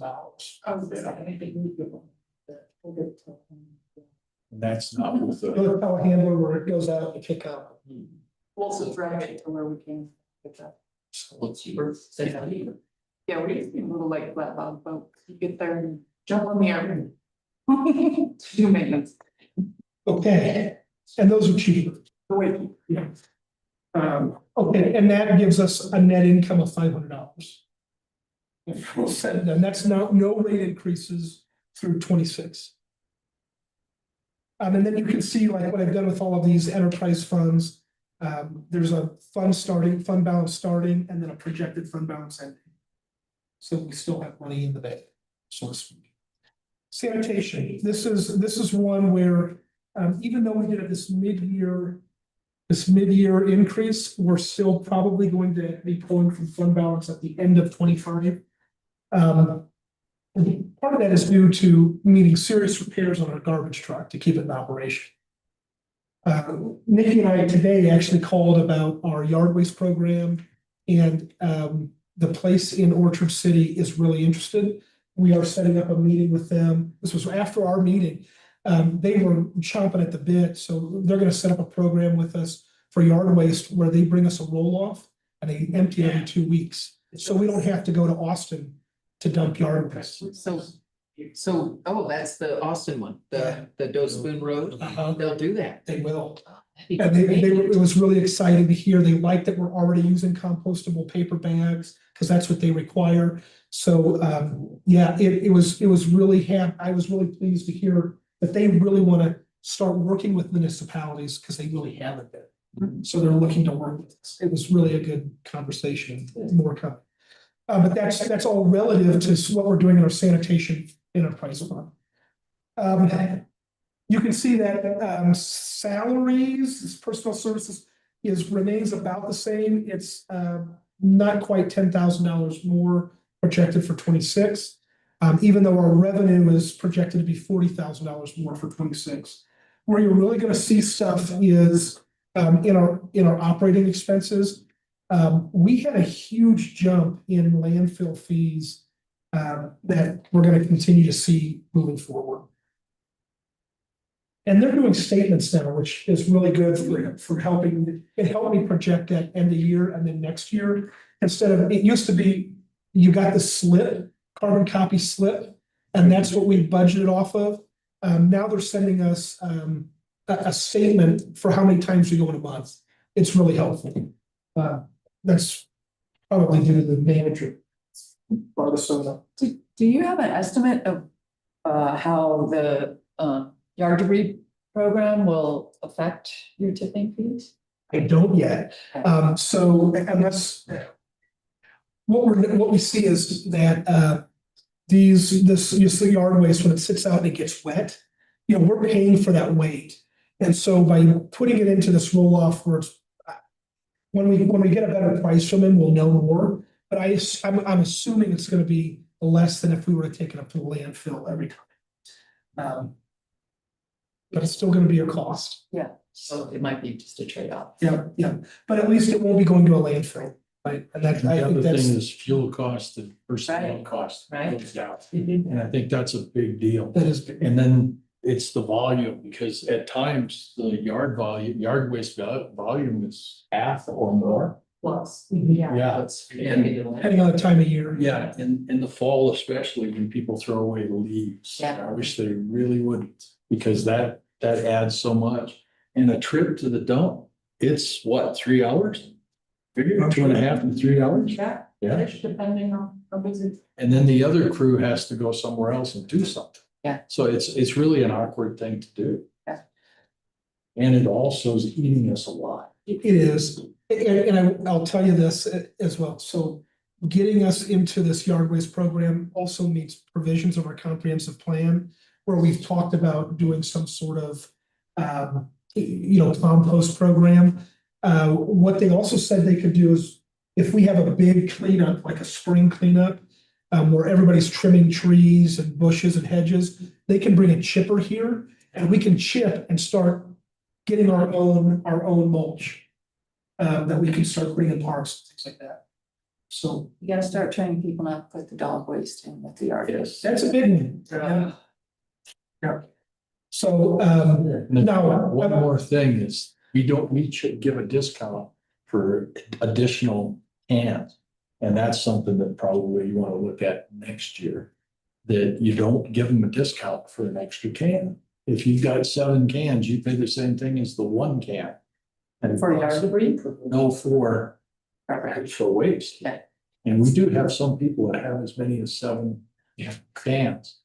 And that's not with the, The telehandler where it goes out and pick up. We'll subscribe it to where we can. Pick up. Well, cheaper. Yeah, we just need a little like flat bottom boat. You get there and jump on the air. Do maintenance. Okay, and those are cheaper. Yeah. Okay, and that gives us a net income of $500. And that's no rate increases through 26. And then you can see like what I've done with all of these enterprise funds. There's a fund balance starting, and then a projected fund balance ending. So we still have money in the bank, so to speak. Sanitation, this is one where, even though we did this mid-year this mid-year increase, we're still probably going to be pulling from fund balance at the end of 25. Part of that is due to needing serious repairs on our garbage truck to keep it in operation. Nikki and I today actually called about our yard waste program, and the place in Orchard City is really interested. We are setting up a meeting with them. This was after our meeting. They were chomping at the bit, so they're gonna set up a program with us for yard waste where they bring us a roll-off and they empty every 2 weeks. So we don't have to go to Austin to dump yard waste. So, oh, that's the Austin one, the Doe Spoon Road. They'll do that. They will. That'd be And great. it was really exciting to hear. They like that we're already using compostable paper bags, because that's what they require. So, yeah, it was really I was really pleased to hear that they really want to start working with municipalities, because they really haven't been. So they're looking to work with us. It was really a good conversation, more coming. But that's all relative to what we're doing in our sanitation enterprise fund. You can see that salaries, personal services remains about the same. It's not quite $10,000 more projected for 26. Even though our revenue is projected to be $40,000 more for 26. Where you're really gonna see stuff is in our operating expenses. We had a huge jump in landfill fees that we're gonna continue to see moving forward. And they're doing statements now, which is really good for helping, it helped me project that end of year and then next year. Instead of, it used to be, you got the slip, carbon copy slip, and that's what we budgeted off of. Now they're sending us a statement for how many times we go in a month. It's really helpful. That's probably due to the manager. Barbasona. Do you have an estimate of how the yard debris program will affect your tipping fees? I don't yet. So unless what we see is that this yard waste, when it sits out and it gets wet, we're paying for that weight. And so by putting it into this roll off where it's, when we get a better price from them, we'll know more. But I'm assuming it's going to be less than if we were to take it up to the landfill every time. But it's still going to be a cost. Yeah, so it might be just a trade-off. Yeah. But at least it won't be going to a landfill, right? And that, The I other think thing that's, is fuel cost and personnel Right. cost Right. goes down. And I think that's a big deal. that is big. And then it's the volume, because at times the yard waste volume is half or more. Plus. Mhm. Yeah. Depending on the time of year. Yeah, in the fall, especially when people throw away the leaves. Yeah. I wish they really wouldn't, because that adds so much. And a trip to the dump, it's what, 3 hours? Figure 2.5 to 3 hours? Yeah. Yeah. Depending on how busy. And then the other crew has to go somewhere else and do something. Yeah. So it's really an awkward thing to do. Yeah. And it also is eating us a lot. It is, and I'll tell you this as well. So getting us into this yard waste program also meets provisions of our comprehensive plan, where we've talked about doing some sort of, compost program. What they also said they could do is, if we have a big cleanup, like a spring cleanup, where everybody's trimming trees and bushes and hedges, they can bring a chipper here and we can chip and start getting our own mulch. That we can start putting in parks, things like that. So You gotta start training people not to put the dog waste in with the yard. Yes. that's a big one. Yeah. So, And then now. one more thing is, we should give a discount for additional cans. And that's something that probably you want to look at next year, that you don't give them a discount for an extra can. If you've got 7 cans, you pay the same thing as the 1 can. And For yard debris? No, for waste. Okay. And we do have some people that have as many as 7 cans.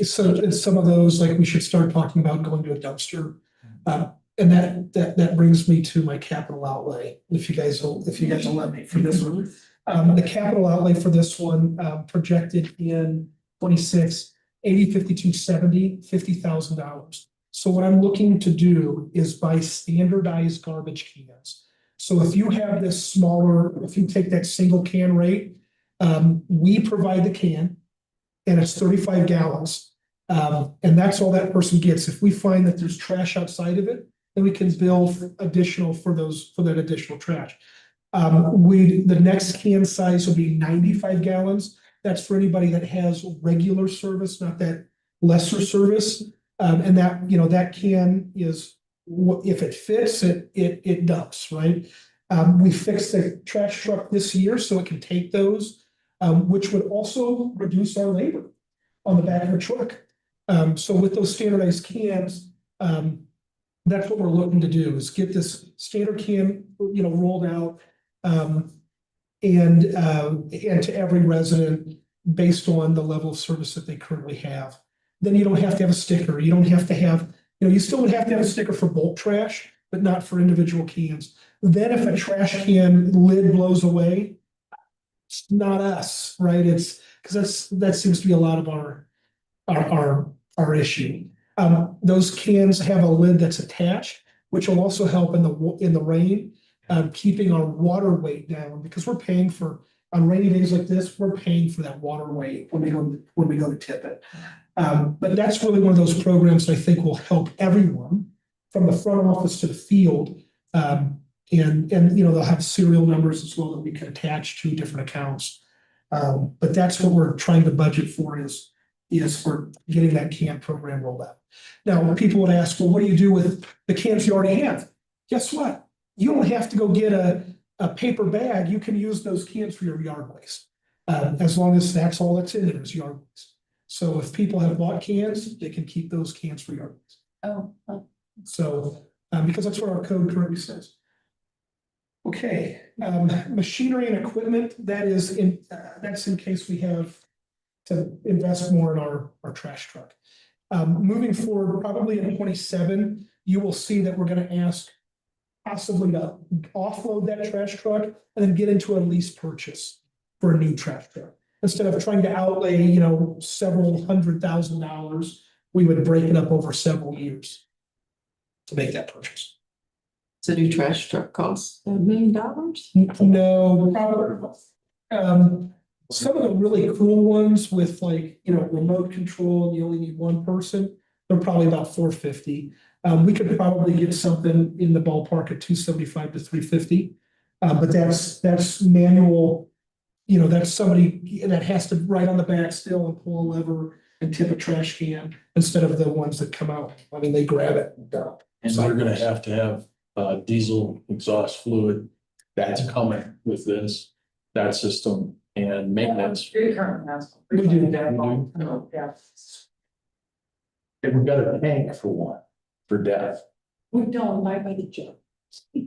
So in some of those, like, we should start talking about going to a dumpster. And that brings me to my capital outlay, if you guys will let me for this one. The capital outlay for this one, projected in 26, 80, 52, 70, $50,000. So what I'm looking to do is buy standardized garbage cans. So if you have this smaller, if you take that single can rate, we provide the can and it's 35 gallons. And that's all that person gets. If we find that there's trash outside of it, then we can bill additional for that additional trash. The next can size will be 95 gallons. That's for anybody that has regular service, not that lesser service. And that, that can is, if it fits, it dumps, right? We fixed the trash truck this year so it can take those, which would also reduce our labor on the back of the truck. So with those standardized cans, that's what we're looking to do, is get this standard can, rolled out, and to every resident based on the level of service that they currently have. Then you don't have to have a sticker. You don't have to have, you still would have to have a sticker for bulk trash, but not for individual cans. Then if a trash can lid blows away, it's not us, right? It's because that seems to be a lot of our issue. Those cans have a lid that's attached, which will also help in the rain, keeping our water weight down, because we're paying for, on rainy days like this, we're paying for that water weight when we go to tip it. But that's really one of those programs that I think will help everyone from the front office to the field. And they'll have serial numbers as well that we can attach to different accounts. But that's what we're trying to budget for is for getting that can program rolled out. Now, people would ask, well, what do you do with the cans you already have? Guess what? You don't have to go get a paper bag. You can use those cans for your yard waste. As long as that's all that's in there is yard waste. So if people have bought cans, they can keep those cans for yard waste. Oh. So, because that's what our code currently says. Okay, machinery and equipment, that's in case we have to invest more in our trash truck. Moving forward, probably in 27, you will see that we're gonna ask possibly to offload that trash truck and then get into a lease purchase for a new trash truck. Instead of trying to outlay, several $100,000, we would break it up over several years to make that purchase. It's a new trash truck costs $1 million. No, probably, some of the really cool ones with remote control, and you only need one person, they're probably about $450. We could probably get something in the ballpark of $275 to $350. But that's manual, that's somebody that has to write on the back still and pull a lever and tip a trash can instead of the ones that come out. I mean, they grab it and dump. And we're gonna have to have diesel exhaust fluid that's coming with that system and maintenance. It currently has. We do. Oh, yeah. And we've got a tank for one, for death. We don't buy by the jug. We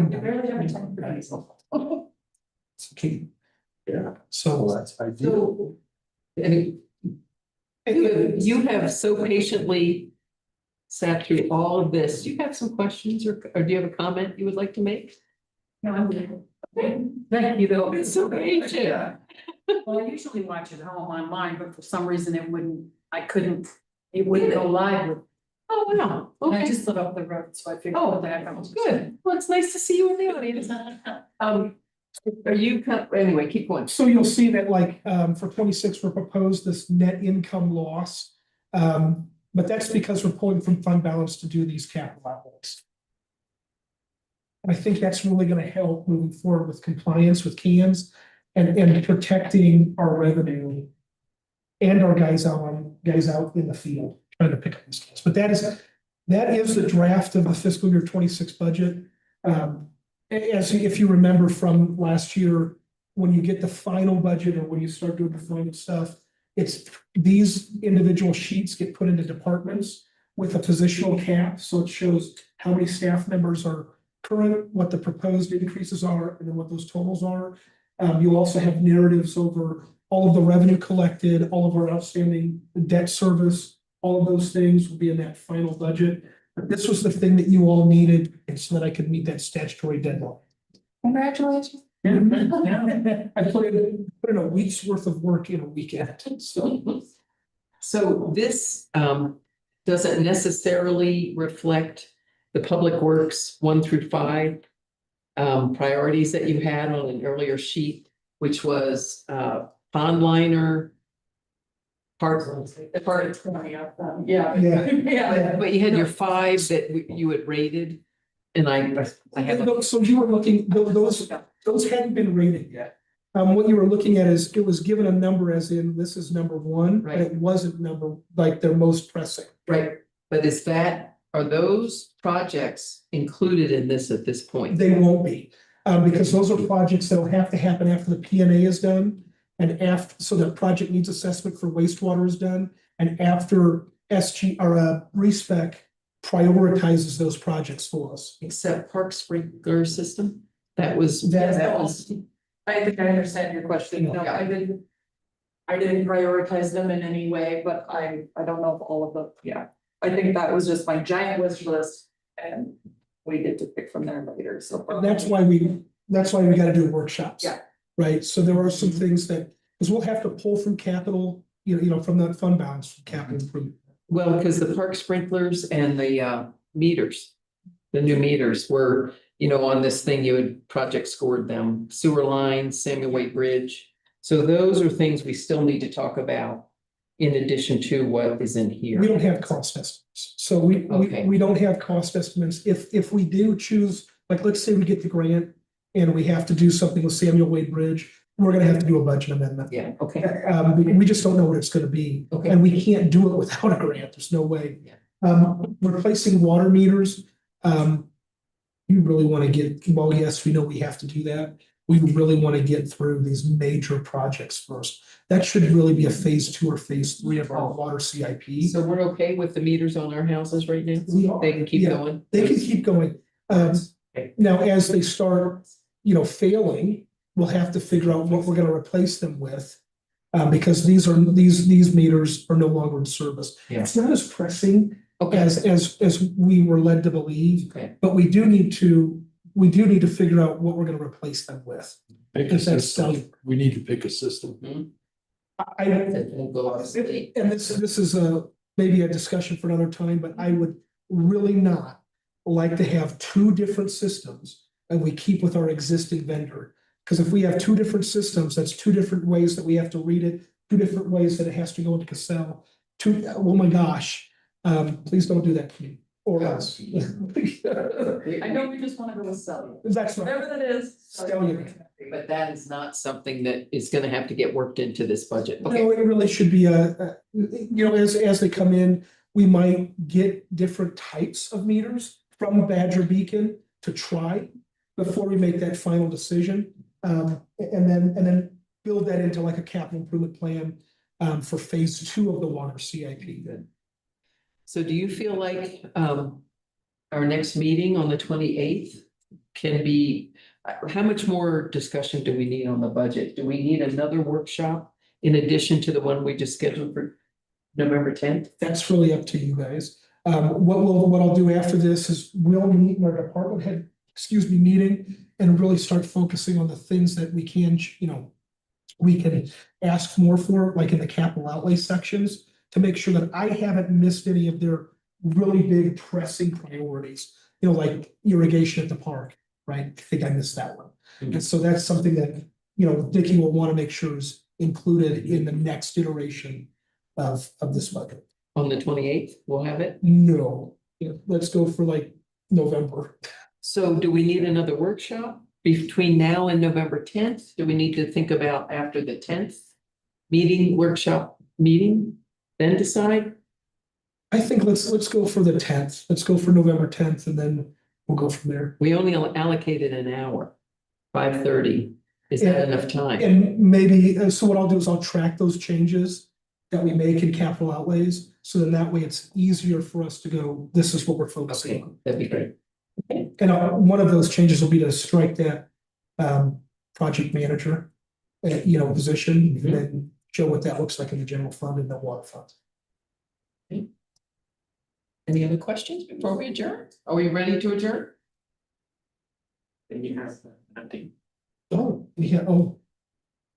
barely have a tank for diesel. It's okay. Yeah. So That's ideal. So, and you have so patiently sat through all of this. Do you have some questions or do you have a comment you would like to make? No, I'm good. Thank you, though. It's so patient. Well, I usually watch it home online, but for some reason it wouldn't go live with. Oh, wow. And I Okay. just live up the road, so I figured. Oh, that was good. Well, it's nice to see you in the audience. Are you, anyway, keep going. So you'll see that for 26, we're proposed this net income loss. But that's because we're pulling from fund balance to do these capital outlays. And I think that's really gonna help moving forward with compliance with cans and protecting our revenue and our guys out in the field trying to pick up these cans. But that is the draft of the fiscal year 26 budget. If you remember from last year, when you get the final budget or when you start doing the final stuff, it's these individual sheets get put into departments with a positional cap. So it shows how many staff members are current, what the proposed increases are, and then what those totals are. You'll also have narratives over all of the revenue collected, all of our outstanding debt service, all of those things will be in that final budget. But this was the thing that you all needed, and so that I could meet that statutory deadline. Congratulations. I put in a week's worth of work in a weekend, so. So this doesn't necessarily reflect the Public Works 1 through 5 priorities that you had on an earlier sheet, which was pond liner. Part, Yeah. Yeah. but you had your 5 that you had rated. And I have, So you were looking, those hadn't been rated yet. What you were looking at is, it was given a number as in, this is number 1, but it wasn't number, like their most pressing. right, but are those projects included in this at this point? They won't be, because those are projects that'll have to happen after the PNA is done. And after, so the project needs assessment for wastewater is done, and after respec prioritizes those projects for us. Except park sprinkler system? That was. I think I understand your question. No, Yeah. I didn't prioritize them in any way, but I don't know if all of them, yeah. I think that was just my giant wish list and we get to pick from there later, so. That's why we gotta do workshops. Yeah. Right, so there are some things that, because we'll have to pull from capital, you know, from that fund balance, from capital improvement. Well, because the park sprinklers and the meters, the new meters were, on this thing, you had project scored them, sewer lines, Samuel Way Bridge. So those are things we still need to talk about in addition to what is in here. We don't have cost estimates, so Okay. we don't have cost estimates. If we do choose, like, let's say we get the grant and we have to do something with Samuel Wade Bridge, we're gonna have to do a budget amendment. Yeah, okay, We just don't know what it's gonna be, okay. and we can't do it without a grant, there's no way. Yeah. Replacing water meters, you really wanna get, well, yes, we know we have to do that. We really wanna get through these major projects first. That should really be a phase 2 or phase 3 of our water CIP. So we're okay with the meters on our houses right now? We are. They can keep Yeah. going? They can keep going. Now, as they start, failing, we'll have to figure out what we're gonna replace them with. Because these meters are no longer in service. Yeah. It's not as pressing Okay, as we were led to believe, okay. but we do need to figure out what we're gonna replace them with. Pick a Because that's system. We need to pick a system. We'll go off state. And this is maybe a discussion for another time, but I would really not like to have 2 different systems and we keep with our existing vendor. Because if we have 2 different systems, that's 2 different ways that we have to read it, 2 different ways that it has to go into Cassell. Oh my gosh, please don't do that to me or us. I know we just wanna go with cellular. That's right. Whatever that is. Cellular. But that is not something that is gonna have to get worked into this budget. Okay, No, it really should be as they come in, we might get different types of meters from Badger Beacon to try before we make that final decision. And then build that into like a capital improvement plan for phase 2 of the water CIP. so do you feel like our next meeting on the 28th can be, how much more discussion do we need on the budget? Do we need another workshop in addition to the one we just scheduled for November 10th? That's really up to you guys. What I'll do after this is we'll meet in our department head, meeting and really start focusing on the things that we can, we can ask more for, like in the capital outlay sections, to make sure that I haven't missed any of their really big pressing priorities, like irrigation at the park, right? I think I missed that one. And so that's something that, Vicky will want to make sure is included in the next iteration of this budget. On the 28th, we'll have it. No, let's go for like November. So do we need another workshop between now and November 10th? Do we need to think about after the 10th workshop meeting, then decide? I think let's go for the 10th. Let's go for November 10th and then we'll go from there. We only allocated an hour, 5:30. Is that Yeah. enough time? And maybe, so what I'll do is I'll track those changes that we make in capital outlays. So then that way it's easier for us to go, this is what we're focusing Okay, on. that'd be great. And one of those changes will be to strike that project manager, position, and then show what that looks like in the general fund and the water fund. Any other questions before we adjourn? Are we ready to adjourn? And you have nothing. Oh, yeah,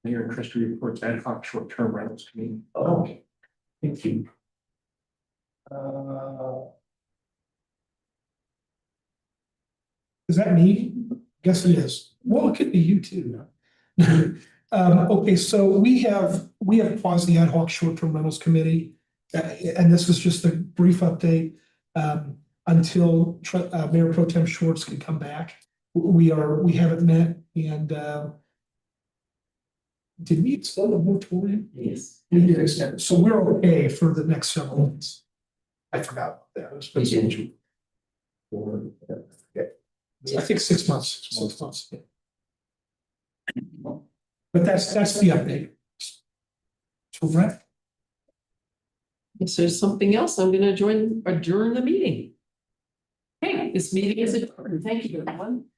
Mayor Christie reports ad hoc short-term rentals committee. Oh. Thank you. Is that me? Guess it is. Well, it could be you too. Okay, so we have paused the ad hoc short-term rentals committee. And this was just a brief update, until, Mayor Pro Tem Schwartz can come back. We haven't met and, did we extend the moratorium? Yes. We did extend it, so we're okay for the next several months. I forgot about that. It was supposed to be- I think 6 months, 6 months. Yeah. But that's the update. So, Brett? If there's something else, I'm gonna adjourn the meeting. Hey, this meeting is adjourned. Thank you, everyone.